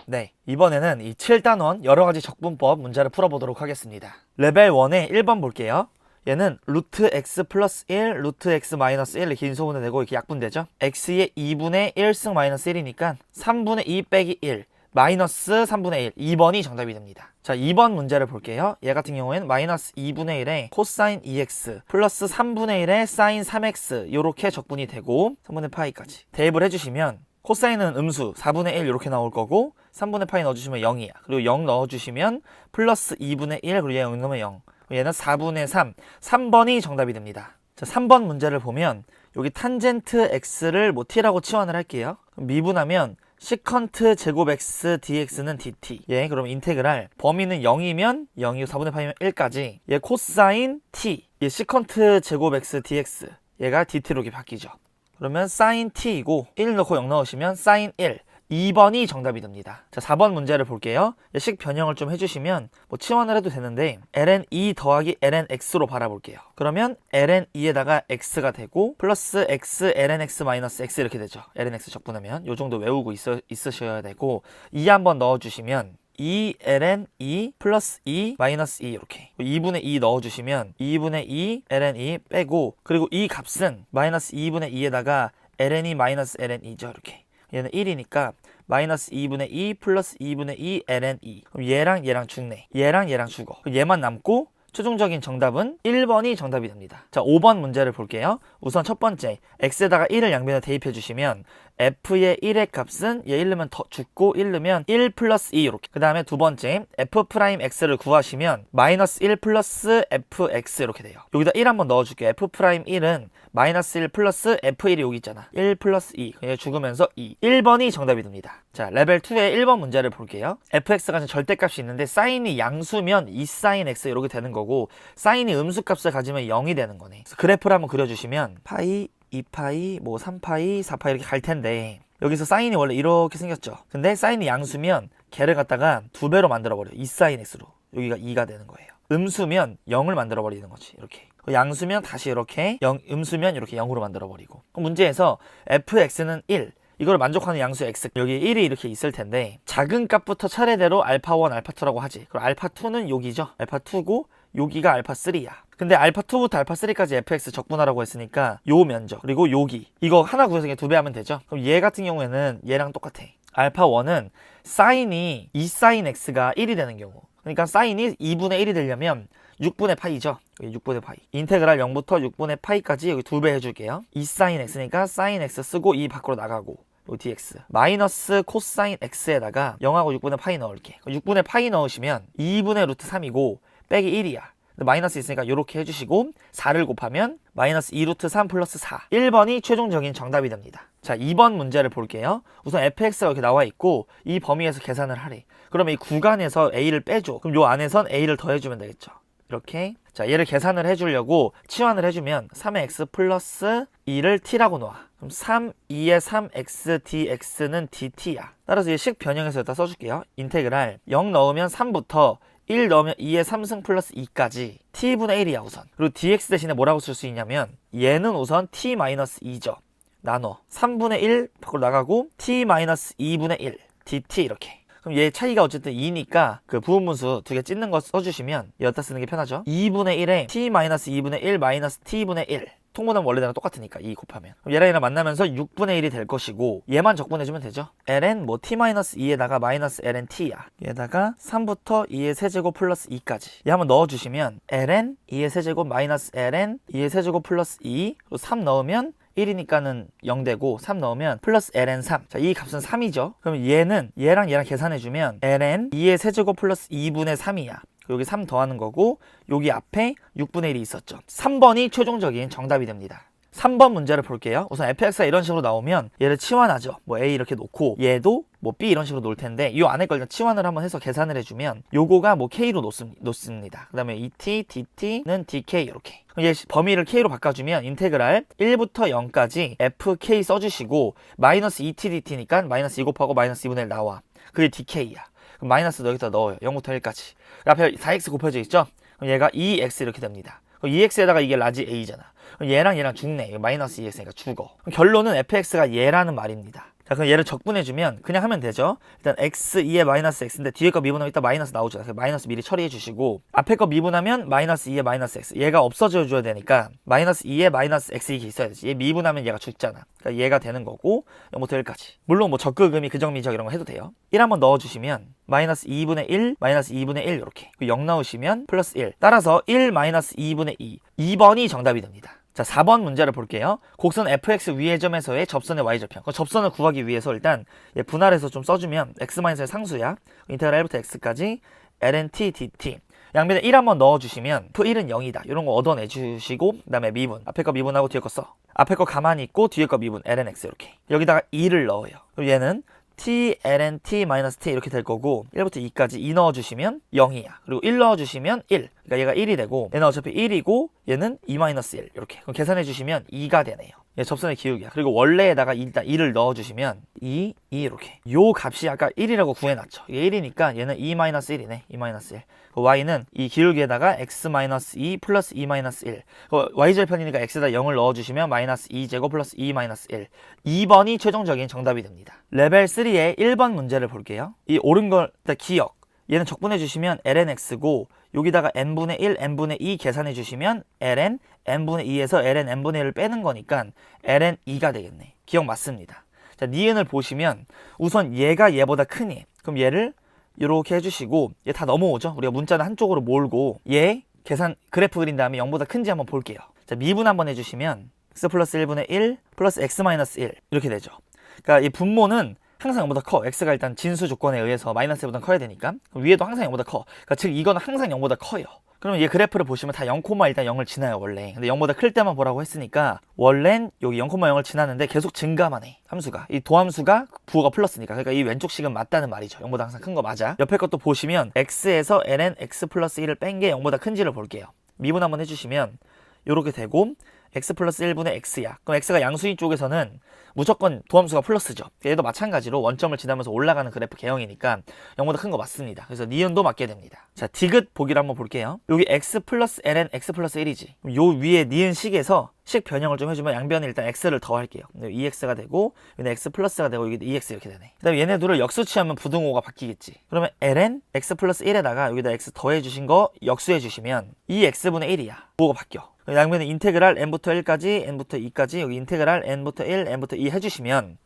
네, 이번에는 이 7단원 여러가지 적분법 문제를 풀어보도록 하겠습니다. 레벨 1의 1번 볼게요. 얘는 루트 x 플러스 1, 루트 x 마이너스 1을 긴 소문을 내고 이렇게 약분되죠. x의 2분의 1승 마이너스 1이니까 3분의 2 빼기 1 마이너스 3분의 1, 2번이 정답이 됩니다. 자, 2번 문제를 볼게요. 얘 같은 경우에는 마이너스 2분의 1에 코사인 2x 플러스 3분의 1에 사인 3x 요렇게 적분이 되고 3분의 파이까지 대입을 해주시면 코사인은 음수 4분의 1 이렇게 나올 거고 3분의 파이 넣어주시면 0이야. 그리고 0 넣어주시면 플러스 2분의 1 그리고 얘 0 넣으면 0. 얘는 4분의 3, 3번이 정답이 됩니다. 자, 3번 문제를 보면 여기 탄젠트 x를 뭐 t라고 치환을 할게요. 그럼 미분하면 시컨트 제곱 x dx는 dt. 예, 그럼 인테그랄 범위는 0이면 0이고 4분의 8이면 1까지. 얘 코사인 t. 얘 시컨트 제곱 x dx. 얘가 dt로 이렇게 바뀌죠. 그러면 사인 t이고 1 넣고 0 넣으시면 사인 1. 2번이 정답이 됩니다. 자, 4번 문제를 볼게요. 식 변형을 좀 해주시면 뭐 치환을 해도 되는데 ln2 더하기 lnx로 바라볼게요. 그러면 ln2에다가 x가 되고 플러스 x ln x 마이너스 x 이렇게 되죠. ln x 적분하면 요 정도 외우고 있으셔야 되고 2 한번 넣어주시면 2 ln 2 플러스 2 마이너스 2 이렇게 2분의 2 넣어주시면 2분의 2 ln 2 빼고 그리고 이 값은 마이너스 2분의 2에다가 ln2 마이너스 ln2죠. 이렇게 얘는 1이니까 마이너스 2분의 2 플러스 2분의 2 ln2 그럼 얘랑 죽네. 얘랑 죽어. 얘만 남고 최종적인 정답은 1번이 정답이 됩니다. 자, 5번 문제를 볼게요. 우선 첫 번째 x에다가 1을 양변에 대입해 주시면 f의 1의 값은 얘 1 넣으면 더 죽고 1 넣으면 1 플러스 2 이렇게. 그 다음에 두 번째 f'x를 구하시면 마이너스 1 플러스 fx 이렇게 돼요. 여기다 1 한번 넣어줄게요. f'1은 마이너스 1 플러스 f1이 여기 있잖아. 1 플러스 2 얘 죽으면서 2. 1번이 정답이 됩니다. 자, 레벨 2의 1번 문제를 볼게요. fx가 가진 절대값이 있는데 사인이 양수면 2사인 x 이렇게 되는 거고 사인이 음수값을 가지면 0이 되는 거네. 그래서 그래프를 한번 그려주시면 파이 2파이, 뭐 3파이, 4파이 이렇게 갈 텐데 여기서 사인이 원래 이렇게 생겼죠. 근데 사인이 양수면 걔를 갖다가 2배로 만들어버려. 2사인 x로. 여기가 2가 되는 거예요. 음수면 0을 만들어버리는 거지. 이렇게. 양수면 다시 이렇게, 음수면 이렇게 0으로 만들어버리고. 문제에서 fx는 1. 이걸 만족하는 양수 x 여기 1이 이렇게 있을 텐데 작은 값부터 차례대로 알파1, 알파2라고 하지. 그럼 알파2는 여기죠. 알파2고 여기가 알파 3야. 근데 알파 2부터 알파 3까지 fx 적분하라고 했으니까 요 면적 그리고 여기 이거 하나 구해서 2배 하면 되죠. 그럼 얘 같은 경우에는 얘랑 똑같아. 알파 1은 사인이 2사인 x가 1이 되는 경우, 그러니까 사인이 2분의 1이 되려면 6분의 파이죠. 여기 6분의 파이. 인테그랄 0부터 6분의 파이까지 여기 2배 해줄게요. 2사인 x니까 사인 x 쓰고 2 밖으로 나가고 요 dx 마이너스 코사인 x에다가 0하고 6분의 파이 넣을게. 6분의 파이 넣으시면 2분의 루트 3이고 빼기 1이야. 마이너스 있으니까 이렇게 해주시고 4를 곱하면 마이너스 2루트 3 플러스 4. 1번이 최종적인 정답이 됩니다. 자, 2번 문제를 볼게요. 우선 fx가 이렇게 나와 있고 이 범위에서 계산을 하래. 그러면 이 구간에서 a를 빼줘. 그럼 요 안에선 a를 더해주면 되겠죠. 이렇게. 자, 얘를 계산을 해주려고 치환을 해주면 3x 플러스 2를 t라고 놓아. 그럼 3, 2의 3x dx는 dt야. 따라서 이 식 변형해서 여기다 써줄게요. 인테그랄 0 넣으면 3부터 1 넣으면 2의 3승 플러스 2까지 t분의 1이야 우선. 그리고 dx 대신에 뭐라고 쓸 수 있냐면 얘는 우선 t-2죠. 나눠 3분의 1 밖으로 나가고 t-2분의 1 dt 이렇게. 그럼 얘 차이가 어쨌든 2니까 그 부분분수 두 개 찢는 거 써주시면 여기다 쓰는 게 편하죠. 2분의 1에 t-2분의 1 마이너스 t분의 1. 통분하면 원래대로 똑같으니까 2 곱하면. 그럼 얘랑 얘랑 만나면서 6분의 1이 될 것이고 얘만 적분해주면 되죠. ln 뭐 t-2에다가 마이너스 ln t야. 얘다가 3부터 2의 세제곱 플러스 2까지. 얘 한번 넣어주시면 ln 2의 세제곱 마이너스 ln 2의 세제곱 플러스 2 그리고 3 넣으면 1이니까는 0 되고 3 넣으면 플러스 ln 3. 자, 이 값은 3이죠. 그럼 얘는 얘랑 계산해주면 ln 2의 세제곱 플러스 2분의 3이야. 여기 3 더하는 거고 여기 앞에 6분의 1이 있었죠. 3번이 최종적인 정답이 됩니다. 3번 문제를 볼게요. 우선 fx가 이런 식으로 나오면 얘를 치환하죠. 뭐 a 이렇게 놓고 얘도 뭐 b 이런 식으로 놓을 텐데 이 안에 걸 치환을 한번 해서 계산을 해주면 요거가 뭐 k로 놓습니다. 그 다음에 et, dt는 dk 이렇게. 얘 범위를 k로 바꿔주면 인테그랄 1부터 0까지 fk 써주시고 마이너스 et, dt니까 마이너스 2 곱하고 마이너스 2분의 1 나와. 그게 dk야. 그럼 마이너스 여기다 넣어요. 0부터 1까지. 앞에 4x 곱해져 있죠? 그럼 얘가 2x 이렇게 됩니다. 그럼 2x에다가 이게 라지 a잖아. 그럼 얘랑 죽네. 마이너스 2x니까 죽어. 그럼 결론은 fx가 얘라는 말입니다. 자, 그럼 얘를 적분해주면 그냥 하면 되죠. 일단 x 2의 마이너스 x인데 뒤에 거 미분하면 이따 마이너스 나오죠. 그래서 마이너스 미리 처리해 주시고 앞에 거 미분하면 마이너스 2의 마이너스 x. 얘가 없어져 줘야 되니까 마이너스 2의 마이너스 x 이게 있어야 되지. 얘 미분하면 얘가 죽잖아. 그러니까 얘가 되는 거고 0부터 1까지. 물론 뭐 적극음이 그정미적 이런 거 해도 돼요. 1 한번 넣어주시면 마이너스 2분의 1, 마이너스 2분의 1 이렇게. 0 넣으시면 플러스 1. 따라서 1 마이너스 2분의 2. 2번이 정답이 됩니다. 자, 4번 문제를 볼게요. 곡선 fx 위의 점에서의 접선의 y절편. 접선을 구하기 위해서 일단 얘 분할해서 좀 써주면 x-의 상수야. 인테그랄 1부터 x까지 ln t dt. 양변에 1 한번 넣어주시면 f1은 0이다. 이런 거 얻어내주시고 그 다음에 미분. 앞에 거 미분하고 뒤에 거 써. 앞에 거 가만히 있고 뒤에 거 미분. ln x 이렇게. 여기다가 2를 넣어요. 그럼 얘는 t ln t 마이너스 t 이렇게 될 거고 1부터 2까지 2 넣어주시면 0이야. 그리고 1 넣어주시면 1. 그러니까 얘가 1이 되고 얘는 어차피 1이고 얘는 2 마이너스 1 이렇게. 그럼 계산해주시면 2가 되네요. 얘 접선의 기울기야. 그리고 원래에다가 일단 2를 넣어주시면 2 이렇게. 요 값이 아까 1이라고 구해놨죠. 이게 1이니까 얘는 2 마이너스 1이네. 2 마이너스 1. y는 이 기울기에다가 x 마이너스 2 플러스 2 마이너스 1. y절편이니까 x에다 0을 넣어주시면 마이너스 2제곱 플러스 2 마이너스 1. 2번이 최종적인 정답이 됩니다. 레벨 3의 1번 문제를 볼게요. 이 옳은 걸 일단 기억. 얘는 적분해 주시면 ln x고 여기다가 n분의 1, n분의 2 계산해 주시면 ln n분의 2에서 ln n분의 1을 빼는 거니까 ln 2가 되겠네. 기억 맞습니다. 자, 니은을 보시면 우선 얘가 얘보다 크니. 그럼 얘를 이렇게 해주시고 얘 다 넘어오죠. 우리가 문자는 한쪽으로 몰고 얘 계산 그래프 그린 다음에 0보다 큰지 한번 볼게요. 자, 미분 한번 해주시면 x 플러스 1분의 1 플러스 x 마이너스 1 이렇게 되죠. 그러니까 이 분모는 항상 0보다 커. x가 일단 진수 조건에 의해서 마이너스 1보다 커야 되니까. 그럼 위에도 항상 0보다 커. 그러니까 즉 이거는 항상 0보다 커요. 그러면 얘 그래프를 보시면 다 0, 일단 0을 지나요 원래. 근데 0보다 클 때만 보라고 했으니까 원래는 여기 0,0을 지나는데 계속 증가만 해. 함수가. 이 도함수가 부호가 플러스니까. 그러니까 이 왼쪽 식은 맞다는 말이죠. 0보다 항상 큰 거 맞아. 옆에 것도 보시면 x에서 ln x 플러스 1을 뺀 게 0보다 큰지를 볼게요. 미분 한번 해주시면 이렇게 되고 x 플러스 1분의 x야. 그럼 x가 양수인 쪽에서는 무조건 도함수가 플러스죠. 얘도 마찬가지로 원점을 지나면서 올라가는 그래프 개형이니까 0보다 큰 거 맞습니다. 그래서 니은도 맞게 됩니다. 자, 디귿 보기를 한번 볼게요. 여기 x 플러스 ln x 플러스 1이지. 요 위에 니은 식에서 식 변형을 좀 해주면 양변에 일단 x를 더할게요. 2x가 되고 여기는 x 플러스가 되고 여기 2x 이렇게 되네. 그 다음에 얘네 둘을 역수치하면 부등호가 바뀌겠지. 그러면 ln x 플러스 1에다가 여기다 x 더해주신 거 역수해주시면 2x분의 1이야. 부호가 바뀌어. 양면에 인테그랄 n부터 1까지 n부터 2까지 여기 인테그랄 n부터 1 n부터 2 해주시면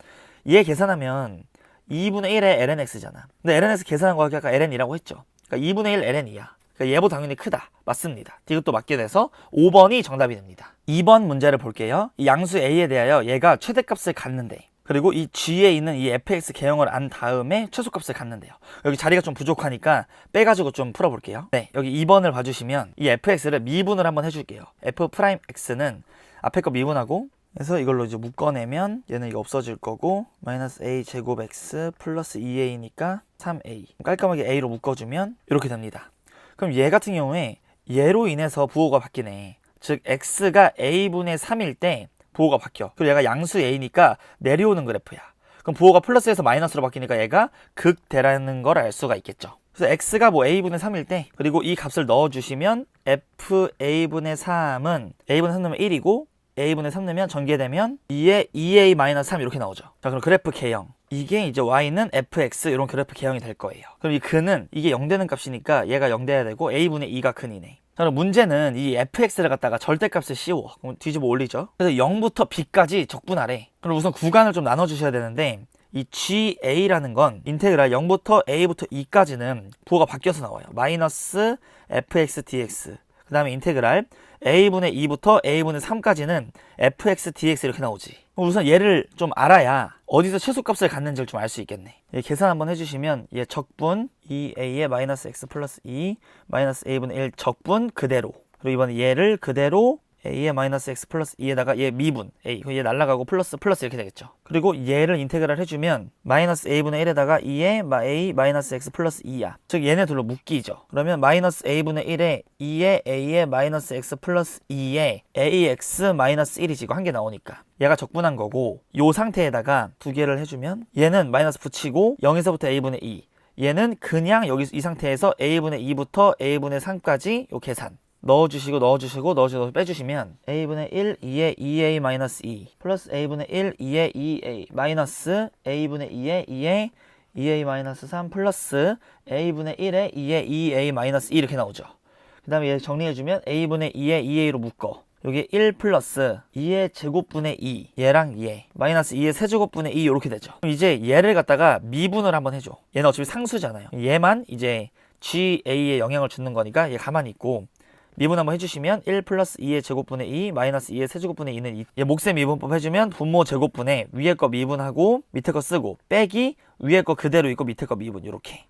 얘 계산하면 2분의 1의 lnx잖아. 근데 lnx 계산한 거 아까 ln이라고 했죠. 그러니까 2분의 1 ln이야. 그러니까 얘보다 당연히 크다. 맞습니다. 디귿도 맞게 돼서 5번이 정답이 됩니다. 2번 문제를 볼게요. 이 양수 a에 대하여 얘가 최대값을 갖는데 그리고 이 g에 있는 이 fx 개형을 안 다음에 최소값을 갖는데요. 여기 자리가 좀 부족하니까 빼가지고 좀 풀어볼게요. 네, 여기 2번을 봐주시면 이 fx를 미분을 한번 해줄게요. f'x는 앞에 거 미분하고 그래서 이걸로 이제 묶어내면 얘는 이거 없어질 거고 마이너스 a 제곱 x 플러스 2a니까 3a 깔끔하게 a로 묶어주면 이렇게 됩니다. 그럼 얘 같은 경우에 얘로 인해서 부호가 바뀌네. 즉 x가 a분의 3일 때 부호가 바뀌어. 그리고 얘가 양수 a니까 내려오는 그래프야. 그럼 부호가 플러스에서 마이너스로 바뀌니까 얘가 극대라는 걸 알 수가 있겠죠. 그래서 x가 뭐 a분의 3일 때 그리고 이 값을 넣어주시면 fa분의 3은 a분의 3 넣으면 1이고 a분의 3 넣으면 전개되면 2에 2a-3 이렇게 나오죠. 자, 그럼 그래프 개형. 이게 이제 y는 fx 이런 그래프 개형이 될 거예요. 그럼 이 근은 이게 0 되는 값이니까 얘가 0 돼야 되고 a분의 2가 근이네. 자, 그럼 문제는 이 fx를 갖다가 절대값을 씌워. 그럼 뒤집어 올리죠. 그래서 0부터 b까지 적분하래. 그럼 우선 구간을 좀 나눠주셔야 되는데 이 ga라는 건 인테그랄 0부터 a부터 2까지는 부호가 바뀌어서 나와요. 마이너스 fx dx. 그 다음에 인테그랄 a분의 2부터 a분의 3까지는 fx dx 이렇게 나오지. 우선 얘를 좀 알아야 어디서 최소값을 갖는지를 좀 알 수 있겠네. 얘 계산 한번 해주시면 얘 적분 2a의 마이너스 x 플러스 2 마이너스 a분의 1 적분 그대로. 그리고 이번에 얘를 그대로 a의 마이너스 x 플러스 2에다가 얘 미분 a 얘 날라가고 플러스 플러스 이렇게 되겠죠. 그리고 얘를 인테그랄 해주면 마이너스 a분의 1에다가 2의 a 마이너스 x 플러스 2야. 즉 얘네 둘로 묶이죠. 그러면 마이너스 a분의 1에 2의 a의 마이너스 x 플러스 2에 ax 마이너스 1이지. 이거 한 개 나오니까 얘가 적분한 거고 요 상태에다가 두 개를 해주면 얘는 마이너스 붙이고 0에서부터 a분의 2 얘는 그냥 여기 이 상태에서 a분의 2부터 a분의 3까지 요 계산 넣어주시고 빼주시면 a분의 1, 2의 2a 마이너스 2 플러스 a분의 1, 2의 2a 마이너스 a분의 2의 2의 2a 마이너스 3 플러스 a분의 1의 2의 2a 마이너스 2 이렇게 나오죠. 그 다음에 얘 정리해주면 a분의 2의 2a로 묶어. 여기 1 플러스 2의 제곱분의 2 얘랑 얘 마이너스 2의 세제곱분의 2 이렇게 되죠. 그럼 이제 얘를 갖다가 미분을 한번 해줘. 얘는 어차피 상수잖아요. 얘만 이제 ga에 영향을 주는 거니까 얘 가만히 있고 미분 한번 해주시면 1 플러스 2의 제곱분의 2 마이너스 2의 세제곱분의 2는 2. 얘 몫의 미분법 해주면 분모 제곱분의 위에 거 미분하고 밑에 거 쓰고 빼기 위에 거 그대로 있고 밑에 거 미분 이렇게.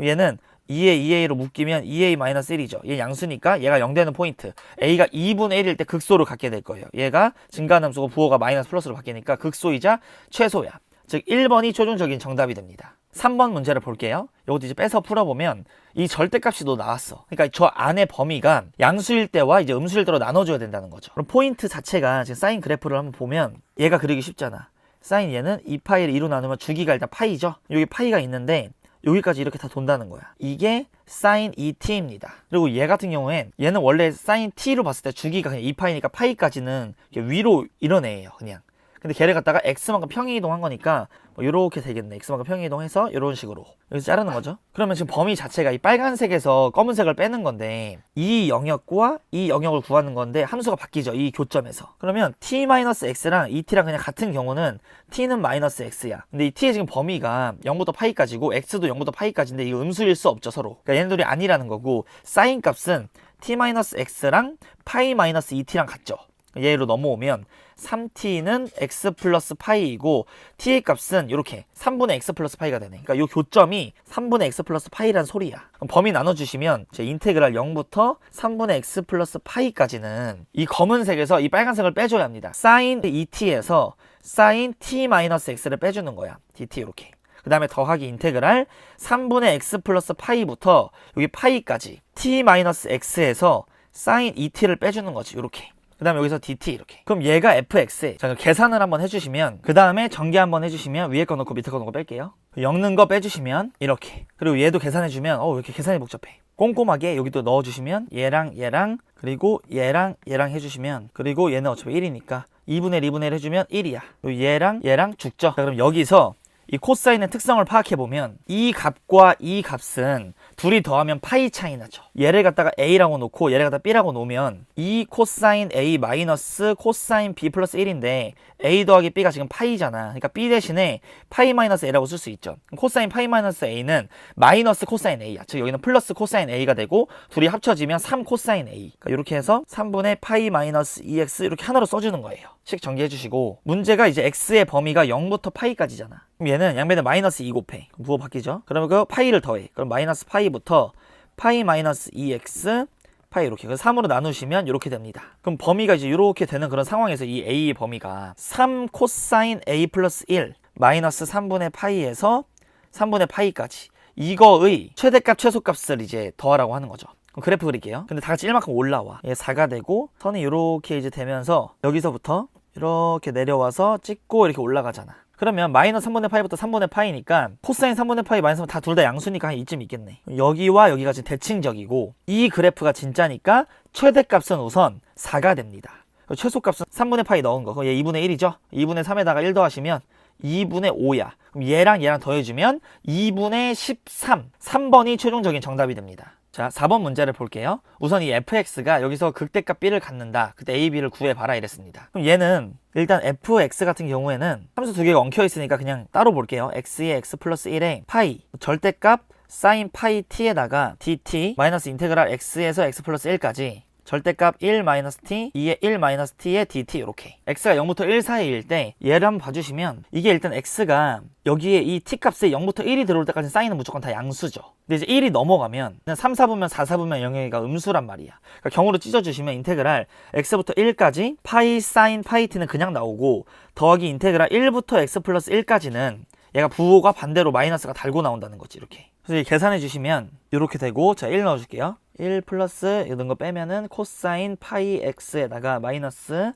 얘는 2에 2a로 묶이면 2a-1이죠. 얘 양수니까 얘가 0 되는 포인트. a가 2분의 1일 때 극소를 갖게 될 거예요. 얘가 증가한 함수고 부호가 마이너스 플러스로 바뀌니까 극소이자 최소야. 즉 1번이 최종적인 정답이 됩니다. 3번 문제를 볼게요. 이것도 이제 빼서 풀어보면 이 절대값이 또 나왔어. 그러니까 저 안에 범위가 양수일 때와 이제 음수일 때로 나눠줘야 된다는 거죠. 그럼 포인트 자체가 지금 사인 그래프를 한번 보면 얘가 그리기 쉽잖아. 사인 얘는 2파이를 2로 나누면 주기가 일단 파이죠. 여기 파이가 있는데 여기까지 이렇게 다 돈다는 거야. 이게 sin 2t입니다. 그리고 얘 같은 경우엔 얘는 원래 sin t로 봤을 때 주기가 그냥 2파이니까 파이까지는 위로 이런 애예요. 그냥. 근데 걔를 갖다가 x만큼 평행이동한 거니까 뭐 이렇게 되겠네. x만큼 평행이동해서 이런 식으로 여기서 자르는 거죠. 그러면 지금 범위 자체가 이 빨간색에서 검은색을 빼는 건데 이 영역과 이 영역을 구하는 건데 함수가 바뀌죠. 이 교점에서. 그러면 t-x랑 2t랑 그냥 같은 경우는 t는 마이너스 x야. 근데 이 t의 지금 범위가 0부터 파이까지고 x도 0부터 파이까지인데 이거 음수일 수 없죠. 서로. 그러니까 얘네들이 아니라는 거고 사인 값은 t-x랑 파이-2t랑 같죠. 얘로 넘어오면 3t는 x 플러스 파이이고 t의 값은 이렇게 3분의 x 플러스 파이가 되네. 그러니까 이 교점이 3분의 x 플러스 파이란 소리야. 그럼 범위 나눠주시면 제 인테그랄 0부터 3분의 x 플러스 파이까지는 이 검은색에서 이 빨간색을 빼줘야 합니다. sin 2t에서 sin t-x를 빼주는 거야. dt 이렇게. 그 다음에 더하기 인테그랄 3분의 x 플러스 파이부터 여기 파이까지 t-x에서 sin 2t를 빼주는 거지. 이렇게. 그 다음에 여기서 dt 이렇게. 그럼 얘가 fx에, 자, 계산을 한번 해주시면, 그 다음에 전개 한번 해주시면, 위에 거 넣고 밑에 거 넣고 뺄게요. 엮는 거 빼주시면 이렇게. 그리고 얘도 계산해주면 왜 이렇게 계산이 복잡해. 꼼꼼하게 여기도 넣어주시면 얘랑 얘랑 그리고 얘랑 얘랑 해주시면, 그리고 얘는 어차피 1이니까 2분의 1 2분의 1 해주면 1이야. 얘랑 얘랑 죽죠. 자, 그럼 여기서 이 코사인의 특성을 파악해보면 이 값과 이 값은 둘이 더하면 파이 차이 나죠. 얘를 갖다가 A라고 놓고 얘를 갖다가 B라고 놓으면 이 코사인 A 마이너스 코사인 B 플러스 1인데 A 더하기 B가 지금 파이잖아. 그러니까 B 대신에 파이 마이너스 A라고 쓸 수 있죠. 코사인 파이 마이너스 A는 마이너스 코사인 A야. 즉 여기는 플러스 코사인 A가 되고 둘이 합쳐지면 3 코사인 A. 그러니까 이렇게 해서 3분의 파이 마이너스 2x 이렇게 하나로 써주는 거예요. 식 전개해 주시고, 문제가 이제 x의 범위가 0부터 파이까지잖아. 그럼 얘는 양변에 마이너스 2 곱해. 부호 바뀌죠. 그러면 그 파이를 더해. 그럼 마이너스 파이부터 파이 마이너스 2x 파이 이렇게. 그래서 3으로 나누시면 이렇게 됩니다. 그럼 범위가 이제 이렇게 되는 그런 상황에서 이 a의 범위가 3 코사인 a 플러스 1 마이너스 3분의 파이에서 3분의 파이까지, 이거의 최대값 최소값을 이제 더하라고 하는 거죠. 그럼 그래프 그릴게요. 근데 다 같이 1만큼 올라와. 얘 4가 되고 선이 이렇게 이제 되면서 여기서부터 이렇게 내려와서 찍고 이렇게 올라가잖아. 그러면 마이너스 3분의 파이부터 3분의 파이니까 코사인 3분의 파이 마이너스 다 둘 다 양수니까 한 이쯤 있겠네. 여기와 여기가 지금 대칭적이고 이 그래프가 진짜니까 최대값은 우선 4가 됩니다. 최소값은 3분의 파이 넣은 거. 그럼 얘 2분의 1이죠. 2분의 3에다가 1 더하시면 2분의 5야. 그럼 얘랑 얘랑 더해주면 2분의 13. 3번이 최종적인 정답이 됩니다. 자, 4번 문제를 볼게요. 우선 이 fx가 여기서 극대값 b를 갖는다. 그때 a, b를 구해봐라 이랬습니다. 그럼 얘는 일단 fx 같은 경우에는 함수 두 개가 엉켜 있으니까 그냥 따로 볼게요. x의 x 플러스 1에 파이 절대값 사인 파이 t에다가 dt 마이너스 인테그랄 x에서 x 플러스 1까지 절대값 1 마이너스 t 2의 1 마이너스 t의 dt 이렇게. x가 0부터 1 사이일 때 얘를 한번 봐주시면 이게 일단 x가 여기에 이 t 값에 0부터 1이 들어올 때까지 사인은 무조건 다 양수죠. 근데 이제 1이 넘어가면 3, 4분면 4, 4분면 영역이가 음수란 말이야. 그러니까 경우로 찢어주시면 인테그랄 x부터 1까지 파이 사인 파이 t는 그냥 나오고 더하기 인테그랄 1부터 x 플러스 1까지는 얘가 부호가 반대로 마이너스가 달고 나온다는 거지 이렇게. 그래서 계산해 주시면 이렇게 되고, 자 1 넣어줄게요. 1 플러스 이런 거 빼면은 코사인 파이 x에다가 마이너스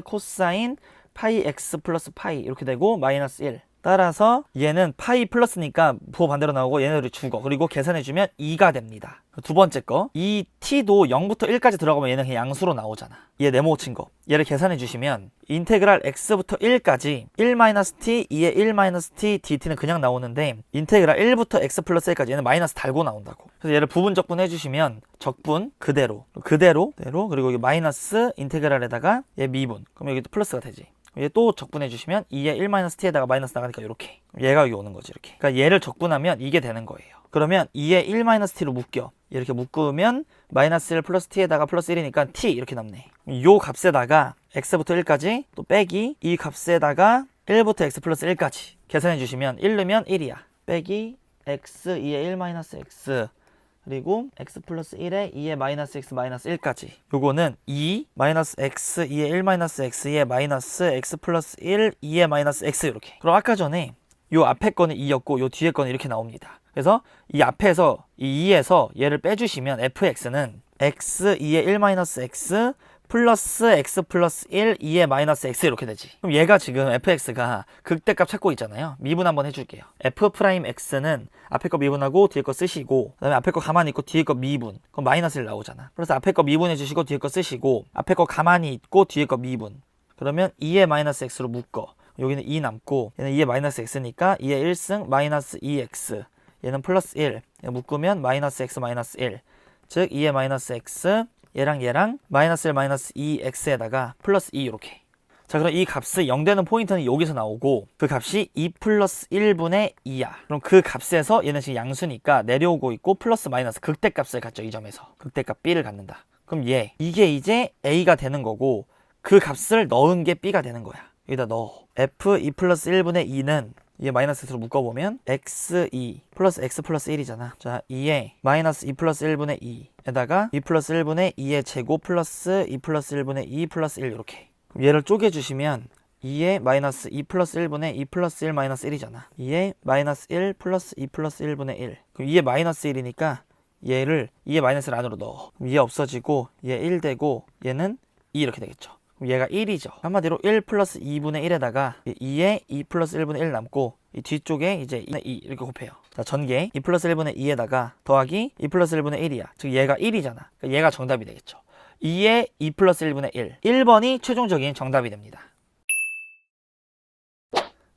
코사인 파이 x 플러스 파이 이렇게 되고 마이너스 1. 따라서 얘는 파이 플러스니까 부호 반대로 나오고 얘네들이 죽어. 그리고 계산해주면 2가 됩니다. 두 번째 거, 이 t도 0부터 1까지 들어가면 얘는 그냥 양수로 나오잖아. 얘 네모 친 거. 얘를 계산해주시면 인테그랄 x부터 1까지 1-t, 2의 1-t, dt는 그냥 나오는데 인테그랄 1부터 x 플러스 1까지 얘는 마이너스 달고 나온다고. 그래서 얘를 부분 적분 해주시면 적분 그대로 그리고 여기 마이너스 인테그랄에다가 얘 미분. 그럼 여기 또 플러스가 되지. 얘 또 적분해 주시면 2의 1-t에다가 마이너스 나가니까 이렇게. 얘가 여기 오는 거지 이렇게. 그러니까 얘를 적분하면 이게 되는 거예요. 그러면 2의 1-t로 묶여. 이렇게 묶으면 마이너스 1 플러스 t에다가 플러스 1이니까 t 이렇게 남네. 요 값에다가 x부터 1까지 또 빼기 이 값에다가 1부터 x 플러스 1까지 계산해 주시면 1 넣으면 1이야. 빼기 x 2의 1-x 그리고 x 플러스 1에 2의 마이너스 x 마이너스 1까지. 요거는 2 마이너스 x 2의 1 마이너스 x의 마이너스 x 플러스 1 2의 마이너스 x 이렇게. 그럼 아까 전에 요 앞에 거는 2였고 요 뒤에 거는 이렇게 나옵니다. 그래서 이 앞에서 이 2에서 얘를 빼주시면 fx는 x 2의 1 마이너스 x 플러스 x 플러스 1 2의 마이너스 x 이렇게 되지. 그럼 얘가 지금 fx가 극대값 찾고 있잖아요. 미분 한번 해줄게요. f'x는 앞에 거 미분하고 뒤에 거 쓰시고, 그 다음에 앞에 거 가만히 있고 뒤에 거 미분. 그럼 마이너스 1 나오잖아. 그래서 앞에 거 미분해 주시고 뒤에 거 쓰시고, 앞에 거 가만히 있고 뒤에 거 미분. 그러면 2의 마이너스 x로 묶어. 여기는 2 남고 얘는 2의 마이너스 x니까 2의 1승 마이너스 2x, 얘는 플러스 1. 묶으면 마이너스 x 마이너스 1. 즉 2의 마이너스 x 얘랑 마이너스 1 마이너스 2x에다가 플러스 2 이렇게. 자, 그럼 이 값이 0 되는 포인트는 여기서 나오고 그 값이 2 플러스 1분의 2야. 그럼 그 값에서 얘는 지금 양수니까 내려오고 있고 플러스 마이너스 극대값을 갖죠. 이 점에서 극대값 b를 갖는다. 그럼 이게 이제 a가 되는 거고 그 값을 넣은 게 b가 되는 거야. 여기다 넣어. f2 플러스 1분의 2는 이게 마이너스 x로 묶어보면 x2 플러스 x 플러스 1이잖아. 자, 2에 마이너스 2 플러스 1분의 2에다가 2 플러스 1분의 2의 제곱 플러스 2 플러스 1분의 2 플러스 1 이렇게. 얘를 쪼개주시면 2에 마이너스 2 플러스 1분의 2 플러스 1 마이너스 1이잖아. 2에 마이너스 1 플러스 2 플러스 1분의 1. 그럼 2에 마이너스 1이니까 얘를 2의 마이너스를 안으로 넣어. 그럼 얘 없어지고 얘 1 되고 얘는 2 이렇게 되겠죠. 그럼 얘가 1이죠. 한마디로 1 플러스 2분의 1에다가 2에 2 플러스 1분의 1 남고 이 뒤쪽에 이제 2분의 2 이렇게 곱해요. 자, 전개 2 플러스 1분의 2에다가 더하기 2 플러스 1분의 1이야. 즉 얘가 1이잖아. 그러니까 얘가 정답이 되겠죠. 2에 2 플러스 1분의 1. 1번이 최종적인 정답이 됩니다.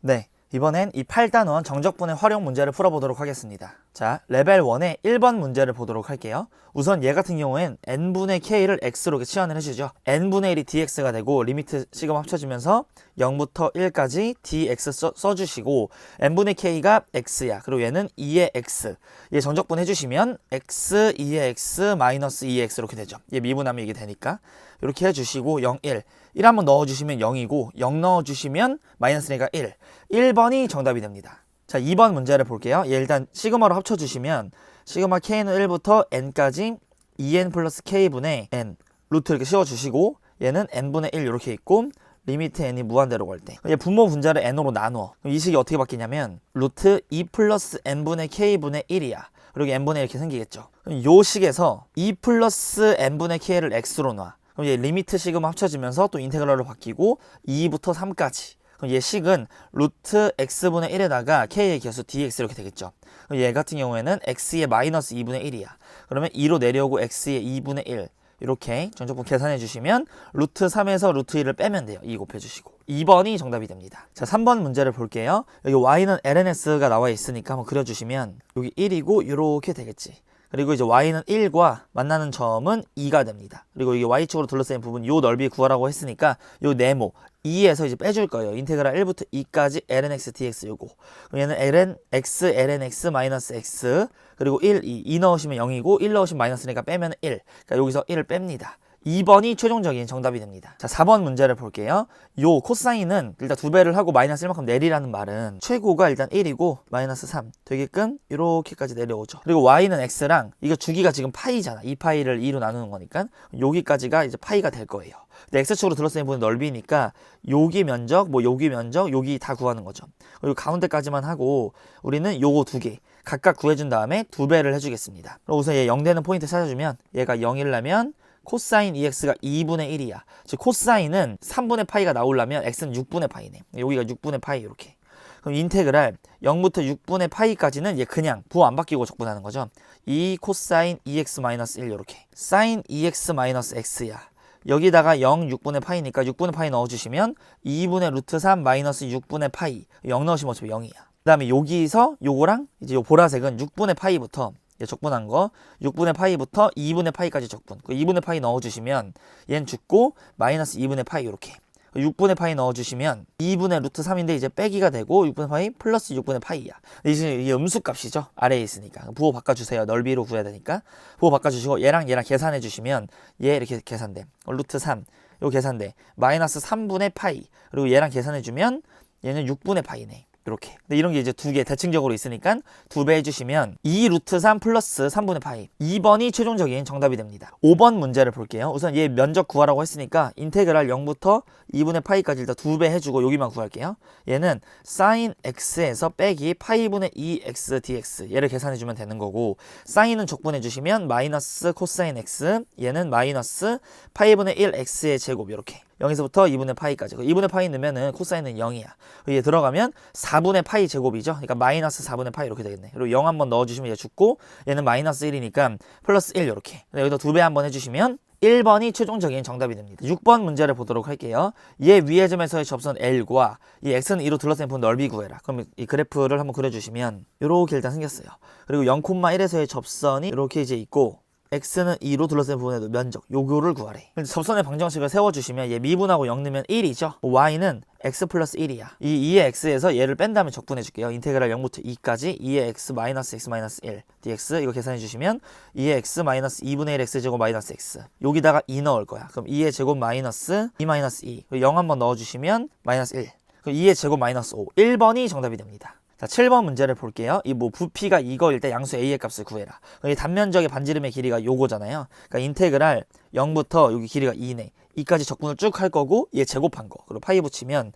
네. 이번엔 이 8단원 정적분의 활용 문제를 풀어보도록 하겠습니다. 자, 레벨 1의 1번 문제를 보도록 할게요. 우선 얘 같은 경우엔 n분의 k를 x로 치환을 해주죠. n분의 1이 dx가 되고 리미트 시그마 합쳐지면서 0부터 1까지 dx 써주시고 n분의 k가 x야. 그리고 얘는 2의 x. 얘 정적분 해주시면 x, 2의 x, 마이너스 2의 x 이렇게 되죠. 얘 미분하면 이게 되니까 이렇게 해주시고 0, 1. 1 한번 넣어주시면 0이고 0 넣어주시면 마이너스니까 1. 1번이 정답이 됩니다. 자, 2번 문제를 볼게요. 얘 일단 시그마로 합쳐주시면 시그마 k는 1부터 n까지 2n 플러스 k분의 n 루트 이렇게 씌워주시고 얘는 n분의 1 이렇게 있고 리미트 n이 무한대로 갈 때 얘 분모 분자를 n으로 나누어. 그럼 이 식이 어떻게 바뀌냐면 루트 2 플러스 n분의 k분의 1이야. 그리고 n분의 1 이렇게 생기겠죠. 그럼 요 식에서 2 플러스 n분의 k를 x로 놔. 그럼 얘 리미트 시그마 합쳐지면서 또 인테그랄로 바뀌고 2부터 3까지. 그럼 얘 식은 루트 x분의 1에다가 k의 개수 dx 이렇게 되겠죠. 그럼 얘 같은 경우에는 x의 마이너스 2분의 1이야. 그러면 2로 내려오고 x의 2분의 1 이렇게 정적분 계산해 주시면 루트 3에서 루트 1을 빼면 돼요. 2 곱해주시고 2번이 정답이 됩니다. 자, 3번 문제를 볼게요. 여기 y는 lns가 나와 있으니까 한번 그려주시면 여기 1이고 이렇게 되겠지. 그리고 이제 y는 1과 만나는 점은 2가 됩니다. 그리고 이게 y축으로 둘러싸인 부분 요 넓이 구하라고 했으니까 요 네모 2에서 이제 빼줄 거예요. 인테그랄 1부터 2까지 lnx dx 요거. 그럼 얘는 ln x lnx 마이너스 x 그리고 1, 2 넣으시면 0이고 1 넣으시면 마이너스니까 빼면 1. 그러니까 여기서 1을 뺍니다. 2번이 최종적인 정답이 됩니다. 자, 4번 문제를 볼게요. 요 코사인은 일단 2배를 하고 마이너스 1만큼 내리라는 말은 최고가 일단 1이고 마이너스 3 되게끔 이렇게까지 내려오죠. 그리고 y는 x랑 이거 주기가 지금 파이잖아. 이 파이를 2로 나누는 거니까 여기까지가 이제 파이가 될 거예요. 근데 x축으로 둘러싸인 부분 넓이니까 여기 면적, 뭐 여기 면적, 여기 다 구하는 거죠. 그리고 가운데까지만 하고 우리는 요거 두 개 각각 구해준 다음에 2배를 해주겠습니다. 그럼 우선 얘 0 되는 포인트 찾아주면 얘가 0이려면 코사인 EX가 2분의 1이야. 즉 코사인은 3분의 파이가 나오려면 X는 6분의 파이네. 여기가 6분의 파이 이렇게. 그럼 인테그랄 0부터 6분의 파이까지는 얘 그냥 부호 안 바뀌고 적분하는 거죠. 2 코사인 EX 마이너스 1 이렇게. 사인 EX 마이너스 X야. 여기다가 0, 6분의 파이니까 6분의 파이 넣어주시면 2분의 루트 3 마이너스 6분의 파이. 0 넣으시면 어차피 0이야. 그 다음에 여기서 요거랑 이제 요 보라색은 6분의 파이부터 적분한 거 6분의 파이부터 2분의 파이까지 적분. 그 2분의 파이 넣어주시면 얘는 죽고 마이너스 2분의 파이 이렇게. 6분의 파이 넣어주시면 2분의 루트 3인데 이제 빼기가 되고 6분의 파이 플러스 6분의 파이야. 이게 음수값이죠. 아래에 있으니까. 부호 바꿔주세요. 넓이로 구해야 되니까. 부호 바꿔주시고 얘랑 계산해 주시면 얘 이렇게 계산돼. 루트 3 요 계산돼. 마이너스 3분의 파이. 그리고 얘랑 계산해 주면 얘는 6분의 파이네. 이렇게. 근데 이런 게 이제 두 개 대칭적으로 있으니까 2배 해주시면 2 루트 3 플러스 3분의 파이. 2번이 최종적인 정답이 됩니다. 5번 문제를 볼게요. 우선 얘 면적 구하라고 했으니까 인테그랄 0부터 2분의 파이까지 일단 2배 해주고 여기만 구할게요. 얘는 사인 x에서 빼기 파이분의 2x dx 얘를 계산해주면 되는 거고 사인은 적분해주시면 마이너스 코사인 x 얘는 마이너스 파이분의 1x의 제곱 이렇게. 0에서부터 2분의 파이까지. 2분의 파이 넣으면은 코사인은 0이야. 여기에 들어가면 4분의 파이 제곱이죠. 그러니까 마이너스 4분의 파이 이렇게 되겠네. 그리고 0 한번 넣어주시면 얘 죽고 얘는 마이너스 1이니까 플러스 1 이렇게. 여기다 2배 한번 해주시면 1번이 최종적인 정답이 됩니다. 6번 문제를 보도록 할게요. 얘 위의 점에서의 접선 L과 이 X는 2로 둘러싸인 부분 넓이 구해라. 그럼 이 그래프를 한번 그려주시면 이렇게 일단 생겼어요. 그리고 0,1에서의 접선이 이렇게 이제 있고 x는 2로 둘러싼 부분의 면적 요거를 구하래. 접선의 방정식을 세워주시면 얘 미분하고 0 넣으면 1이죠. y는 x 플러스 1이야. 이 2의 x에서 얘를 뺀 다음에 적분해 줄게요. 인테그랄 0부터 2까지 2의 x 마이너스 1 dx 이거 계산해 주시면 2의 x 마이너스 2분의 1 x 제곱 마이너스 x 여기다가 2 넣을 거야. 그럼 2의 제곱 마이너스 2 마이너스 2 0 한번 넣어주시면 마이너스 1 그럼 2의 제곱 마이너스 5 1번이 정답이 됩니다. 자, 7번 문제를 볼게요. 이 뭐 부피가 이거일 때 양수 a의 값을 구해라. 이 단면적의 반지름의 길이가 요거잖아요. 그러니까 인테그랄 0부터 여기 길이가 2네. 2까지 적분을 쭉 할 거고 얘 제곱한 거. 그리고 파이 붙이면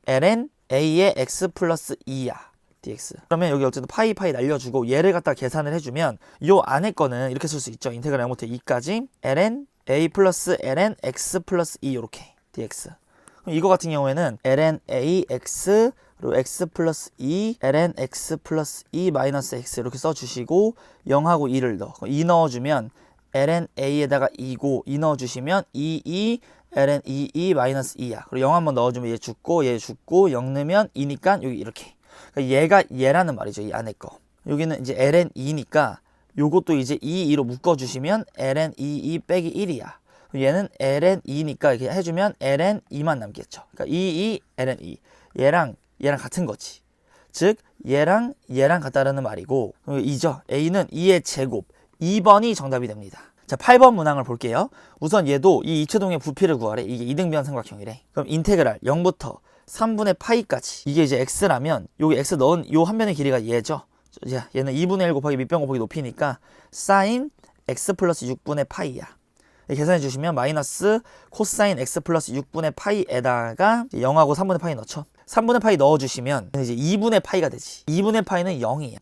ln a의 x 플러스 2야. dx. 그러면 여기 어쨌든 파이 날려주고 얘를 갖다 계산을 해주면 요 안에 거는 이렇게 쓸 수 있죠. 인테그랄 0부터 2까지 ln a 플러스 ln x 플러스 2 이렇게 dx. 그럼 이거 같은 경우에는 ln ax 그리고 x 플러스 2 ln x 플러스 2 마이너스 x 이렇게 써주시고 0하고 2를 넣어. 2 넣어주면 ln a에다가 2고 2 넣어주시면 2 ln 2 마이너스 2야. 그리고 0 한번 넣어주면 얘 죽고 0 넣으면 2니까 여기 이렇게. 그러니까 얘가 얘라는 말이죠. 이 안에 거. 여기는 이제 ln 2니까 요것도 이제 2로 묶어주시면 ln 2 빼기 1이야. 얘는 ln 2니까 이렇게 해주면 ln 2만 남겠죠. 그러니까 ln 2. 얘랑 같은 거지. 즉 얘랑 같다라는 말이고 2죠. a는 2의 제곱. 2번이 정답이 됩니다. 자, 8번 문항을 볼게요. 우선 얘도 이 이체동의 부피를 구하래. 이게 이등변 삼각형이래. 그럼 인테그랄 0부터 3분의 파이까지. 이게 이제 x라면 여기 x 넣은 요 한 변의 길이가 얘죠. 얘는 2분의 1 곱하기 밑변 곱하기 높이니까 사인 x 플러스 6분의 파이야. 계산해 주시면 마이너스 코사인 x 플러스 6분의 파이에다가 0하고 3분의 파이 넣죠. 3분의 파이 넣어주시면 이제 2분의 파이가 되지. 2분의 파이는 0이야.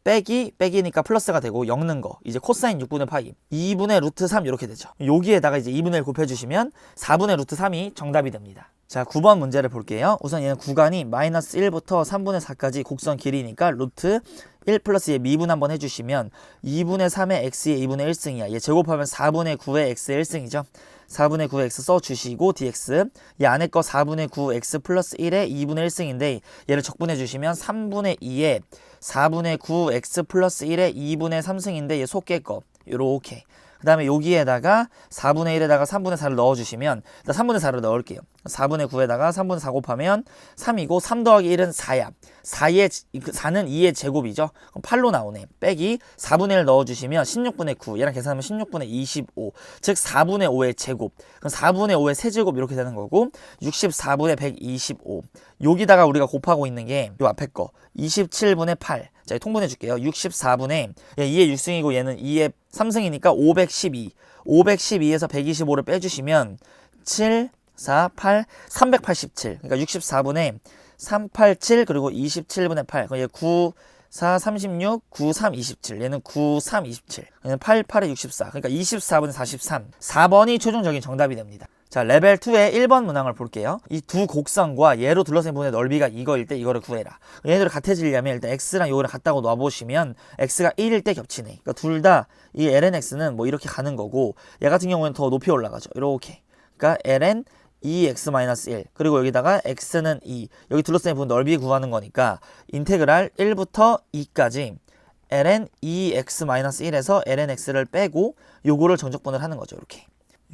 빼기니까 플러스가 되고 0 넣은 거. 이제 코사인 6분의 파이. 2분의 루트 3 이렇게 되죠. 여기에다가 이제 2분의 1 곱해주시면 4분의 루트 3이 정답이 됩니다. 자, 9번 문제를 볼게요. 우선 얘는 구간이 마이너스 1부터 3분의 4까지 곡선 길이니까 루트 1 플러스 얘 미분 한번 해주시면 2분의 3의 x의 2분의 1승이야. 얘 제곱하면 4분의 9의 x의 1승이죠. 4분의 9 x 써주시고 dx. 얘 안에 거 4분의 9 x 플러스 1의 2분의 1승인데 얘를 적분해 주시면 3분의 2에 4분의 9 x 플러스 1의 2분의 3승인데 얘 속개 거 요렇게. 그 다음에 여기에다가 4분의 1에다가 3분의 4를 넣어주시면 일단 3분의 4를 넣을게요. 4분의 9에다가 3분의 4 곱하면 3이고 3 더하기 1은 4야. 4는 2의 제곱이죠. 그럼 8로 나오네. 빼기 4분의 1 넣어주시면 16분의 9. 얘랑 계산하면 16분의 25. 즉 4분의 5의 제곱. 그럼 4분의 5의 세제곱 이렇게 되는 거고 64분의 125. 여기다가 우리가 곱하고 있는 게 요 앞에 거 27분의 8. 자, 통분해 줄게요. 64분의 2의 6승이고 얘는 2의 3승이니까 512. 512에서 125를 빼주시면 7, 4, 8, 387. 그러니까 64분의 387 그리고 27분의 8. 얘 9, 4, 36, 9, 3, 27. 얘는 9, 3, 27. 얘는 8, 8에 64. 그러니까 24분의 43. 4번이 최종적인 정답이 됩니다. 자, 레벨 2의 1번 문항을 볼게요. 이 두 곡선과 얘로 둘러싼 부분의 넓이가 이거일 때 이거를 구해라. 얘네들이 같아지려면 일단 x랑 요거를 같다고 놔보시면 x가 1일 때 겹치네. 그러니까 둘 다 이 lnx는 뭐 이렇게 가는 거고 얘 같은 경우에는 더 높이 올라가죠. 이렇게. 그러니까 ln 2x-1 그리고 여기다가 x는 2. 여기 둘러싼 부분 넓이 구하는 거니까 인테그랄 1부터 2까지 ln 2x-1에서 lnx를 빼고 요거를 정적분을 하는 거죠. 이렇게.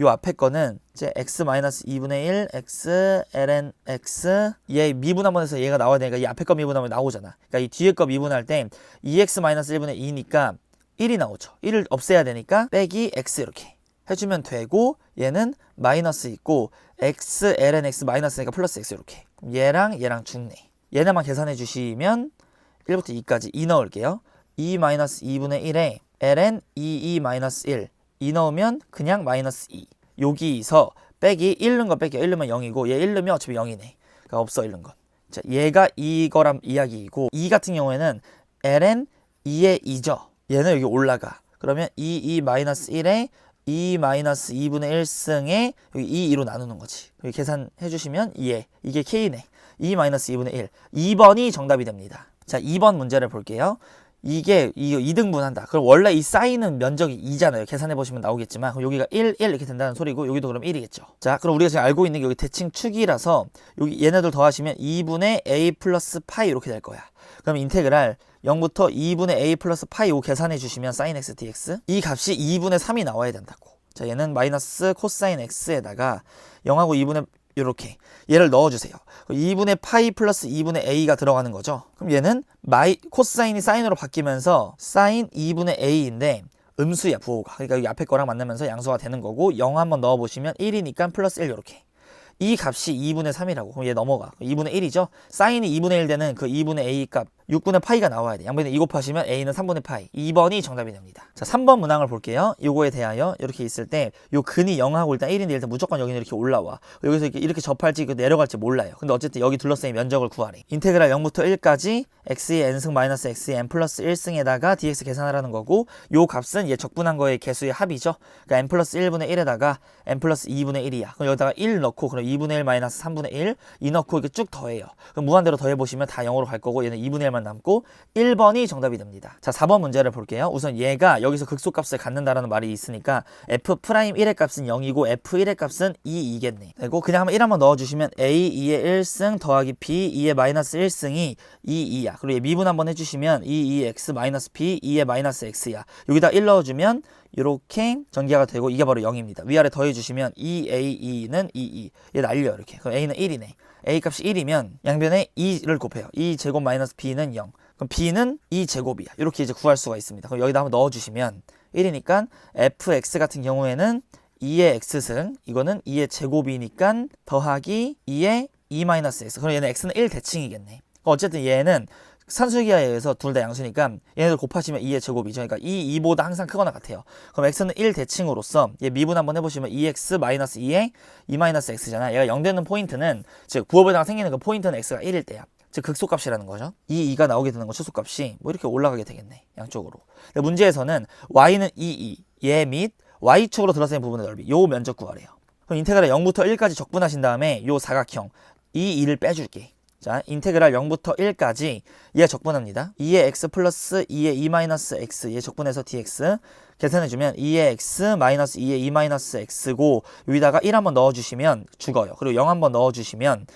요 앞에 거는 이제 x-2분의 1 x ln x 얘 미분 한번 해서 얘가 나와야 되니까 이 앞에 거 미분하면 나오잖아. 그러니까 이 뒤에 거 미분할 때 2x-1분의 2니까 1이 나오죠. 1을 없애야 되니까 빼기 x 이렇게 해주면 되고 얘는 마이너스 있고 x ln x 마이너스니까 플러스 x 이렇게. 얘랑 죽네. 얘네만 계산해 주시면 1부터 2까지 2 넣을게요. 2-2분의 1에 ln 1 2 넣으면 그냥 마이너스 2. 여기서 빼기 1 넣은 거 뺄게요. 1 넣으면 0이고 얘 1 넣으면 어차피 0이네. 그러니까 없어 1 넣은 건. 자, 얘가 이거란 이야기이고 2 같은 경우에는 ln 2의 2죠. 얘는 여기 올라가. 그러면 2-1에 2-2분의 1승에 여기 2로 나누는 거지. 여기 계산해 주시면 이게 k네. 2-2분의 1. 2번이 정답이 됩니다. 자, 2번 문제를 볼게요. 이거 2등분한다. 그럼 원래 이 사인은 면적이 2잖아요. 계산해 보시면 나오겠지만 그럼 여기가 1 이렇게 된다는 소리고 여기도 그럼 1이겠죠. 자, 그럼 우리가 지금 알고 있는 게 여기 대칭 축이라서 여기 얘네들 더하시면 2분의 a 플러스 파이 이렇게 될 거야. 그럼 인테그랄 0부터 2분의 a 플러스 파이 요 계산해 주시면 사인 x dx 이 값이 2분의 3이 나와야 된다고. 자, 얘는 마이너스 코사인 x에다가 0하고 2분의 요렇게 얘를 넣어주세요. 2분의 파이 플러스 2분의 a가 들어가는 거죠. 그럼 얘는 코사인이 사인으로 바뀌면서 사인 2분의 a인데 음수야 부호가. 그러니까 여기 앞에 거랑 만나면서 양수가 되는 거고 0 한번 넣어보시면 1이니까 플러스 1 요렇게. 이 값이 2분의 3이라고. 그럼 얘 넘어가. 2분의 1이죠. 사인이 2분의 1 되는 그 2분의 a 값 6분의 파이가 나와야 돼. 양변에 2 곱하시면 a는 3분의 파이. 2번이 정답이 됩니다. 자, 3번 문항을 볼게요. 요거에 대하여 이렇게 있을 때 요 근이 0하고 일단 1인데 일단 무조건 여기는 이렇게 올라와. 여기서 이렇게 접할지 내려갈지 몰라요. 근데 어쨌든 여기 둘러싸인 면적을 구하래. 인테그랄 0부터 1까지 x의 n승 마이너스 x의 n 플러스 1승에다가 dx 계산하라는 거고, 요 값은 얘 적분한 거의 개수의 합이죠. 그러니까 n 플러스 1분의 1에다가 n 플러스 2분의 1이야. 그럼 여기다가 1 넣고 그럼 2분의 1 마이너스 3분의 1 2 넣고 이렇게 쭉 더해요. 그럼 무한대로 더해보시면 다 0으로 갈 거고 얘는 2분의 1만 남고 1번이 정답이 됩니다. 자, 4번 문제를 볼게요. 우선 얘가 여기서 극소값을 갖는다라는 말이 있으니까 f'1의 값은 0이고 f1의 값은 2이겠네. 그리고 그냥 한번 1 한번 넣어주시면 a 2의 1승 더하기 b 2의 마이너스 1승이 2야. 그리고 얘 미분 한번 해주시면 2x 마이너스 b 2의 마이너스 x야. 여기다 1 넣어주면 이렇게 전개가 되고 이게 바로 0입니다. 위아래 더해주시면 2a2는 2, 얘 날려 이렇게. 그럼 a는 1이네. a 값이 1이면 양변에 2를 곱해요. 2제곱 마이너스 b는 0. 그럼 b는 2제곱이야. 이렇게 이제 구할 수가 있습니다. 그럼 여기다 한번 넣어주시면 1이니까 fx 같은 경우에는 2의 x승, 이거는 2의 제곱이니까 더하기 2의 2 마이너스 x. 그럼 얘는 x는 1 대칭이겠네. 어쨌든 얘는 산술기하에 의해서 둘 다 양수니까 얘네들 곱하시면 2의 제곱이죠. 그러니까 2보다 항상 크거나 같아요. 그럼 x는 1 대칭으로서 얘 미분 한번 해보시면 2x 마이너스 2의 2 마이너스 x잖아. 얘가 0 되는 포인트는, 즉 부호에다가 생기는 그 포인트는 x가 1일 때야. 즉 극소값이라는 거죠. 이 2가 나오게 되는 거 최소값이 뭐 이렇게 올라가게 되겠네. 양쪽으로. 근데 문제에서는 y는 얘 및 y축으로 둘러싸인 부분의 넓이, 요 면적 구하래요. 그럼 인테그랄 0부터 1까지 적분하신 다음에 요 사각형 이 2를 빼줄게. 자, 인테그랄 0부터 1까지 얘 적분합니다. 2의 x 플러스 2의 2 마이너스 x, 얘 적분해서 dx 계산해주면 2의 x 마이너스 2의 2 마이너스 x고 여기다가 1 한번 넣어주시면 죽어요. 그리고 0 한번 넣어주시면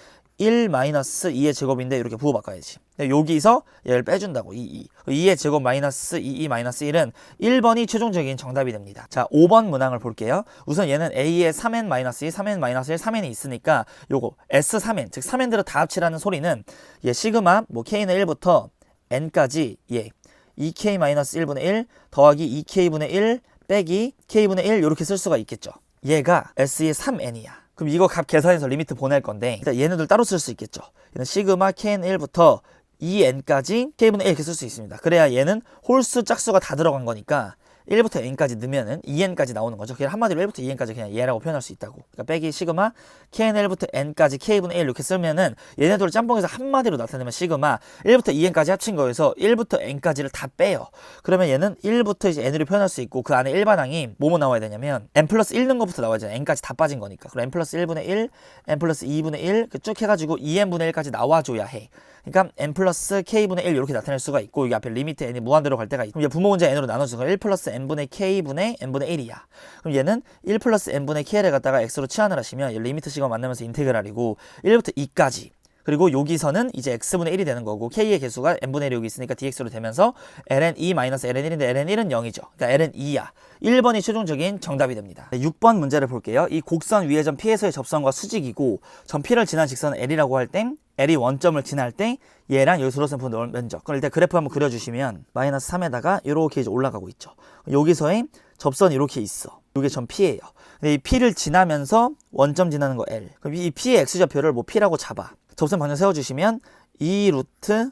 1 마이너스 2의 제곱인데 이렇게 부호 바꿔야지. 여기서 얘를 빼준다고. 2의 제곱 마이너스 2 마이너스 1은 1번이 최종적인 정답이 됩니다. 자, 5번 문항을 볼게요. 우선 얘는 a의 3n 마이너스 2, 3n 마이너스 1, 3n이 있으니까 요거 s3n, 즉 3n들을 다 합치라는 소리는 얘 시그마 뭐 k는 1부터 n까지 얘 2k 마이너스 1분의 1 더하기 2k분의 1 빼기 k분의 1 이렇게 쓸 수가 있겠죠. 얘가 s의 3n이야. 그럼 이거 값 계산해서 리미트 보낼 건데 일단 얘네들 따로 쓸 수 있겠죠. 얘는 시그마 kn1부터 2n까지 k분의 1 이렇게 쓸 수 있습니다. 그래야 얘는 홀수 짝수가 다 들어간 거니까 1부터 n까지 넣으면은 2n까지 나오는 거죠. 그냥 한마디로 1부터 2n까지 그냥 얘라고 표현할 수 있다고. 그러니까 빼기 시그마 kn1부터 n까지 k분의 1 이렇게 쓰면은 얘네들을 짬뽕해서 한마디로 나타내면 시그마 1부터 2n까지 합친 거에서 1부터 n까지를 다 빼요. 그러면 얘는 1부터 이제 n으로 표현할 수 있고 그 안에 일반항이 뭐뭐 나와야 되냐면 n 플러스 1 넣은 것부터 나와야 되잖아. n까지 다 빠진 거니까. 그럼 n 플러스 1분의 1, n 플러스 2분의 1 쭉 해가지고 2n분의 1까지 나와줘야 해. 그러니까 n 플러스 k분의 1 이렇게 나타낼 수가 있고 여기 앞에 리미트 n이 무한대로 갈 때가 있고 그럼 얘 분모 문제 n으로 나눠주는 거 1 플러스 n분의 k분의 n분의 1이야. 그럼 얘는 1 플러스 n분의 k를 갖다가 x로 치환을 하시면 리미트 시간 만나면서 인테그랄이고 1부터 2까지 그리고 여기서는 이제 x분의 1이 되는 거고 k의 개수가 n분의 1이 여기 있으니까 dx로 되면서 ln 2 마이너스 ln 1인데 ln 1은 0이죠. 그러니까 ln 2야. 1번이 최종적인 정답이 됩니다. 6번 문제를 볼게요. 이 곡선 위의 점 P에서의 접선과 수직이고 점 P를 지난 직선은 L이라고 할 땐 L이 원점을 지날 때 얘랑 여기 둘러싼 부분 면적. 그럼 일단 그래프 한번 그려주시면 마이너스 3에다가 이렇게 이제 올라가고 있죠. 여기서의 접선이 이렇게 있어. 이게 점 P예요. 근데 이 P를 지나면서 원점 지나는 거 L. 그럼 이 P의 X좌표를 뭐 P라고 잡아. 접선 방정 세워주시면 2 루트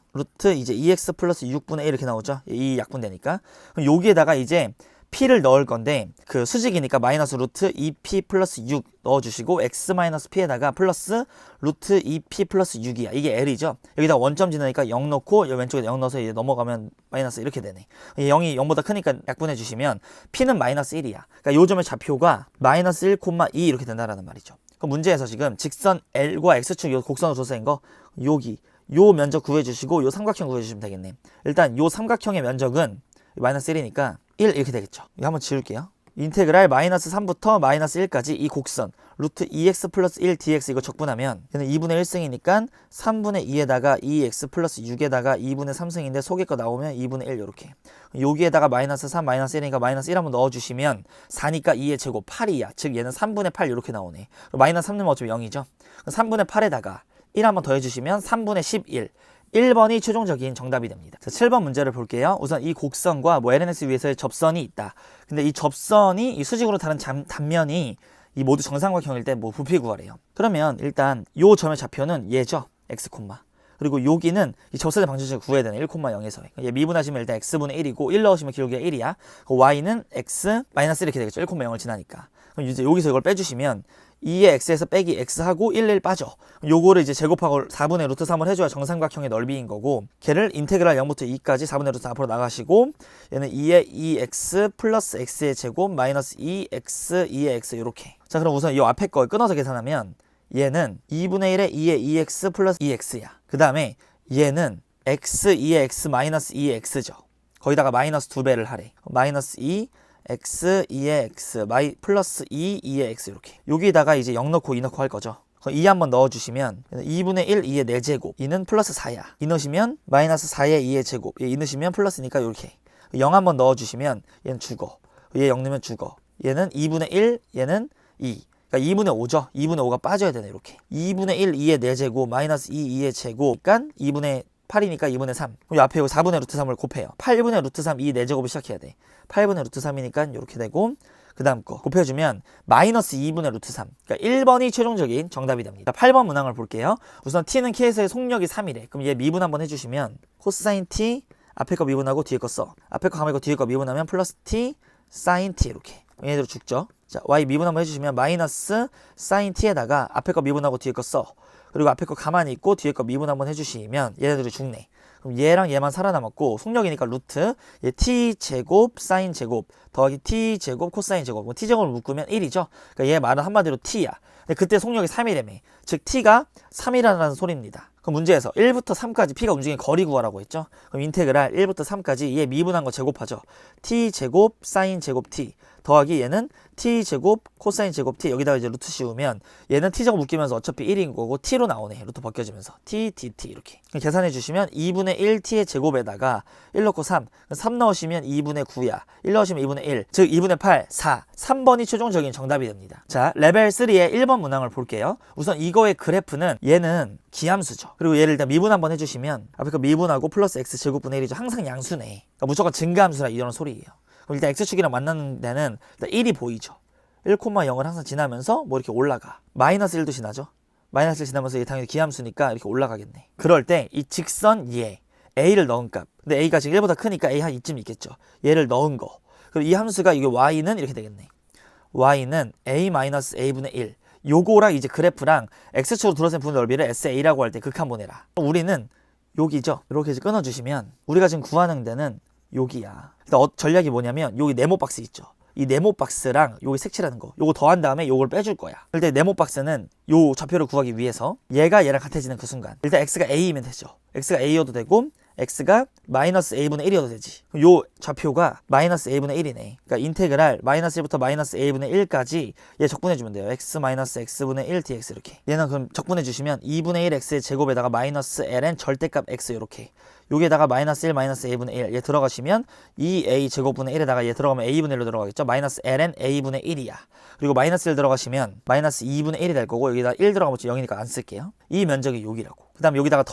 이제 2x 플러스 6분의 1 이렇게 나오죠. 이 약분되니까. 그럼 여기에다가 이제 p를 넣을 건데 그 수직이니까 마이너스 루트 2p 플러스 6 넣어주시고 x 마이너스 p에다가 플러스 루트 2p 플러스 6이야. 이게 l이죠. 여기다 원점 지나니까 0 넣고 왼쪽에 0 넣어서 이제 넘어가면 마이너스 이렇게 되네. 0이 0보다 크니까 약분해 주시면 p는 마이너스 1이야. 그러니까 요 점의 좌표가 마이너스 1,2 이렇게 된다라는 말이죠. 그럼 문제에서 지금 직선 L과 X축 요 곡선으로 조사한 거 여기 요 면적 구해주시고 요 삼각형 구해주시면 되겠네. 일단 요 삼각형의 면적은 마이너스 1이니까 1 이렇게 되겠죠. 이거 한번 지울게요. 인테그랄 마이너스 3부터 마이너스 1까지 이 곡선 루트 2x 플러스 1 dx 이거 적분하면 얘는 2분의 1승이니까 3분의 2에다가 2x 플러스 6에다가 2분의 3승인데 속에 거 나오면 2분의 1 이렇게. 여기에다가 마이너스 3 마이너스 1이니까 마이너스 1 한번 넣어주시면 4니까 2의 제곱 8이야. 즉 얘는 3분의 8 이렇게 나오네. 마이너스 3 넣으면 어차피 0이죠. 3분의 8에다가 1 한번 더해주시면 3분의 11. 1번이 최종적인 정답이 됩니다. 자, 7번 문제를 볼게요. 우선 이 곡선과 뭐 LNX 위에서의 접선이 있다. 근데 이 접선이 이 수직으로 다른 단면이 이 모두 정삼각형일 때 뭐 부피 구하래요. 그러면 일단 요 점의 좌표는 얘죠. x, 그리고 여기는 이 접선의 방정식을 구해야 되네. 1,0에서. 얘 미분하시면 일단 x분의 1이고 1 넣으시면 기울기가 1이야. y는 x 마이너스 이렇게 되겠죠. 1,0을 지나니까. 그럼 이제 여기서 이걸 빼주시면 2의 x에서 빼기 x하고 1 빠져. 요거를 이제 제곱하고 4분의 루트 3을 해줘야 정삼각형의 넓이인 거고, 걔를 인테그랄 0부터 2까지 4분의 루트 앞으로 나가시고, 얘는 2의 2x 플러스 x의 제곱 마이너스 2x 2의 x 요렇게. 자, 그럼 우선 이 앞에 거 끊어서 계산하면 얘는 2분의 1에 2의 2x 플러스 2x야. 그 다음에 얘는 x 2의 x 마이너스 2의 x죠. 거기다가 마이너스 2배를 하래. 마이너스 2 x 2의 x 플러스 2 2의 x 이렇게. 여기다가 이제 0 넣고 2 넣고 할 거죠. 2 한번 넣어주시면 2분의 1 2의 4제곱 2는 플러스 4야. 2 넣으시면 마이너스 4의 2의 제곱 2 넣으시면 플러스니까 이렇게. 0 한번 넣어주시면 얘는 죽어. 얘 0 넣으면 죽어. 얘는 2분의 1 얘는 2. 그러니까 2분의 5죠. 2분의 5가 빠져야 되네 이렇게. 2분의 1 2의 4제곱 마이너스 2 2의 제곱 그러니까 2분의 8이니까 2분의 3. 그럼 이 앞에 이거 4분의 루트 3을 곱해요. 8분의 루트 3 2 4제곱을 시작해야 돼. 8분의 루트 3이니까 이렇게 되고, 그 다음 거 곱해주면 마이너스 2분의 루트 3. 그러니까 1번이 최종적인 정답이 됩니다. 8번 문항을 볼게요. 우선 t는 k에서의 속력이 3이래. 그럼 얘 미분 한번 해주시면 코사인 t 앞에 거 미분하고 뒤에 거 써. 앞에 거 가만히 뒤에 거 미분하면 플러스 t 사인 t 이렇게. 얘네들 죽죠. 자, y 미분 한번 해주시면 마이너스 사인 t에다가 앞에 거 미분하고 뒤에 거 써. 그리고 앞에 거 가만히 있고 뒤에 거 미분 한번 해주시면 얘네들이 죽네. 그럼 얘랑 얘만 살아남았고 속력이니까 루트 얘 t제곱 사인제곱 더하기 t제곱 코사인제곱 뭐 t제곱을 묶으면 1이죠. 그러니까 얘 말은 한마디로 t야. 근데 그때 속력이 3이라며. 즉 t가 3이라는 소리입니다. 그럼 문제에서 1부터 3까지 p가 움직이는 거리 구하라고 했죠. 그럼 인테그랄 1부터 3까지 얘 미분한 거 제곱하죠. t제곱 사인제곱 t 더하기 얘는 t제곱 코사인 제곱 t 여기다가 이제 루트 씌우면 얘는 t제곱 묶이면서 어차피 1인 거고 t로 나오네. 루트 벗겨지면서 t dt 이렇게 계산해 주시면 2분의 1t의 제곱에다가 1 넣고 3 넣으시면 2분의 9야. 1 넣으시면 2분의 1 즉 2분의 8 4 3번이 최종적인 정답이 됩니다. 자, 레벨 3의 1번 문항을 볼게요. 우선 이거의 그래프는 얘는 기함수죠. 그리고 얘를 일단 미분 한번 해주시면 앞에 거 미분하고 플러스 x 제곱분의 1이죠. 항상 양수네. 그러니까 무조건 증가함수라 이런 소리예요. 그럼 일단 x축이랑 만나는 데는 일단 1이 보이죠. 1,0을 항상 지나면서 뭐 이렇게 올라가. 마이너스 1도 지나죠. 마이너스 1 지나면서 이게 당연히 기함수니까 이렇게 올라가겠네. 그럴 때 이 직선 얘 a를 넣은 값. 근데 a가 지금 1보다 크니까 a 한 이쯤 있겠죠. 얘를 넣은 거. 그리고 이 함수가 이게 y는 이렇게 되겠네. y는 a-a분의 1. 요거랑 이제 그래프랑 x축으로 둘러싼 분의 넓이를 SA라고 할 때 극한 보내라. 우리는 여기죠. 이렇게 이제 끊어주시면 우리가 지금 구하는 데는 여기야. 일단 전략이 뭐냐면 여기 네모 박스 있죠. 이 네모 박스랑 여기 색칠하는 거 요거 더한 다음에 요걸 빼줄 거야. 일단 네모 박스는 요 좌표를 구하기 위해서 얘가 얘랑 같아지는 그 순간 일단 x가 a이면 되죠. x가 a여도 되고 x가 마이너스 a분의 1이어도 되지. 요 좌표가 마이너스 a분의 1이네. 그러니까 인테그랄 마이너스 1부터 마이너스 a분의 1까지 얘 적분해주면 돼요. x 마이너스 x분의 1 dx 이렇게. 얘는 그럼 적분해주시면 2분의 1 x의 제곱에다가 마이너스 ln 절대값 x 이렇게. 여기에다가 마이너스 1 마이너스 a분의 1 얘 들어가시면 2a 제곱분의 1에다가 얘 들어가면 a분의 1로 들어가겠죠. 마이너스 ln a분의 1이야. 그리고 마이너스 1 들어가시면 마이너스 2분의 1이 될 거고 여기다 1 들어가면 0이니까 안 쓸게요. 이 면적이 여기라고. 그 다음 여기다가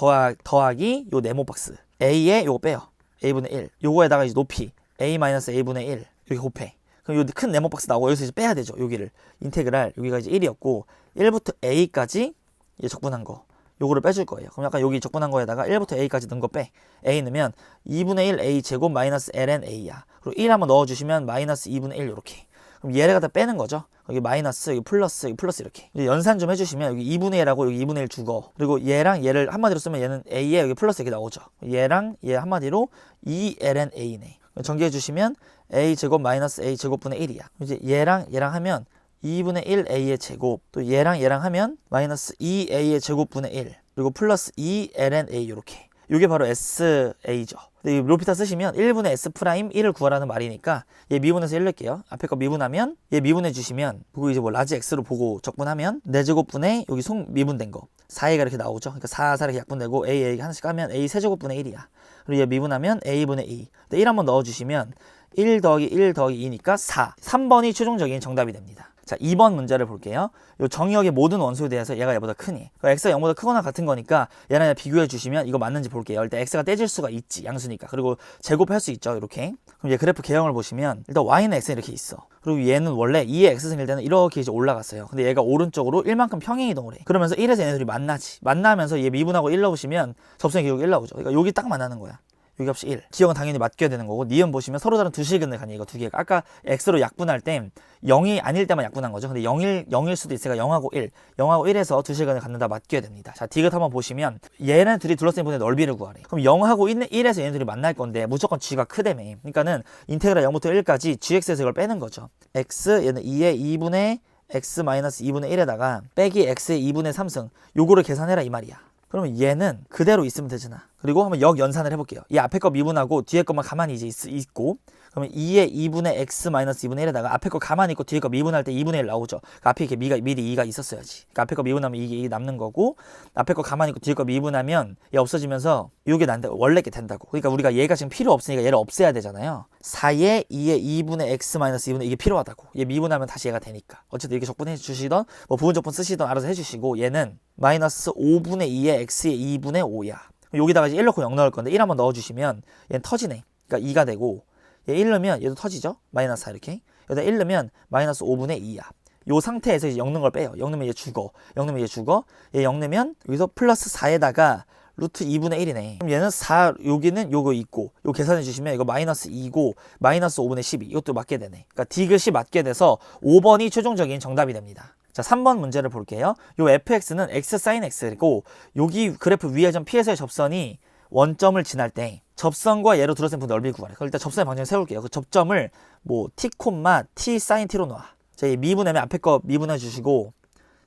더하기 요 네모 박스 a에 요거 빼요. a분의 1 요거에다가 이제 높이 a-a분의 1 이렇게 곱해. 그럼 요 큰 네모 박스 나오고 여기서 이제 빼야 되죠. 여기를 인테그랄 여기가 이제 1이었고 1부터 a까지 이제 적분한 거 요거를 빼줄 거예요. 그럼 약간 여기 적분한 거에다가 1부터 a까지 넣은 거 빼. a 넣으면 2분의 1 a 제곱 마이너스 ln a야. 그리고 1 한번 넣어주시면 마이너스 2분의 1 요렇게. 그럼 얘를 갖다 빼는 거죠. 여기 마이너스, 여기 플러스, 여기 플러스 이렇게. 이제 연산 좀 해주시면 여기 2분의 1하고 여기 2분의 1 죽어. 그리고 얘랑 얘를 한마디로 쓰면 얘는 a에 여기 플러스 이렇게 나오죠. 얘랑 얘 한마디로 2ln a네. 전개해 주시면 a 제곱 마이너스 a 제곱분의 1이야. 이제 얘랑 얘랑 하면 2분의 1 a의 제곱, 또 얘랑 하면 마이너스 2a의 제곱분의 1, 그리고 플러스 2ln a 이렇게. 이게 바로 SA죠. 이 로피타 쓰시면 1분의 S 프라임 1을 구하라는 말이니까 얘 미분해서 1 넣을게요. 앞에 거 미분하면 얘 미분해 주시면 그리고 이제 뭐 라지 X로 보고 적분하면 4제곱분의 여기 속 미분된 거 4A가 이렇게 나오죠. 그러니까 4 이렇게 약분되고 A 하나씩 까면 A 세제곱분의 1이야. 그리고 얘 미분하면 A분의 2. 근데 1 한번 넣어주시면 1 더하기 1 더하기 2니까 4. 3번이 최종적인 정답이 됩니다. 자, 2번 문제를 볼게요. 요 정의역의 모든 원소에 대해서 얘가 얘보다 크니. x가 0보다 크거나 같은 거니까 얘랑 비교해 주시면 이거 맞는지 볼게요. 일단 x가 떼질 수가 있지. 양수니까. 그리고 제곱할 수 있죠. 이렇게. 그럼 얘 그래프 개형을 보시면 일단 y는 x는 이렇게 있어. 그리고 얘는 원래 2의 x승일 때는 이렇게 이제 올라갔어요. 근데 얘가 오른쪽으로 1만큼 평행 이동을 해. 그러면서 1에서 얘네들이 만나지. 만나면서 얘 미분하고 1 넣으시면 접선의 기울기 1 나오죠. 그러니까 여기 딱 만나는 거야. 여기 값이 1. 기억은 당연히 맡겨야 되는 거고, 니은 보시면 서로 다른 두 실근을 가니 이거 두 개가. 아까 x로 약분할 때 0이 아닐 때만 약분한 거죠. 근데 0일 수도 있으니까 0하고 1. 0하고 1에서 두 실근을 갖는다 맡겨야 됩니다. 자, 디귿 한번 보시면 얘는 둘이 둘러싸인 분의 넓이를 구하래. 그럼 0하고 1에서 얘네들이 만날 건데 무조건 g가 크다며. 그러니까는 인테그랄 0부터 1까지 gx에서 이걸 빼는 거죠. x 얘는 2의 2분의 x 마이너스 2분의 1에다가 빼기 x의 2분의 3승. 요거를 계산해라 이 말이야. 그러면 얘는 그대로 있으면 되잖아. 그리고 한번 역연산을 해볼게요. 이 앞에 거 미분하고 뒤에 것만 가만히 이제 있고, 그러면 2의 2분의 x 마이너스 2분의 1에다가 앞에 거 가만히 있고 뒤에 거 미분할 때 2분의 1 나오죠. 그러니까 앞에 이렇게 미리 2가 있었어야지. 그러니까 앞에 거 미분하면 이게 남는 거고, 앞에 거 가만히 있고 뒤에 거 미분하면 얘 없어지면서 이게 난다. 원래 게 된다고. 그러니까 우리가 얘가 지금 필요 없으니까 얘를 없애야 되잖아요. 4의 2의 2분의 x 마이너스 2분의 이게 필요하다고. 얘 미분하면 다시 얘가 되니까. 어쨌든 이렇게 적분해 주시던 뭐 부분 적분 쓰시던 알아서 해주시고, 얘는 마이너스 5분의 2의 x의 2분의 5야. 여기다가 이제 1 넣고 0 넣을 건데 1 한번 넣어주시면 얘는 터지네. 그러니까 2가 되고, 얘 1 넣으면 얘도 터지죠. 마이너스 4 이렇게. 여기다 1 넣으면 마이너스 5분의 2야. 요 상태에서 이제 0 넣은 걸 빼요. 0 넣으면 얘 죽어. 0 넣으면 얘 죽어. 얘 0 넣으면 여기서 플러스 4에다가 루트 2분의 1이네. 그럼 얘는 4, 여기는 요거 있고, 요 계산해 주시면 이거 마이너스 2고, 마이너스 5분의 12. 이것도 맞게 되네. 그러니까 디귿이 맞게 돼서 5번이 최종적인 정답이 됩니다. 자, 3번 문제를 볼게요. 요 fx는 x sin x고, 여기 그래프 위에 점 P에서의 접선이 원점을 지날 때 접선과 얘로 둘러싼 분 넓이를 구하래. 그럼 일단 접선의 방정을 세울게요. 그 접점을 뭐 t, t sin t로 놔. 자, 이 미분하면 앞에 거 미분해 주시고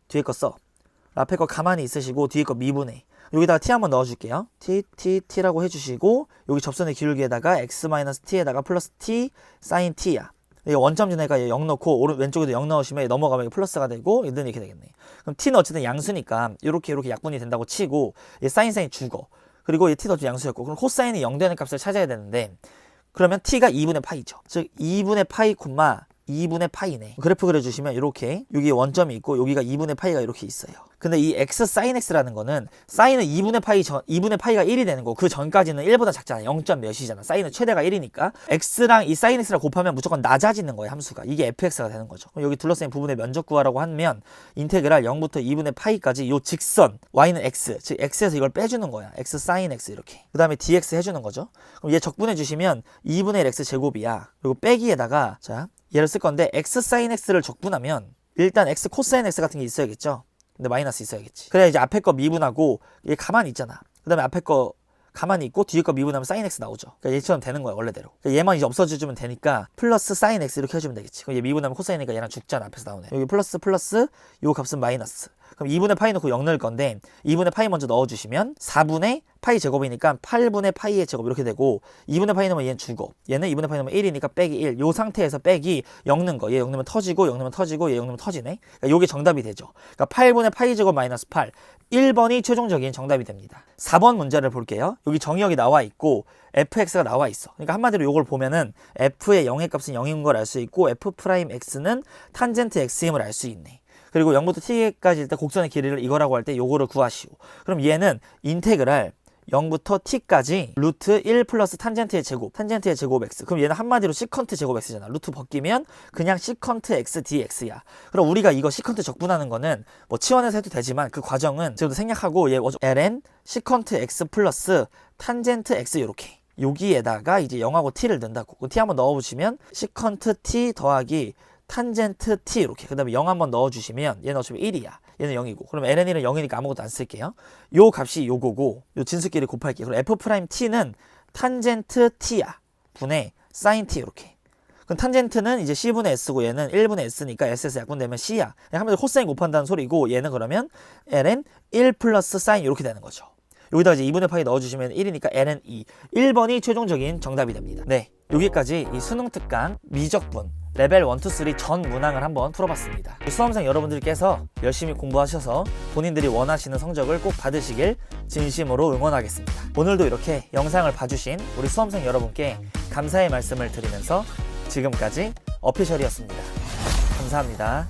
뒤에 거 써. 앞에 거 가만히 있으시고 뒤에 거 미분해. 여기다가 t 한번 넣어줄게요. t라고 해주시고, 여기 접선의 기울기에다가 x-t에다가 플러스 t sin t야. 원점 지나니까 0 넣고 왼쪽에도 0 넣으시면 넘어가면 플러스가 되고 얘는 이렇게 되겠네. 그럼 t는 어쨌든 양수니까 이렇게 약분이 된다고 치고, 얘 사인이 죽어. 그리고 얘 t도 어쨌든 양수였고, 그럼 코사인이 0 되는 값을 찾아야 되는데, 그러면 t가 2분의 파이죠. 즉 2분의 파이 콤마 2분의 파이네. 그래프 그려주시면 이렇게 여기 원점이 있고 여기가 2분의 파이가 이렇게 있어요. 근데 이 x sin x라는 거는 사인은 2분의 파이가 1이 되는 거고, 그 전까지는 1보다 작잖아. 0. 몇이잖아. 사인은 최대가 1이니까 x랑 이 sin x랑 곱하면 무조건 낮아지는 거예요. 함수가. 이게 fx가 되는 거죠. 그럼 여기 둘러싸인 부분의 면적 구하라고 하면 인테그랄 0부터 2분의 파이까지 요 직선 y는 x, 즉 x에서 이걸 빼주는 거야. x sin x 이렇게. 그 다음에 dx 해주는 거죠. 그럼 얘 적분해 주시면 2분의 1 x 제곱이야. 그리고 빼기에다가 자 얘를 쓸 건데, x sin x를 적분하면 일단 x 코사인 x 같은 게 있어야겠죠. 근데 마이너스 있어야겠지. 그래야 이제 앞에 거 미분하고 얘 가만히 있잖아. 그 다음에 앞에 거 가만히 있고 뒤에 거 미분하면 sin x 나오죠. 그러니까 얘처럼 되는 거야 원래대로. 그러니까 얘만 이제 없어져주면 되니까 플러스 sin x 이렇게 해주면 되겠지. 그럼 얘 미분하면 코사인이니까 얘랑 죽잖아. 앞에서 나오네. 여기 플러스 요 값은 마이너스. 그럼 2분의 파이 넣고 0 넣을 건데 2분의 파이 먼저 넣어주시면 4분의 파이 제곱이니까 8분의 파이의 제곱 이렇게 되고, 2분의 파이 넣으면 얘는 죽어. 얘는 2분의 파이 넣으면 1이니까 빼기 1. 요 상태에서 빼기 0 넣은 거. 얘 0 넣으면 터지고, 0 넣으면 터지고, 얘 0 넣으면 터지네. 그러니까 요게 정답이 되죠. 그러니까 8분의 파이 제곱 마이너스 8. 1번이 최종적인 정답이 됩니다. 4번 문제를 볼게요. 여기 정의역이 나와 있고 fx가 나와 있어. 그러니까 한마디로 요걸 보면은 f의 0의 값은 0인 걸 알 수 있고, f'x는 탄젠트 x임을 알 수 있네. 그리고 0부터 t까지 일단 곡선의 길이를 이거라고 할 때 요거를 구하시오. 그럼 얘는 인테그랄 0부터 t까지 루트 1 플러스 탄젠트의 제곱 x. 그럼 얘는 한마디로 시컨트 제곱 x잖아. 루트 벗기면 그냥 시컨트 x dx야. 그럼 우리가 이거 시컨트 적분하는 거는 뭐 치환해서 해도 되지만, 그 과정은 지금도 생략하고 얘 ln 시컨트 x 플러스 탄젠트 x 요렇게. 여기에다가 이제 0하고 t를 넣는다고. t 한번 넣어보시면 시컨트 t 더하기 탄젠트 t 이렇게. 그 다음에 0 한번 넣어주시면 얘는 어차피 1이야. 얘는 0이고. 그럼 ln은 0이니까 아무것도 안 쓸게요. 요 값이 요거고, 요 진수끼리 곱할게요. 그럼 f't는 탄젠트 t야. 분의 sin t 이렇게. 그럼 탄젠트는 이제 c분의 s고 얘는 1분의 s니까 s에서 약분되면 c야. 한마디로 코사인 곱한다는 소리고, 얘는 그러면 ln 1 플러스 sin 이렇게 되는 거죠. 여기다가 이제 2분의 파이 넣어주시면 1이니까 ln 2. 1번이 최종적인 정답이 됩니다. 네, 여기까지 이 수능 특강 미적분 레벨 1, 2, 3 전 문항을 한번 풀어봤습니다. 수험생 여러분들께서 열심히 공부하셔서 본인들이 원하시는 성적을 꼭 받으시길 진심으로 응원하겠습니다. 오늘도 이렇게 영상을 봐주신 우리 수험생 여러분께 감사의 말씀을 드리면서 지금까지 어피셜이었습니다. 감사합니다.